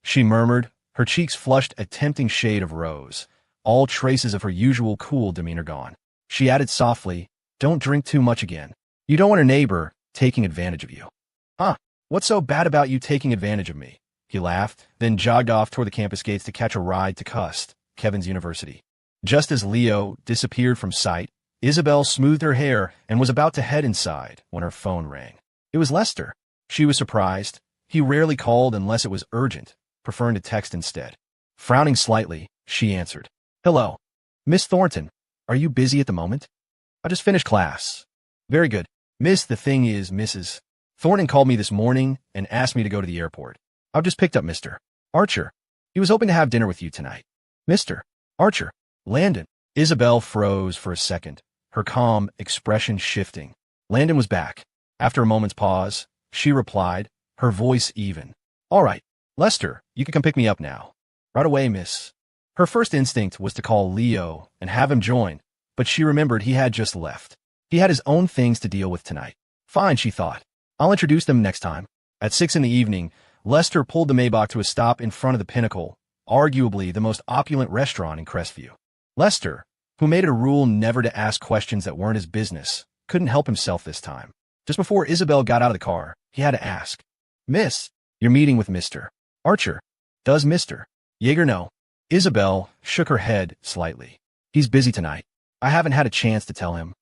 She murmured, her cheeks flushed a tempting shade of rose, all traces of her usual cool demeanor gone. She added softly, don't drink too much again. You don't want a neighbor taking advantage of you. Huh, what's so bad about you taking advantage of me? He laughed, then jogged off toward the campus gates to catch a ride to Cust, Kevin's university. Just as Leo disappeared from sight, Isabel smoothed her hair and was about to head inside when her phone rang. It was Lester. She was surprised. He rarely called unless it was urgent, preferring to text instead. Frowning slightly, she answered. Hello. Miss Thornton, are you busy at the moment? I just finished class. Very good. Miss, the thing is, Mrs. Thornton called me this morning and asked me to go to the airport. I've just picked up Mr. Archer. He was hoping to have dinner with you tonight. Mr. Archer. Landon. Isabel froze for a second, her calm expression shifting. Landon was back. After a moment's pause, she replied, her voice even. All right, Lester, you can come pick me up now. Right away, miss. Her first instinct was to call Leo and have him join, but she remembered he had just left. He had his own things to deal with tonight. Fine, she thought. I'll introduce them next time. At 6 in the evening, Lester pulled the Maybach to a stop in front of the Pinnacle, arguably the most opulent restaurant in Crestview. Lester, who made it a rule never to ask questions that weren't his business, couldn't help himself this time. Just before Isabel got out of the car, he had to ask, Miss, you're meeting with Mr. Archer. Does Mr. Yeager know? Isabel shook her head slightly. He's busy tonight. I haven't had a chance to tell him.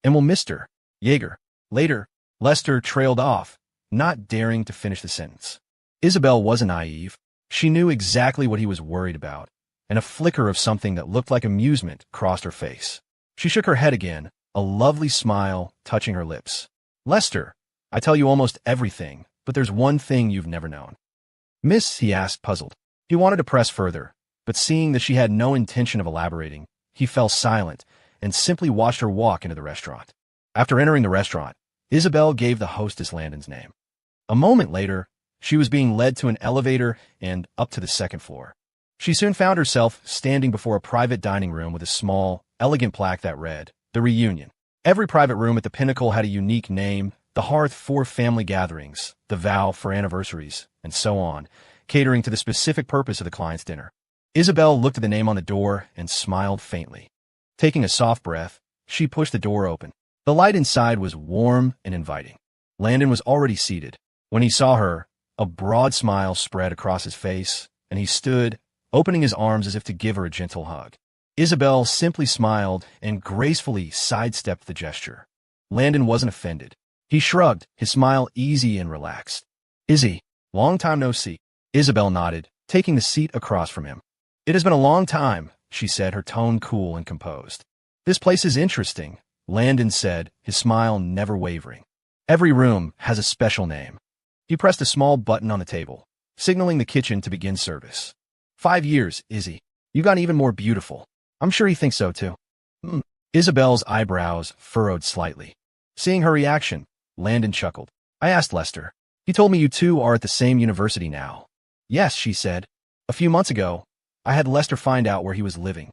And will Mr. Yeager? Later, Lester trailed off, not daring to finish the sentence. Isabel wasn't naive. She knew exactly what he was worried about, and a flicker of something that looked like amusement crossed her face. She shook her head again, a lovely smile touching her lips. Lester, I tell you almost everything, but there's one thing you've never known. Miss, he asked, puzzled. He wanted to press further, but seeing that she had no intention of elaborating, he fell silent, and simply watched her walk into the restaurant. After entering the restaurant, Isabel gave the hostess Landon's name. A moment later, she was being led to an elevator and up to the second floor. She soon found herself standing before a private dining room with a small, elegant plaque that read, "The Reunion." Every private room at the Pinnacle had a unique name: the hearth for family gatherings, the vow for anniversaries, and so on, catering to the specific purpose of the client's dinner. Isabel looked at the name on the door and smiled faintly. Taking a soft breath, she pushed the door open. The light inside was warm and inviting. Landon was already seated. When he saw her, a broad smile spread across his face, and he stood, opening his arms as if to give her a gentle hug. Isabel simply smiled and gracefully sidestepped the gesture. Landon wasn't offended. He shrugged, his smile easy and relaxed. "Izzy, long time no see." Isabel nodded, taking the seat across from him. "It has been a long time," she said, her tone cool and composed. "This place is interesting," Landon said, his smile never wavering. "Every room has a special name." He pressed a small button on the table, signaling the kitchen to begin service. 5 years, Izzy. You've gotten even more beautiful." "I'm sure he thinks so, too." Isabel's eyebrows furrowed slightly. Seeing her reaction, Landon chuckled. "I asked Lester. He told me you two are at the same university now." "Yes," she said. "A few months ago, I had Lester find out where he was living.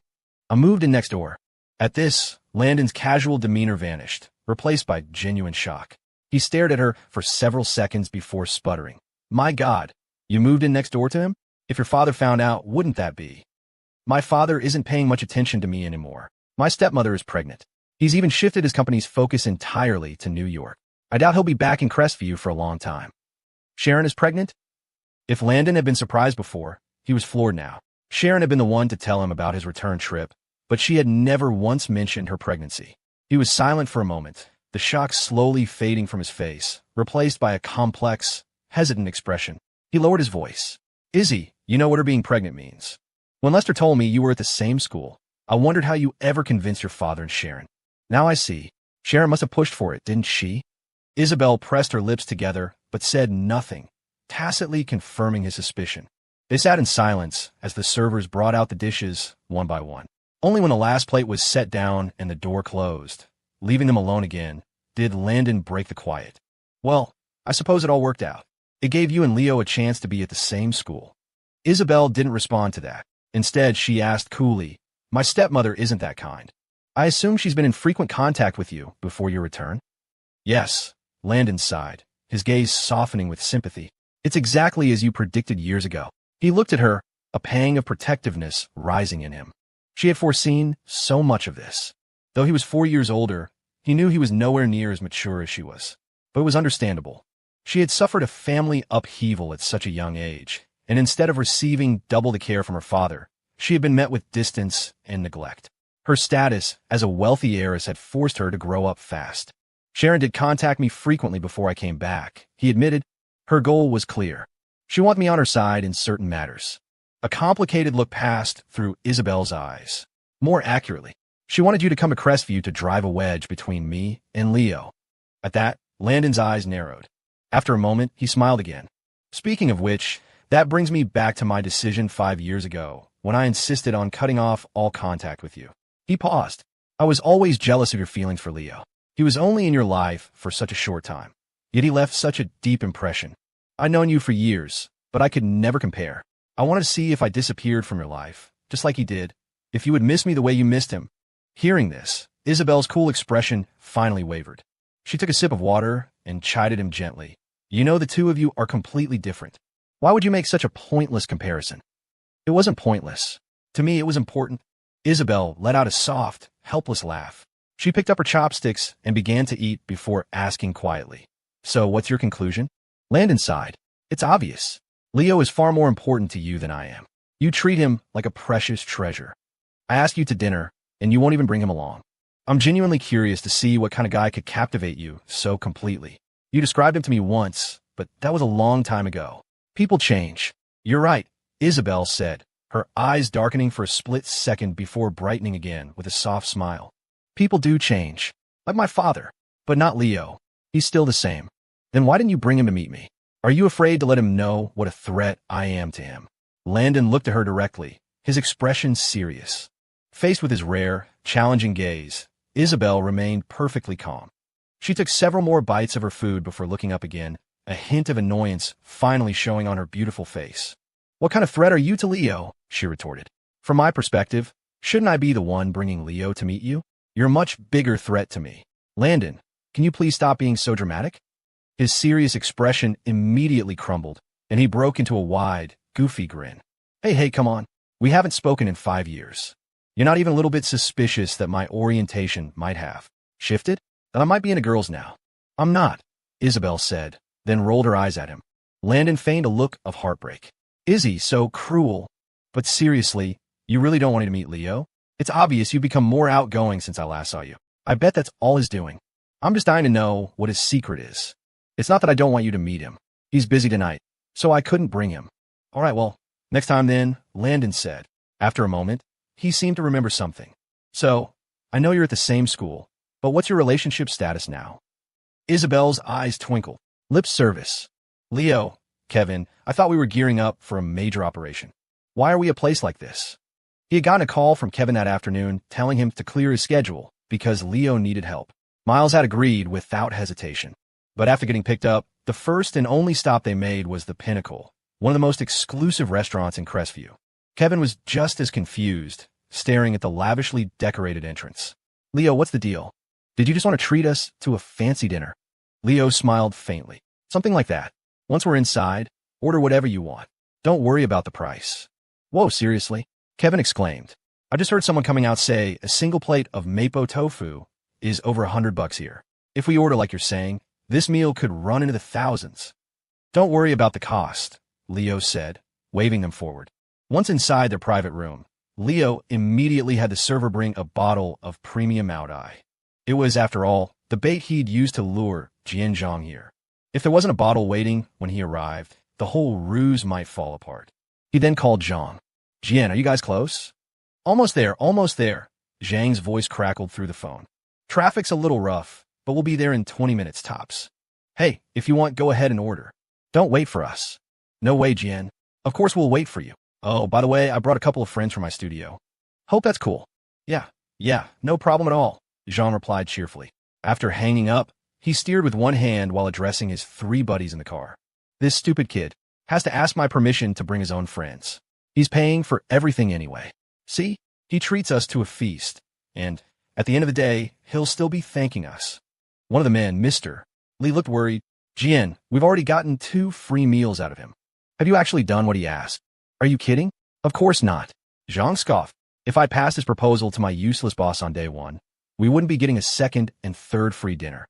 I moved in next door." At this, Landon's casual demeanor vanished, replaced by genuine shock. He stared at her for several seconds before sputtering. "My God, you moved in next door to him? If your father found out, wouldn't that be?" "My father isn't paying much attention to me anymore. My stepmother is pregnant. He's even shifted his company's focus entirely to New York. I doubt he'll be back in Crestview for a long time." "Sharon is pregnant?" If Landon had been surprised before, he was floored now. Sharon had been the one to tell him about his return trip, but she had never once mentioned her pregnancy. He was silent for a moment, the shock slowly fading from his face, replaced by a complex, hesitant expression. He lowered his voice. "Izzy, you know what her being pregnant means. When Lester told me you were at the same school, I wondered how you ever convinced your father and Sharon. Now I see. Sharon must have pushed for it, didn't she?" Isabel pressed her lips together, but said nothing, tacitly confirming his suspicion. They sat in silence as the servers brought out the dishes one by one. Only when the last plate was set down and the door closed, leaving them alone again, did Landon break the quiet. "Well, I suppose it all worked out. It gave you and Leo a chance to be at the same school." Isabel didn't respond to that. Instead, she asked coolly, "My stepmother isn't that kind. I assume she's been in frequent contact with you before your return?" "Yes," Landon sighed, his gaze softening with sympathy. "It's exactly as you predicted years ago." He looked at her, a pang of protectiveness rising in him. She had foreseen so much of this. Though he was 4 years older, he knew he was nowhere near as mature as she was. But it was understandable. She had suffered a family upheaval at such a young age, and instead of receiving double the care from her father, she had been met with distance and neglect. Her status as a wealthy heiress had forced her to grow up fast. "Sharon did contact me frequently before I came back," he admitted. Her goal was clear. She wanted me on her side in certain matters. A complicated look passed through Isabel's eyes. More accurately, she wanted you to come to Crestview to drive a wedge between me and Leo. At that, Landon's eyes narrowed. After a moment, he smiled again. "Speaking of which, that brings me back to my decision 5 years ago, when I insisted on cutting off all contact with you." He paused. "I was always jealous of your feelings for Leo. He was only in your life for such a short time, yet he left such a deep impression. I'd known you for years, but I could never compare. I wanted to see if I disappeared from your life, just like he did, if you would miss me the way you missed him." Hearing this, Isabel's cool expression finally wavered. She took a sip of water and chided him gently. "You know the two of you are completely different. Why would you make such a pointless comparison?" "It wasn't pointless. To me, it was important." Isabel let out a soft, helpless laugh. She picked up her chopsticks and began to eat before asking quietly, "So what's your conclusion?" Landon sighed. "It's obvious. Leo is far more important to you than I am. You treat him like a precious treasure. I ask you to dinner, and you won't even bring him along. I'm genuinely curious to see what kind of guy could captivate you so completely. You described him to me once, but that was a long time ago. People change." "You're right," Isabel said, her eyes darkening for a split second before brightening again with a soft smile. "People do change. Like my father. But not Leo. He's still the same. Then why didn't you bring him to meet me? Are you afraid to let him know what a threat I am to him?" Landon looked at her directly, his expression serious. Faced with his rare, challenging gaze, Isabel remained perfectly calm. She took several more bites of her food before looking up again, a hint of annoyance finally showing on her beautiful face. "What kind of threat are you to Leo?" she retorted. "From my perspective, shouldn't I be the one bringing Leo to meet you? You're a much bigger threat to me. Landon, can you please stop being so dramatic?" His serious expression immediately crumbled, and he broke into a wide, goofy grin. Hey, come on. We haven't spoken in 5 years. You're not even a little bit suspicious that my orientation might have shifted? That I might be into girls now. I'm not, Isabel said, then rolled her eyes at him. Landon feigned a look of heartbreak. Izzy, so cruel. But seriously, you really don't want me to meet Leo? It's obvious you've become more outgoing since I last saw you. I bet that's all he's doing. I'm just dying to know what his secret is. It's not that I don't want you to meet him. He's busy tonight, so I couldn't bring him. All right, well, next time then, Landon said. After a moment, he seemed to remember something. So, I know you're at the same school, but what's your relationship status now? Isabel's eyes twinkled. Lip service. Leo, Kevin, I thought we were gearing up for a major operation. Why are we a place like this? He had gotten a call from Kevin that afternoon telling him to clear his schedule because Leo needed help. Miles had agreed without hesitation. But after getting picked up, the first and only stop they made was the Pinnacle, one of the most exclusive restaurants in Crestview. Kevin was just as confused, staring at the lavishly decorated entrance. Leo, what's the deal? Did you just want to treat us to a fancy dinner? Leo smiled faintly. Something like that. Once we're inside, order whatever you want. Don't worry about the price. Whoa, seriously? Kevin exclaimed. I just heard someone coming out say a single plate of mapo tofu is over $100 here. If we order like you're saying, this meal could run into the thousands. Don't worry about the cost, Leo said, waving them forward. Once inside their private room, Leo immediately had the server bring a bottle of premium Maodai. It was, after all, the bait he'd used to lure Jian here. If there wasn't a bottle waiting when he arrived, the whole ruse might fall apart. He then called Zhang. Jian, are you guys close? Almost there, almost there. Zhang's voice crackled through the phone. Traffic's a little rough, but we'll be there in 20 minutes tops. Hey, if you want, go ahead and order. Don't wait for us. No way, Jian. Of course we'll wait for you. Oh, by the way, I brought a couple of friends from my studio. Hope that's cool. Yeah, no problem at all, Zhang replied cheerfully. After hanging up, he steered with one hand while addressing his 3 buddies in the car. This stupid kid has to ask my permission to bring his own friends. He's paying for everything anyway. See, he treats us to a feast, and at the end of the day, he'll still be thanking us. One of the men, Mr. Lee, looked worried. Jian, we've already gotten 2 free meals out of him. Have you actually done what he asked? Are you kidding? Of course not. Zhang scoffed. If I passed his proposal to my useless boss on day 1, we wouldn't be getting a 2nd and 3rd free dinner.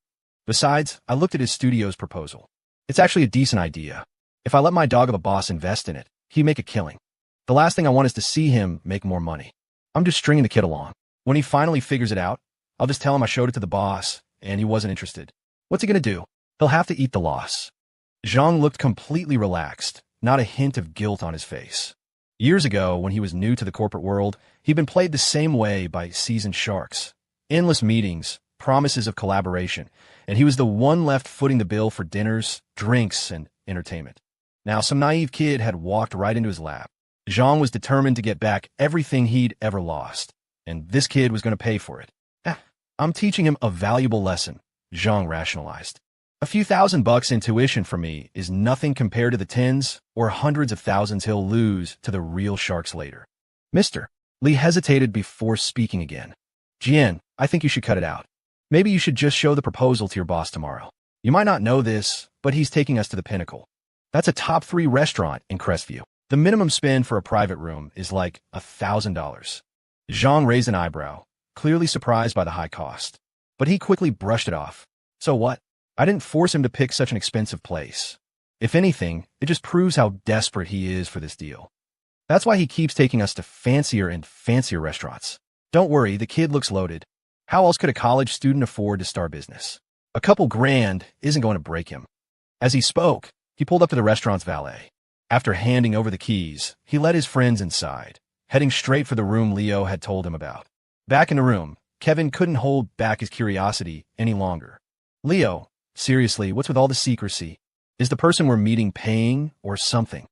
Besides, I looked at his studio's proposal. It's actually a decent idea. If I let my dog of a boss invest in it, he'd make a killing. The last thing I want is to see him make more money. I'm just stringing the kid along. When he finally figures it out, I'll just tell him I showed it to the boss, and he wasn't interested. What's he gonna do? He'll have to eat the loss. Zhang looked completely relaxed, not a hint of guilt on his face. Years ago, when he was new to the corporate world, he'd been played the same way by seasoned sharks. Endless meetings, promises of collaboration, and he was the one left footing the bill for dinners, drinks, and entertainment. Now, some naive kid had walked right into his lap. Zhang was determined to get back everything he'd ever lost, and this kid was going to pay for it. I'm teaching him a valuable lesson, Zhang rationalized. A few $1,000 in tuition for me is nothing compared to the tens or hundreds of thousands he'll lose to the real sharks later. Mr. Lee hesitated before speaking again. Jian, I think you should cut it out. Maybe you should just show the proposal to your boss tomorrow. You might not know this, but he's taking us to the Pinnacle. That's a top 3 restaurant in Crestview. The minimum spend for a private room is like $1,000. Zhang raised an eyebrow, clearly surprised by the high cost. But he quickly brushed it off. So what? I didn't force him to pick such an expensive place. If anything, it just proves how desperate he is for this deal. That's why he keeps taking us to fancier and fancier restaurants. Don't worry, the kid looks loaded. How else could a college student afford to start business? A couple grand isn't going to break him. As he spoke, he pulled up to the restaurant's valet. After handing over the keys, he led his friends inside, heading straight for the room Leo had told him about. Back in the room, Kevin couldn't hold back his curiosity any longer. Leo, seriously, what's with all the secrecy? Is the person we're meeting paying or something?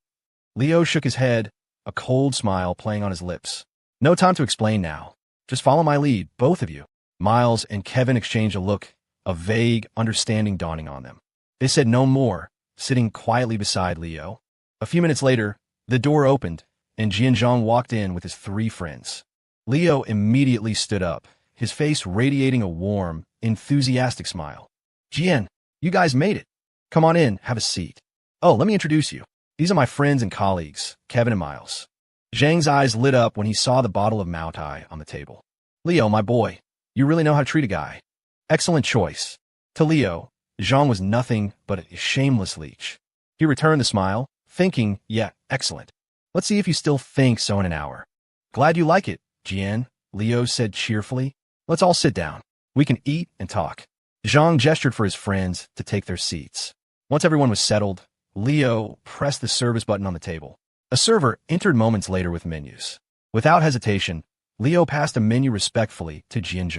Leo shook his head, a cold smile playing on his lips. No time to explain now. Just follow my lead, both of you. Miles and Kevin exchanged a look, a vague understanding dawning on them. They said no more, sitting quietly beside Leo. A few minutes later, the door opened, and Jian walked in with his 3 friends. Leo immediately stood up, his face radiating a warm, enthusiastic smile. Jian, you guys made it. Come on in, have a seat. Oh, let me introduce you. These are my friends and colleagues, Kevin and Miles. Zhang's eyes lit up when he saw the bottle of Mao Tai on the table. Leo, my boy, you really know how to treat a guy. Excellent choice. To Leo, Zhang was nothing but a shameless leech. He returned the smile, thinking, yeah, excellent. Let's see if you still think so in an hour. Glad you like it, Jian, Leo said cheerfully. Let's all sit down. We can eat and talk. Zhang gestured for his friends to take their seats. Once everyone was settled, Leo pressed the service button on the table. A server entered moments later with menus. Without hesitation, Leo passed a menu respectfully to Jian.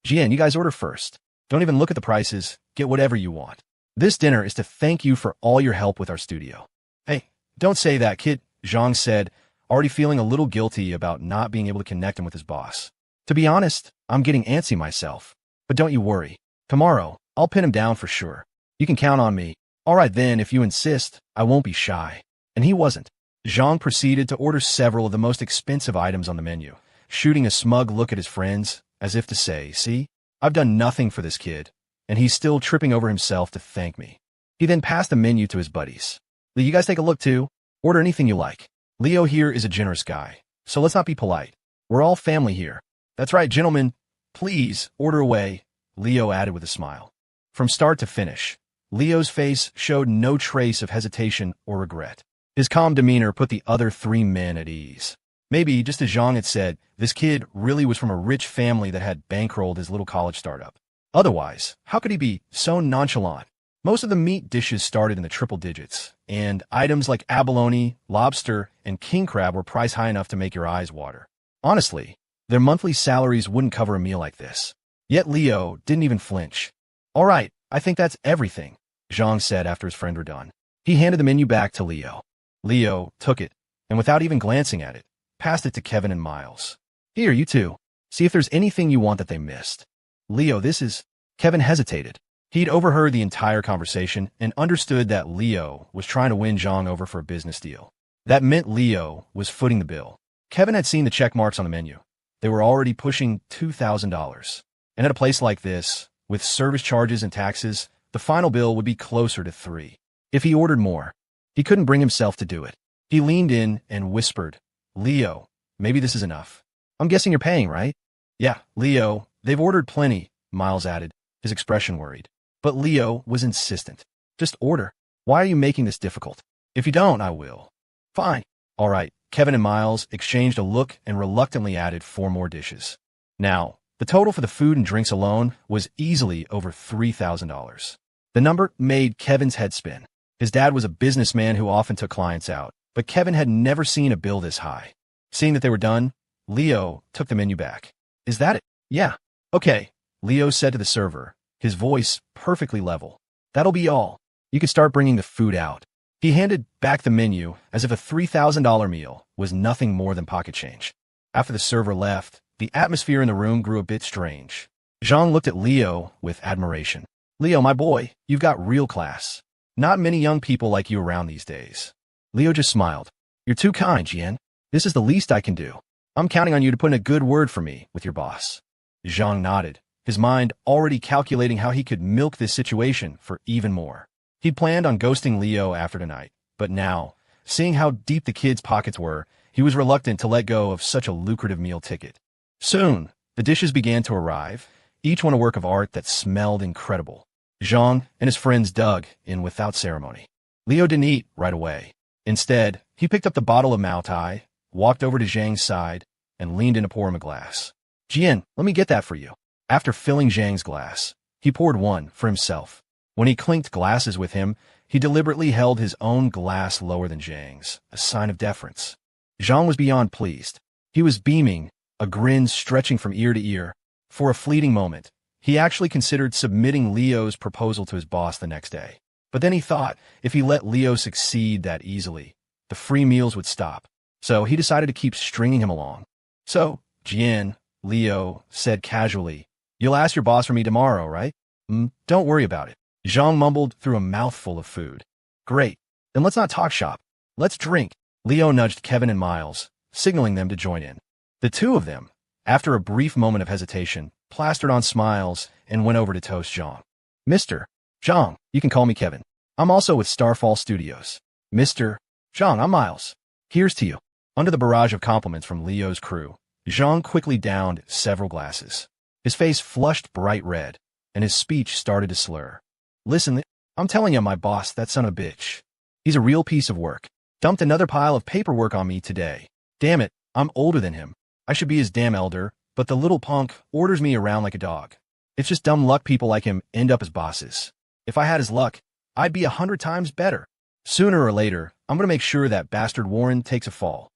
Jian, you guys order first. Don't even look at the prices, get whatever you want. This dinner is to thank you for all your help with our studio. Hey, don't say that, kid, Zhang said, already feeling a little guilty about not being able to connect him with his boss. To be honest, I'm getting antsy myself. But don't you worry. Tomorrow, I'll pin him down for sure. You can count on me. All right then, if you insist, I won't be shy. And he wasn't. Zhang proceeded to order several of the most expensive items on the menu, shooting a smug look at his friends, as if to say, see, I've done nothing for this kid, and he's still tripping over himself to thank me. He then passed the menu to his buddies. You guys take a look too. Order anything you like. Leo here is a generous guy, so let's not be polite. We're all family here. That's right, gentlemen. Please, order away, Leo added with a smile. From start to finish, Leo's face showed no trace of hesitation or regret. His calm demeanor put the other 3 men at ease. Maybe, just as Zhang had said, this kid really was from a rich family that had bankrolled his little college startup. Otherwise, how could he be so nonchalant? Most of the meat dishes started in the triple digits, and items like abalone, lobster, and king crab were priced high enough to make your eyes water. Honestly, their monthly salaries wouldn't cover a meal like this. Yet Leo didn't even flinch. All right, I think that's everything, Zhang said after his friend were done. He handed the menu back to Leo. Leo took it, and without even glancing at it, passed it to Kevin and Miles. Here, you two. See if there's anything you want that they missed. Leo, this is... Kevin hesitated. He'd overheard the entire conversation and understood that Leo was trying to win Zhang over for a business deal. That meant Leo was footing the bill. Kevin had seen the check marks on the menu. They were already pushing $2,000. And at a place like this, with service charges and taxes, the final bill would be closer to $3,000. If he ordered more, he couldn't bring himself to do it. He leaned in and whispered, Leo, maybe this is enough. I'm guessing you're paying, right? Yeah, Leo, they've ordered plenty, Miles added, his expression worried. But Leo was insistent. Just order. Why are you making this difficult? If you don't, I will. Fine. All right. Kevin and Miles exchanged a look and reluctantly added 4 more dishes. Now, the total for the food and drinks alone was easily over $3,000. The number made Kevin's head spin. His dad was a businessman who often took clients out, but Kevin had never seen a bill this high. Seeing that they were done, Leo took the menu back. Is that it? Yeah. Okay, Leo said to the server, his voice perfectly level. That'll be all. You can start bringing the food out. He handed back the menu as if a $3,000 meal was nothing more than pocket change. After the server left, the atmosphere in the room grew a bit strange. Zhang looked at Leo with admiration. Leo, my boy, you've got real class. Not many young people like you around these days. Leo just smiled. You're too kind, Jian. This is the least I can do. I'm counting on you to put in a good word for me with your boss. Zhang nodded, his mind already calculating how he could milk this situation for even more. He'd planned on ghosting Leo after tonight, but now, seeing how deep the kid's pockets were, he was reluctant to let go of such a lucrative meal ticket. Soon, the dishes began to arrive, each one a work of art that smelled incredible. Zhang and his friends dug in without ceremony. Leo didn't eat right away. Instead, he picked up the bottle of Mao Tai, walked over to Zhang's side, and leaned in to pour him a glass. Jian, let me get that for you. After filling Zhang's glass, he poured one for himself. When he clinked glasses with him, he deliberately held his own glass lower than Zhang's, a sign of deference. Zhang was beyond pleased. He was beaming, a grin stretching from ear to ear. For a fleeting moment, he actually considered submitting Leo's proposal to his boss the next day. But then he thought if he let Leo succeed that easily, the free meals would stop. So he decided to keep stringing him along. So, Jian, Leo said casually. You'll ask your boss for me tomorrow, right? Don't worry about it. Zhang mumbled through a mouthful of food. Great. Then let's not talk shop. Let's drink. Leo nudged Kevin and Miles, signaling them to join in. The two of them, after a brief moment of hesitation, plastered on smiles and went over to toast Zhang. Mr. Zhang, you can call me Kevin. I'm also with Starfall Studios. Mr. Zhang, I'm Miles. Here's to you. Under the barrage of compliments from Leo's crew, Zhang quickly downed several glasses. His face flushed bright red, and his speech started to slur. Listen, I'm telling you, my boss, that son of a bitch. He's a real piece of work. Dumped another pile of paperwork on me today. Damn it, I'm older than him. I should be his damn elder, but the little punk orders me around like a dog. It's just dumb luck people like him end up as bosses. If I had his luck, I'd be 100 times better. Sooner or later, I'm going to make sure that bastard Warren takes a fall.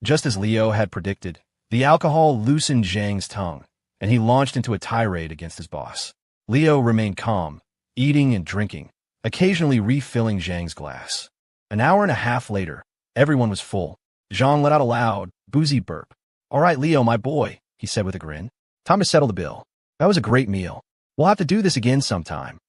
Just as Leo had predicted, the alcohol loosened Zhang's tongue, and he launched into a tirade against his boss. Leo remained calm, eating and drinking, occasionally refilling Zhang's glass. An hour and a half later, everyone was full. Zhang let out a loud, boozy burp. All right, Leo, my boy, he said with a grin. Time to settle the bill. That was a great meal. We'll have to do this again sometime.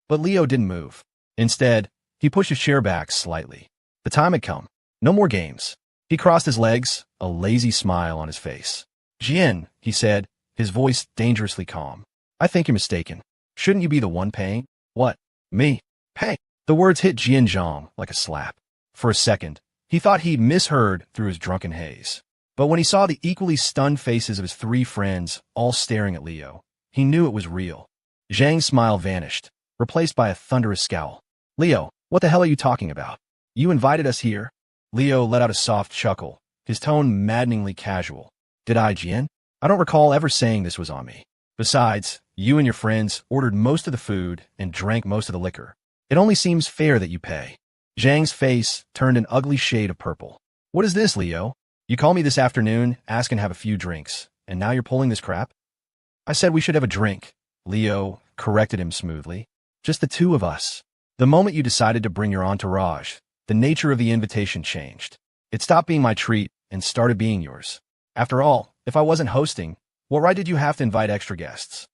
But Leo didn't move. Instead, he pushed his chair back slightly. The time had come. No more games. He crossed his legs, a lazy smile on his face. Jian, he said, his voice dangerously calm. I think you're mistaken. Shouldn't you be the one paying? What? Me? Pay? The words hit Jian Zhang like a slap. For a second, he thought he'd misheard through his drunken haze. But when he saw the equally stunned faces of his three friends all staring at Leo, he knew it was real. Zhang's smile vanished, replaced by a thunderous scowl. Leo, what the hell are you talking about? You invited us here? Leo let out a soft chuckle, his tone maddeningly casual. Did I, Jian? I don't recall ever saying this was on me. Besides, you and your friends ordered most of the food and drank most of the liquor. It only seems fair that you pay. Zhang's face turned an ugly shade of purple. What is this, Leo? You called me this afternoon, asking to have a few drinks, and now you're pulling this crap? I said we should have a drink. Leo corrected him smoothly. Just the two of us. The moment you decided to bring your entourage, the nature of the invitation changed. It stopped being my treat and started being yours. After all, if I wasn't hosting, what right did you have to invite extra guests?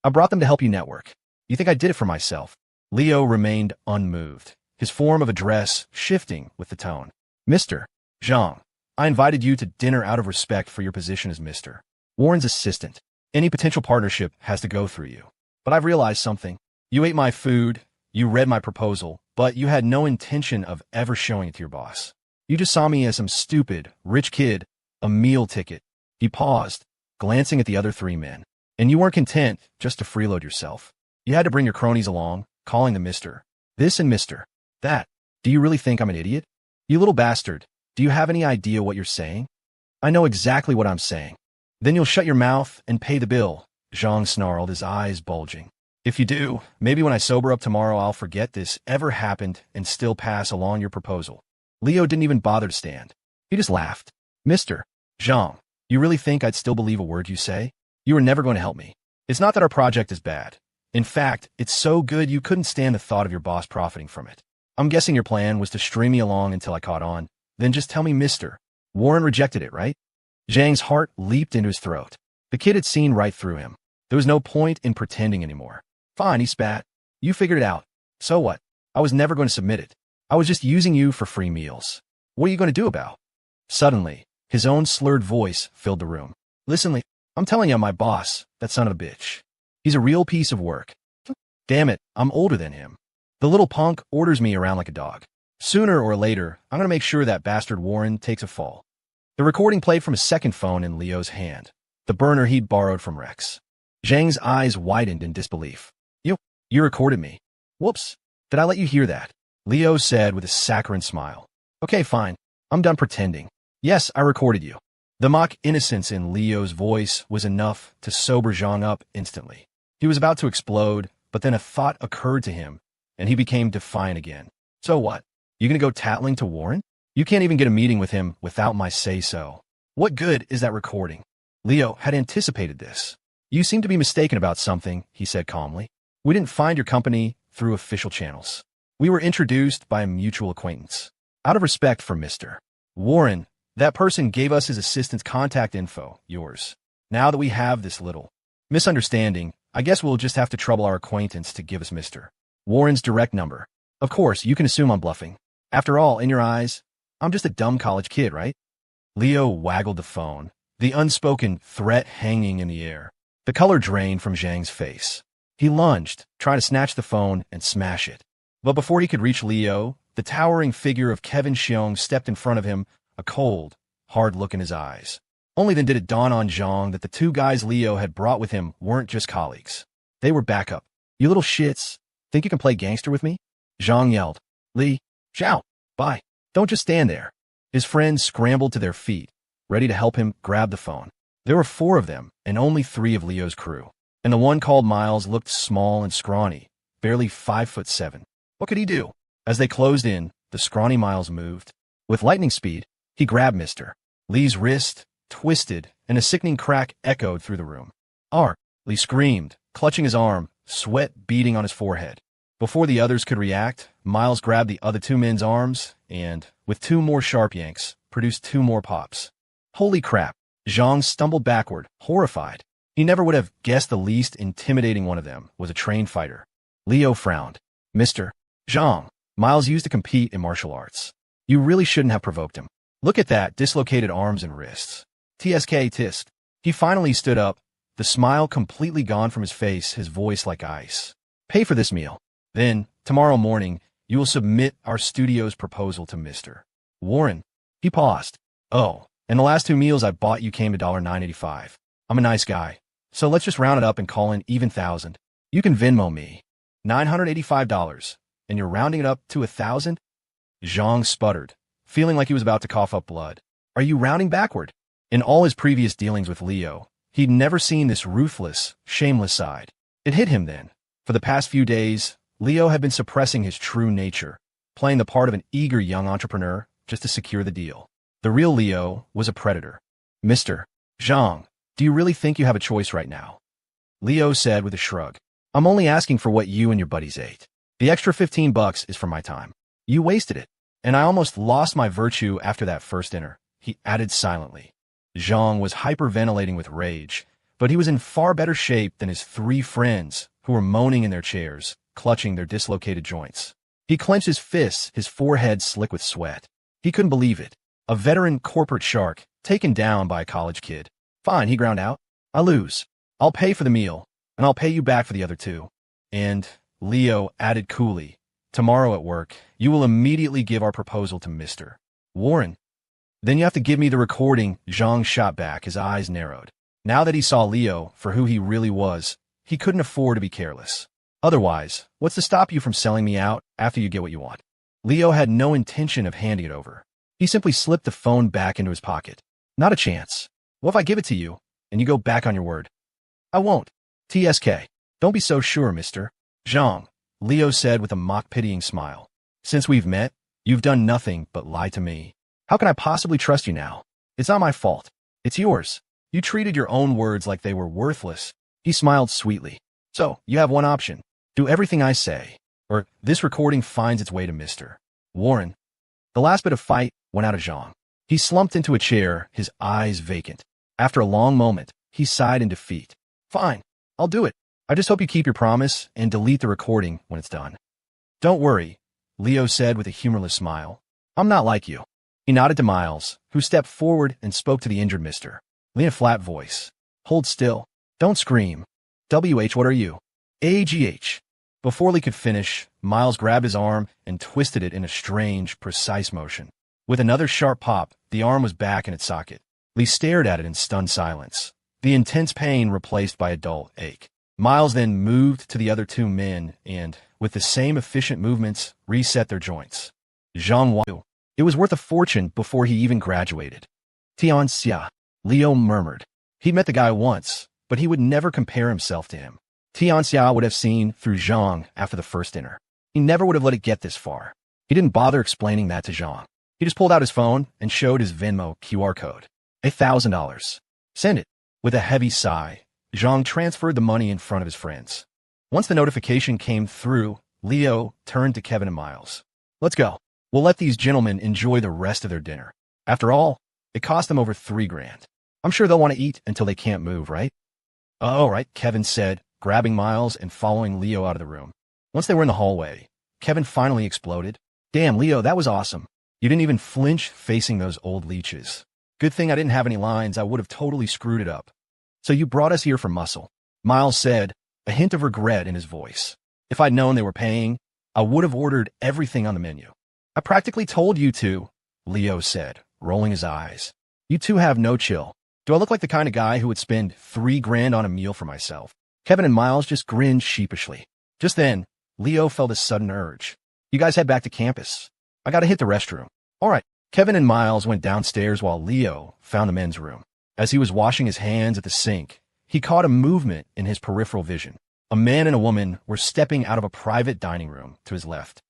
I brought them to help you network. You think I did it for myself? Leo remained unmoved, his form of address shifting with the tone. Mr. Zhang, I invited you to dinner out of respect for your position as Mr. Warren's assistant. Any potential partnership has to go through you. But I've realized something. You ate my food, you read my proposal, but you had no intention of ever showing it to your boss. You just saw me as some stupid, rich kid, a meal ticket. He paused, glancing at the other three men. And you weren't content just to freeload yourself. You had to bring your cronies along, calling them Mr. This and Mr. That. Do you really think I'm an idiot? You little bastard, do you have any idea what you're saying? I know exactly what I'm saying. Then you'll shut your mouth and pay the bill, Zhang snarled, his eyes bulging. If you do, maybe when I sober up tomorrow I'll forget this ever happened and still pass along your proposal. Leo didn't even bother to stand. He just laughed. Mr. Zhang, you really think I'd still believe a word you say? You are never going to help me. It's not that our project is bad. In fact, it's so good you couldn't stand the thought of your boss profiting from it. I'm guessing your plan was to string me along until I caught on, then just tell me Mr. Warren rejected it, right? Zhang's heart leaped into his throat. The kid had seen right through him. There was no point in pretending anymore. Fine, he spat. You figured it out. So what? I was never going to submit it. I was just using you for free meals. What are you going to do about it? Suddenly, his own slurred voice filled the room. Listen, Lee, I'm telling you, my boss, that son of a bitch. He's a real piece of work. Damn it, I'm older than him. The little punk orders me around like a dog. Sooner or later, I'm going to make sure that bastard Warren takes a fall. The recording played from a second phone in Leo's hand, the burner he'd borrowed from Rex. Zhang's eyes widened in disbelief. You recorded me. Whoops. Did I let you hear that? Leo said with a saccharine smile. Okay, fine. I'm done pretending. Yes, I recorded you. The mock innocence in Leo's voice was enough to sober Zhang up instantly. He was about to explode, but then a thought occurred to him, and he became defiant again. So what? You gonna go tattling to Warren? You can't even get a meeting with him without my say-so. What good is that recording? Leo had anticipated this. You seem to be mistaken about something, he said calmly. We didn't find your company through official channels. We were introduced by a mutual acquaintance. Out of respect for Mr. Warren, that person gave us his assistant's contact info, yours. Now that we have this little misunderstanding, I guess we'll just have to trouble our acquaintance to give us Mr. Warren's direct number. Of course, you can assume I'm bluffing. After all, in your eyes, I'm just a dumb college kid, right? Leo waggled the phone, the unspoken threat hanging in the air. The color drained from Zhang's face. He lunged, trying to snatch the phone and smash it. But before he could reach Leo, the towering figure of Kevin Xiong stepped in front of him, a cold, hard look in his eyes. Only then did it dawn on Zhang that the two guys Leo had brought with him weren't just colleagues. They were backup. You little shits. Think you can play gangster with me? Zhang yelled. Li, Zhao, bye. Don't just stand there. His friends scrambled to their feet, ready to help him grab the phone. There were 4 of them, and only 3 of Leo's crew. And the one called Miles looked small and scrawny, barely 5'7". What could he do? As they closed in, the scrawny Miles moved. With lightning speed, he grabbed Mr. Li's wrist, twisted, and a sickening crack echoed through the room. Art, Li screamed, clutching his arm, sweat beading on his forehead. Before the others could react, Miles grabbed the other 2 men's arms and, with 2 more sharp yanks, produced 2 more pops. Holy crap! Zhang stumbled backward, horrified. He never would have guessed the least intimidating one of them was a trained fighter. Leo frowned. Mr. Zhang, Miles used to compete in martial arts. You really shouldn't have provoked him. Look at that, dislocated arms and wrists. TSK tisk. He finally stood up, the smile completely gone from his face, his voice like ice. Pay for this meal. Then, tomorrow morning, you will submit our studio's proposal to Mr. Warren. He paused. Oh, and the last 2 meals I bought you came to $9.85. I'm a nice guy, so let's just round it up and call in even 1,000. You can Venmo me. $985, and you're rounding it up to 1,000? Zhang sputtered, feeling like he was about to cough up blood. Are you rounding backward? In all his previous dealings with Leo, he'd never seen this ruthless, shameless side. It hit him then. For the past few days, Leo had been suppressing his true nature, playing the part of an eager young entrepreneur just to secure the deal. The real Leo was a predator. Mr. Zhang, do you really think you have a choice right now? Leo said with a shrug. I'm only asking for what you and your buddies ate. The extra $15 is for my time. You wasted it, and I almost lost my virtue after that first dinner, he added silently. Zhang was hyperventilating with rage, but he was in far better shape than his 3 friends who were moaning in their chairs, clutching their dislocated joints. He clenched his fists, his forehead slick with sweat. He couldn't believe it. A veteran corporate shark taken down by a college kid. Fine, he ground out. I lose. I'll pay for the meal, and I'll pay you back for the other 2. And, Leo added coolly, tomorrow at work, you will immediately give our proposal to Mr. Warren. Then you have to give me the recording. Zhang shot back, his eyes narrowed. Now that he saw Leo for who he really was, he couldn't afford to be careless. Otherwise, what's to stop you from selling me out after you get what you want? Leo had no intention of handing it over. He simply slipped the phone back into his pocket. Not a chance. What if I give it to you, and you go back on your word? I won't. TSK. Don't be so sure, Mr. Zhang, Leo said with a mock-pitying smile. Since we've met, you've done nothing but lie to me. How can I possibly trust you now? It's not my fault. It's yours. You treated your own words like they were worthless. He smiled sweetly. So, you have one option. Do everything I say, or this recording finds its way to Mr. Warren. The last bit of fight went out of Zhang. He slumped into a chair, his eyes vacant. After a long moment, he sighed in defeat. Fine, I'll do it. I just hope you keep your promise and delete the recording when it's done. Don't worry, Leo said with a humorless smile. I'm not like you. He nodded to Miles, who stepped forward and spoke to the injured Mr. Lee in a flat voice. Hold still. Don't scream. WH, what are you? AGH. Before Lee could finish, Miles grabbed his arm and twisted it in a strange, precise motion. With another sharp pop, the arm was back in its socket. Lee stared at it in stunned silence, the intense pain replaced by a dull ache. Miles then moved to the other 2 men and, with the same efficient movements, reset their joints. Zhang Wu. It was worth a fortune before he even graduated. P7.She, Leo murmured. He'd met the guy once, but he would never compare himself to him. P7.She would have seen through Zhang after the first dinner. He never would have let it get this far. He didn't bother explaining that to Zhang. He just pulled out his phone and showed his Venmo QR code. $1,000. Send it. With a heavy sigh, Zhang transferred the money in front of his friends. Once the notification came through, Leo turned to Kevin and Miles. Let's go. We'll let these gentlemen enjoy the rest of their dinner. After all, it cost them over $3 grand. I'm sure they'll want to eat until they can't move, right? All right, Kevin said, grabbing Miles and following Leo out of the room. Once they were in the hallway, Kevin finally exploded. Damn, Leo, that was awesome. You didn't even flinch facing those old leeches. Good thing I didn't have any lines. I would have totally screwed it up. So you brought us here for muscle, Miles said, a hint of regret in his voice. If I'd known they were paying, I would have ordered everything on the menu. I practically told you to, Leo said, rolling his eyes. You two have no chill. Do I look like the kind of guy who would spend $3,000 on a meal for myself? Kevin and Miles just grinned sheepishly. Just then, Leo felt a sudden urge. You guys head back to campus. I gotta hit the restroom. All right. Kevin and Miles went downstairs while Leo found the men's room. As he was washing his hands at the sink, he caught a movement in his peripheral vision. A man and a woman were stepping out of a private dining room to his left.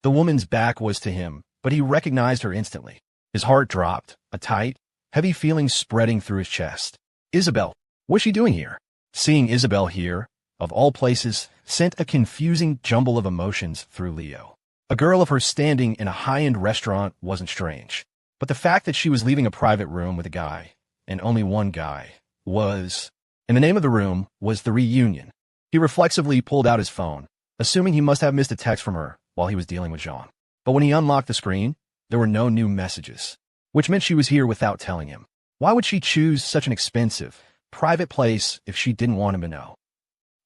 The woman's back was to him, but he recognized her instantly. His heart dropped, a tight, heavy feeling spreading through his chest. Isabel, what's she doing here? Seeing Isabel here, of all places, sent a confusing jumble of emotions through Leo. A girl of her standing in a high-end restaurant wasn't strange, but the fact that she was leaving a private room with a guy, and only one guy, was... And the name of the room was The Reunion. He reflexively pulled out his phone, assuming he must have missed a text from her while he was dealing with Jean. But when he unlocked the screen, there were no new messages, which meant she was here without telling him. Why would she choose such an expensive, private place if she didn't want him to know?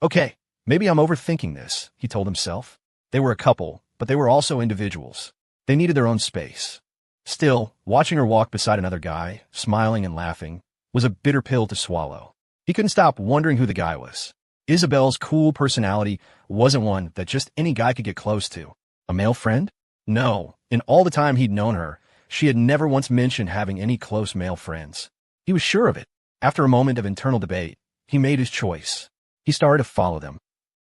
Okay, maybe I'm overthinking this, he told himself. They were a couple, but they were also individuals. They needed their own space. Still, watching her walk beside another guy, smiling and laughing, was a bitter pill to swallow. He couldn't stop wondering who the guy was. Isabel's cool personality wasn't one that just any guy could get close to. A male friend? No. In all the time he'd known her, she had never once mentioned having any close male friends. He was sure of it. After a moment of internal debate, he made his choice. He started to follow them.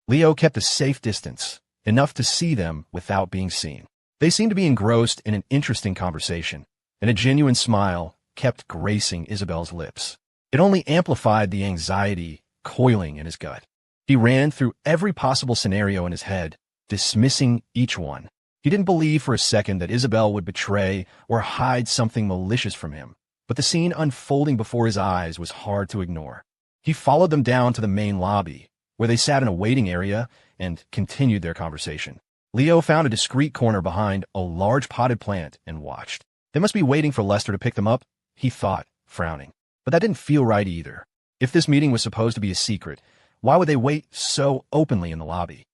Leo kept a safe distance, enough to see them without being seen. They seemed to be engrossed in an interesting conversation, and a genuine smile kept gracing Isabel's lips. It only amplified the anxiety coiling in his gut. He ran through every possible scenario in his head, dismissing each one. He didn't believe for a second that Isabel would betray or hide something malicious from him, but the scene unfolding before his eyes was hard to ignore. He followed them down to the main lobby, where they sat in a waiting area and continued their conversation. Leo found a discreet corner behind a large potted plant and watched. They must be waiting for Lester to pick them up, he thought, frowning. But that didn't feel right either. If this meeting was supposed to be a secret, why would they wait so openly in the lobby?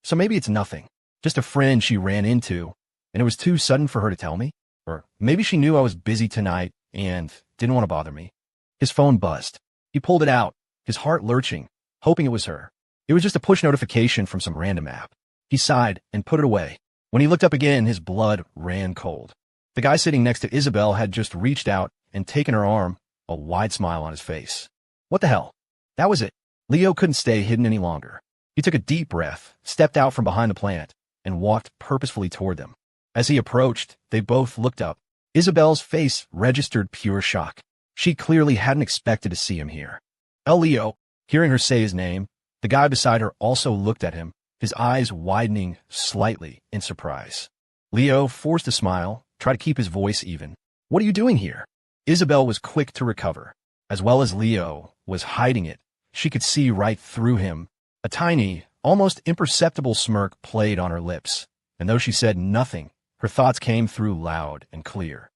So maybe it's nothing. Just a friend she ran into, and it was too sudden for her to tell me? Or maybe she knew I was busy tonight and didn't want to bother me. His phone buzzed. He pulled it out, his heart lurching, hoping it was her. It was just a push notification from some random app. He sighed and put it away. When he looked up again, his blood ran cold. The guy sitting next to Isabel had just reached out and taken her arm, a wide smile on his face. What the hell? That was it. Leo couldn't stay hidden any longer. He took a deep breath, stepped out from behind the plant, and walked purposefully toward them. As he approached, they both looked up. Isabel's face registered pure shock. She clearly hadn't expected to see him here. Leo, hearing her say his name, the guy beside her also looked at him, his eyes widening slightly in surprise. Leo forced a smile, tried to keep his voice even. What are you doing here? Isabel was quick to recover. As well as Leo was hiding it, she could see right through him. A tiny, almost imperceptible smirk played on her lips, and though she said nothing, her thoughts came through loud and clear.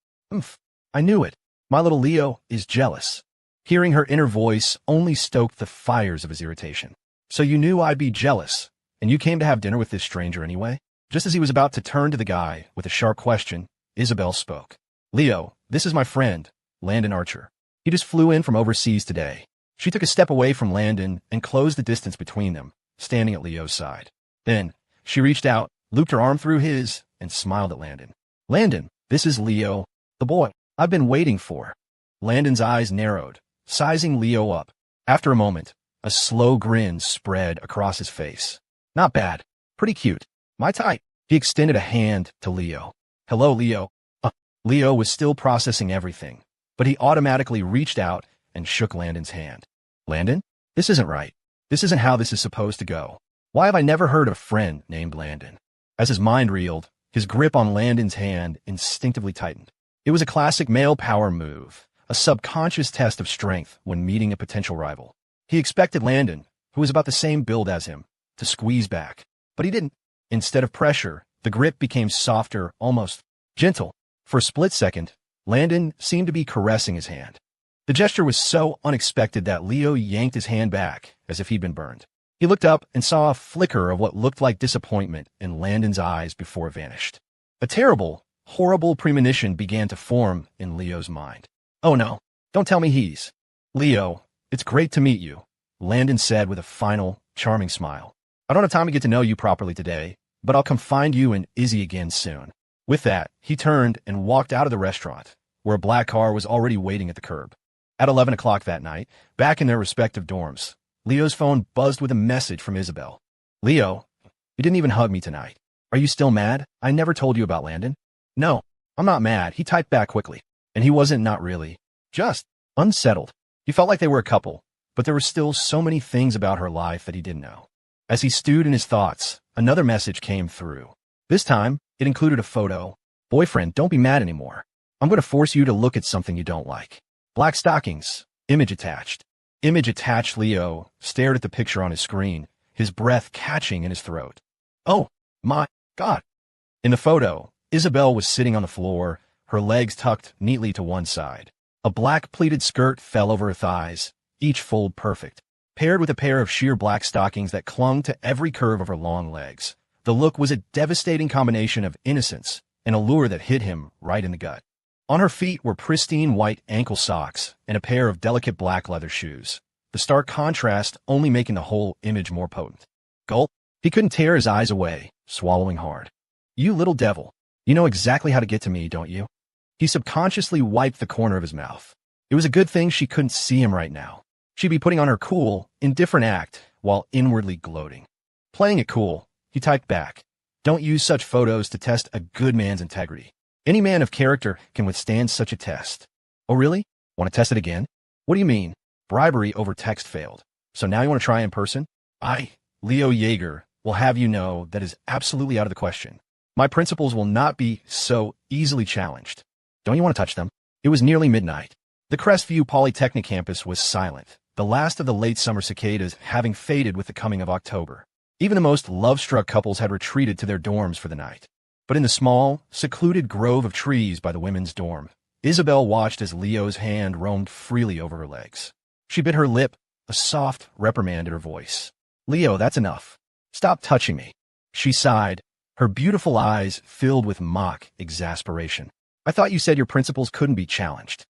I knew it. My little Leo is jealous. Hearing her inner voice only stoked the fires of his irritation. So you knew I'd be jealous, and you came to have dinner with this stranger anyway? Just as he was about to turn to the guy with a sharp question, Isabel spoke. Leo, this is my friend, Landon Archer. He just flew in from overseas today. She took a step away from Landon and closed the distance between them, standing at Leo's side. Then, she reached out, looped her arm through his, and smiled at Landon. Landon, this is Leo, the boy I've been waiting for. Landon's eyes narrowed, sizing Leo up. After a moment, a slow grin spread across his face. Not bad. Pretty cute. My type. He extended a hand to Leo. Hello, Leo. Leo was still processing everything, but he automatically reached out and shook Landon's hand. Landon? This isn't right. This isn't how this is supposed to go. Why have I never heard of a friend named Landon? As his mind reeled, his grip on Landon's hand instinctively tightened. It was a classic male power move, a subconscious test of strength when meeting a potential rival. He expected Landon, who was about the same build as him, to squeeze back. But he didn't. Instead of pressure, the grip became softer, almost gentle. For a split second, Landon seemed to be caressing his hand. The gesture was so unexpected that Leo yanked his hand back, as if he'd been burned. He looked up and saw a flicker of what looked like disappointment in Landon's eyes before it vanished. A terrible, horrible premonition began to form in Leo's mind. "Oh no, don't tell me he's..." "Leo, it's great to meet you," Landon said with a final, charming smile. "I don't have time to get to know you properly today, but I'll come find you and Izzy again soon." With that, he turned and walked out of the restaurant, where a black car was already waiting at the curb. At 11 o'clock that night, back in their respective dorms, Leo's phone buzzed with a message from Isabel. "Leo, you didn't even hug me tonight. Are you still mad? I never told you about Landon." "No, I'm not mad," he typed back quickly. And he wasn't not really. Just unsettled. He felt like they were a couple, but there were still so many things about her life that he didn't know. As he stewed in his thoughts, another message came through. This time, it included a photo. "Boyfriend, don't be mad anymore. I'm going to force you to look at something you don't like. Black stockings. Image attached." Image attached. Leo stared at the picture on his screen, his breath catching in his throat. "Oh, my God." In the photo, Isabel was sitting on the floor, her legs tucked neatly to one side. A black pleated skirt fell over her thighs, each fold perfect, paired with a pair of sheer black stockings that clung to every curve of her long legs. The look was a devastating combination of innocence and allure that hit him right in the gut. On her feet were pristine white ankle socks and a pair of delicate black leather shoes, the stark contrast only making the whole image more potent. Gulp. He couldn't tear his eyes away, swallowing hard. "You little devil. You know exactly how to get to me, don't you?" He subconsciously wiped the corner of his mouth. It was a good thing she couldn't see him right now. She'd be putting on her cool, indifferent act while inwardly gloating. Playing it cool, he typed back. "Don't use such photos to test a good man's integrity. Any man of character can withstand such a test." "Oh really? Want to test it again?" "What do you mean? Bribery over text failed. So now you want to try in person?" Leo Yeager, will have you know that is absolutely out of the question. My principles will not be so easily challenged. Don't you want to touch them?" It was nearly midnight. The Crestview Polytechnic campus was silent, the last of the late summer cicadas having faded with the coming of October. Even the most love-struck couples had retreated to their dorms for the night. But in the small, secluded grove of trees by the women's dorm, Isabel watched as Leo's hand roamed freely over her legs. She bit her lip, a soft reprimand in her voice. "Leo, that's enough. Stop touching me." She sighed, her beautiful eyes filled with mock exasperation. "I thought you said your principles couldn't be challenged."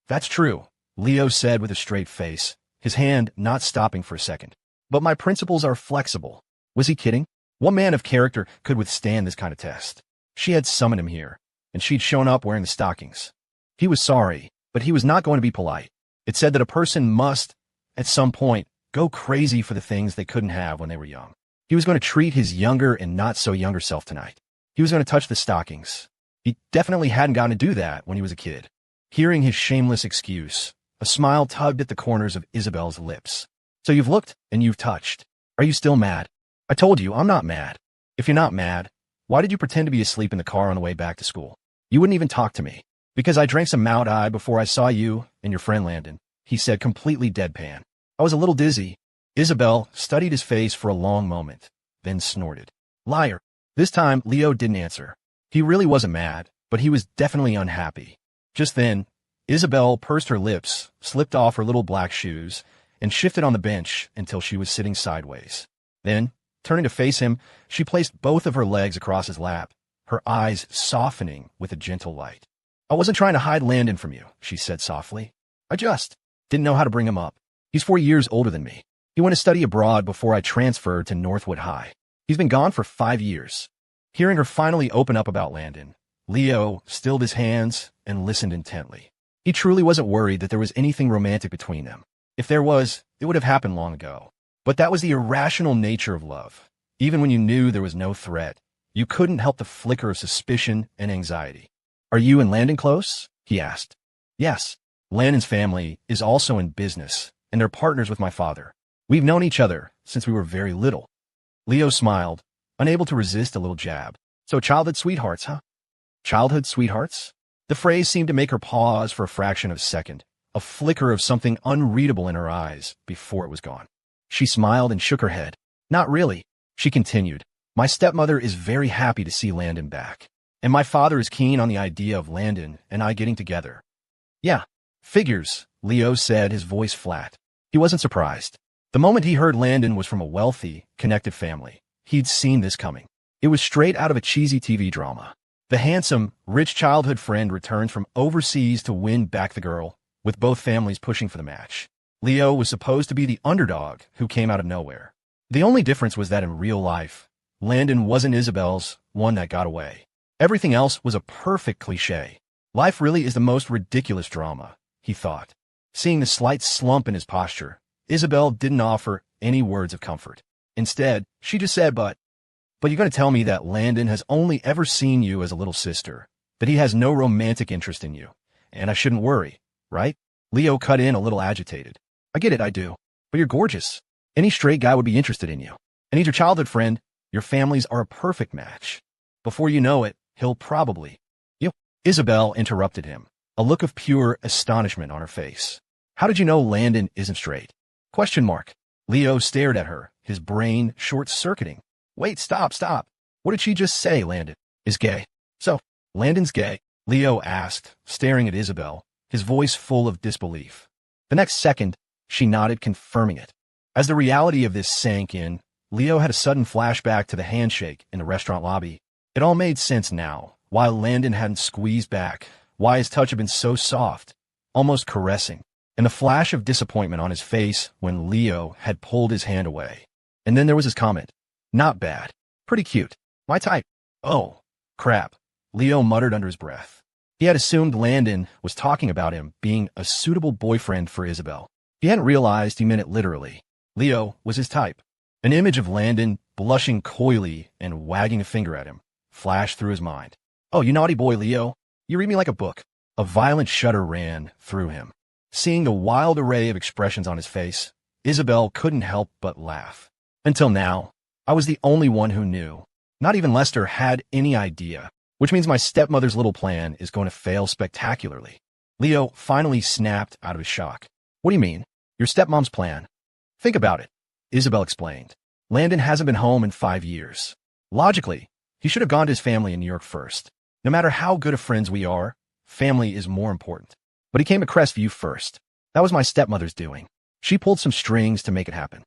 "That's true," Leo said with a straight face, his hand not stopping for a second. "But my principles are flexible." Was he kidding? What man of character could withstand this kind of test? She had summoned him here, and she'd shown up wearing the stockings. He was sorry, but he was not going to be polite. It said that a person must, at some point, go crazy for the things they couldn't have when they were young. He was going to treat his younger and not-so-younger self tonight. He was going to touch the stockings. He definitely hadn't gotten to do that when he was a kid. Hearing his shameless excuse, a smile tugged at the corners of Isabel's lips. "So you've looked and you've touched. Are you still mad?" "I told you, I'm not mad." "If you're not mad, why did you pretend to be asleep in the car on the way back to school? You wouldn't even talk to me." "Because I drank some Mount Eye before I saw you and your friend Landon," he said completely deadpan. "I was a little dizzy." Isabel studied his face for a long moment, then snorted. "Liar." This time, Leo didn't answer. He really wasn't mad, but he was definitely unhappy. Just then, Isabel pursed her lips, slipped off her little black shoes, and shifted on the bench until she was sitting sideways. Then, turning to face him, she placed both of her legs across his lap, her eyes softening with a gentle light. "I wasn't trying to hide Landon from you," she said softly. "I just didn't know how to bring him up. He's 4 years older than me. He went to study abroad before I transferred to Northwood High. He's been gone for 5 years. Hearing her finally open up about Landon, Leo stilled his hands and listened intently. He truly wasn't worried that there was anything romantic between them. If there was, it would have happened long ago. But that was the irrational nature of love. Even when you knew there was no threat, you couldn't help the flicker of suspicion and anxiety. "Are you and Landon close?" he asked. "Yes. Landon's family is also in business, and they're partners with my father. We've known each other since we were very little." Leo smiled, unable to resist a little jab. "So childhood sweethearts, huh?" "Childhood sweethearts?" The phrase seemed to make her pause for a fraction of a second, a flicker of something unreadable in her eyes before it was gone. She smiled and shook her head. Not really, she continued. My stepmother is very happy to see Landon back. And my father is keen on the idea of Landon and I getting together. Yeah, figures, Leo said, his voice flat. He wasn't surprised. The moment he heard Landon was from a wealthy, connected family, he'd seen this coming. It was straight out of a cheesy TV drama. The handsome, rich childhood friend returns from overseas to win back the girl, with both families pushing for the match. Leo was supposed to be the underdog who came out of nowhere. The only difference was that in real life, Landon wasn't Isabel's one that got away. Everything else was a perfect cliché. Life really is the most ridiculous drama, he thought. Seeing the slight slump in his posture, Isabel didn't offer any words of comfort. Instead, she just said, But you're going to tell me that Landon has only ever seen you as a little sister, that he has no romantic interest in you, and I shouldn't worry, right? Leo cut in a little agitated. I get it, I do. But you're gorgeous. Any straight guy would be interested in you. And he's your childhood friend. Your families are a perfect match. Before you know it, he'll probably... Isabel interrupted him, a look of pure astonishment on her face. How did you know Landon isn't straight? Question mark. Leo stared at her, his brain short-circuiting. Wait, stop. What did she just say, Landon is gay? So, Landon's gay? Leo asked, staring at Isabel, his voice full of disbelief. The next second, she nodded, confirming it. As the reality of this sank in, Leo had a sudden flashback to the handshake in the restaurant lobby. It all made sense now, why Landon hadn't squeezed back, why his touch had been so soft, almost caressing, and the flash of disappointment on his face when Leo had pulled his hand away. And then there was his comment. Not bad. Pretty cute. My type. Oh, crap, Leo muttered under his breath. He had assumed Landon was talking about him being a suitable boyfriend for Isabel. He hadn't realized he meant it literally. Leo was his type. An image of Landon, blushing coyly and wagging a finger at him, flashed through his mind. Oh, you naughty boy, Leo. You read me like a book. A violent shudder ran through him. Seeing the wild array of expressions on his face, Isabel couldn't help but laugh. Until now, I was the only one who knew. Not even Lester had any idea, which means my stepmother's little plan is going to fail spectacularly. Leo finally snapped out of his shock. What do you mean? Your stepmom's plan? Think about it, Isabel explained. Landon hasn't been home in 5 years. Logically, he should have gone to his family in New York first. No matter how good of friends we are, family is more important. But he came to Crestview first. That was my stepmother's doing. She pulled some strings to make it happen.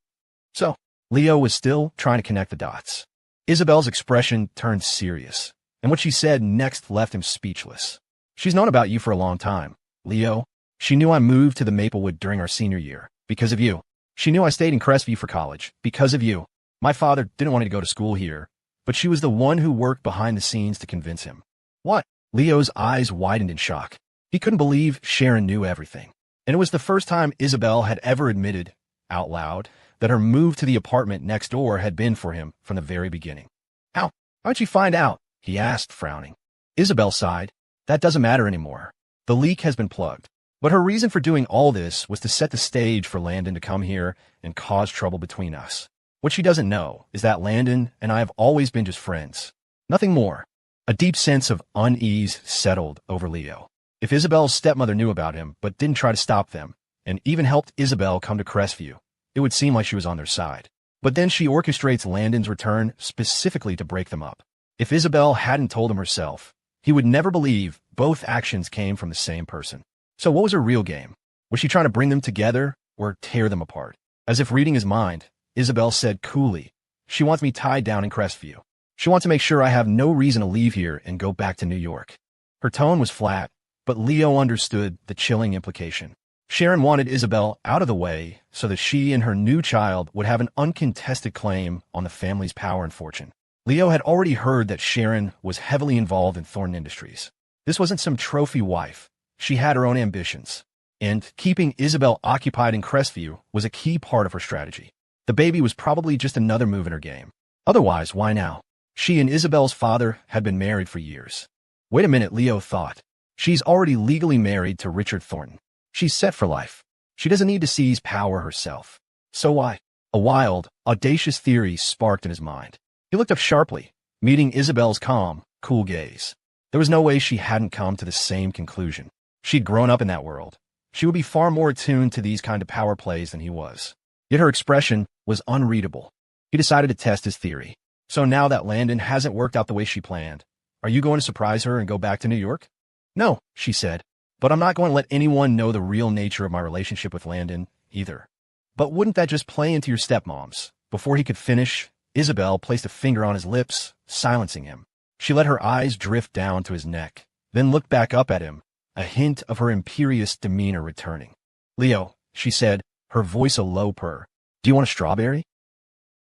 So, Leo was still trying to connect the dots. Isabel's expression turned serious, and what she said next left him speechless. She's known about you for a long time, Leo. She knew I moved to the Maplewood during our senior year, because of you. She knew I stayed in Crestview for college, because of you. My father didn't want me to go to school here, but she was the one who worked behind the scenes to convince him. What? Leo's eyes widened in shock. He couldn't believe Sharon knew everything. And it was the first time Isabel had ever admitted, out loud, that her move to the apartment next door had been for him from the very beginning. How'd you find out? He asked, frowning. Isabel sighed. That doesn't matter anymore. The leak has been plugged. But her reason for doing all this was to set the stage for Landon to come here and cause trouble between us. What she doesn't know is that Landon and I have always been just friends. Nothing more. A deep sense of unease settled over Leo. If Isabel's stepmother knew about him but didn't try to stop them, and even helped Isabel come to Crestview, it would seem like she was on their side. But then she orchestrates Landon's return specifically to break them up. If Isabel hadn't told him herself, he would never believe both actions came from the same person. So what was her real game? Was she trying to bring them together or tear them apart? As if reading his mind, Isabel said coolly, she wants me tied down in Crestview. She wants to make sure I have no reason to leave here and go back to New York. Her tone was flat, but Leo understood the chilling implication. Sharon wanted Isabel out of the way so that she and her new child would have an uncontested claim on the family's power and fortune. Leo had already heard that Sharon was heavily involved in Thornton Industries. This wasn't some trophy wife. She had her own ambitions. And keeping Isabel occupied in Crestview was a key part of her strategy. The baby was probably just another move in her game. Otherwise, why now? She and Isabel's father had been married for years. Wait a minute, Leo thought. She's already legally married to Richard Thornton. She's set for life. She doesn't need to seize power herself. So why? A wild, audacious theory sparked in his mind. He looked up sharply, meeting Isabel's calm, cool gaze. There was no way she hadn't come to the same conclusion. She'd grown up in that world. She would be far more attuned to these kind of power plays than he was. Yet her expression was unreadable. He decided to test his theory. So now that Landon hasn't worked out the way she planned, are you going to surprise her and go back to New York? No, she said, but I'm not going to let anyone know the real nature of my relationship with Landon either. But wouldn't that just play into your stepmoms? Before he could finish, Isabel placed a finger on his lips, silencing him. She let her eyes drift down to his neck, then looked back up at him, a hint of her imperious demeanor returning. Leo, she said, her voice a low purr. Do you want a strawberry?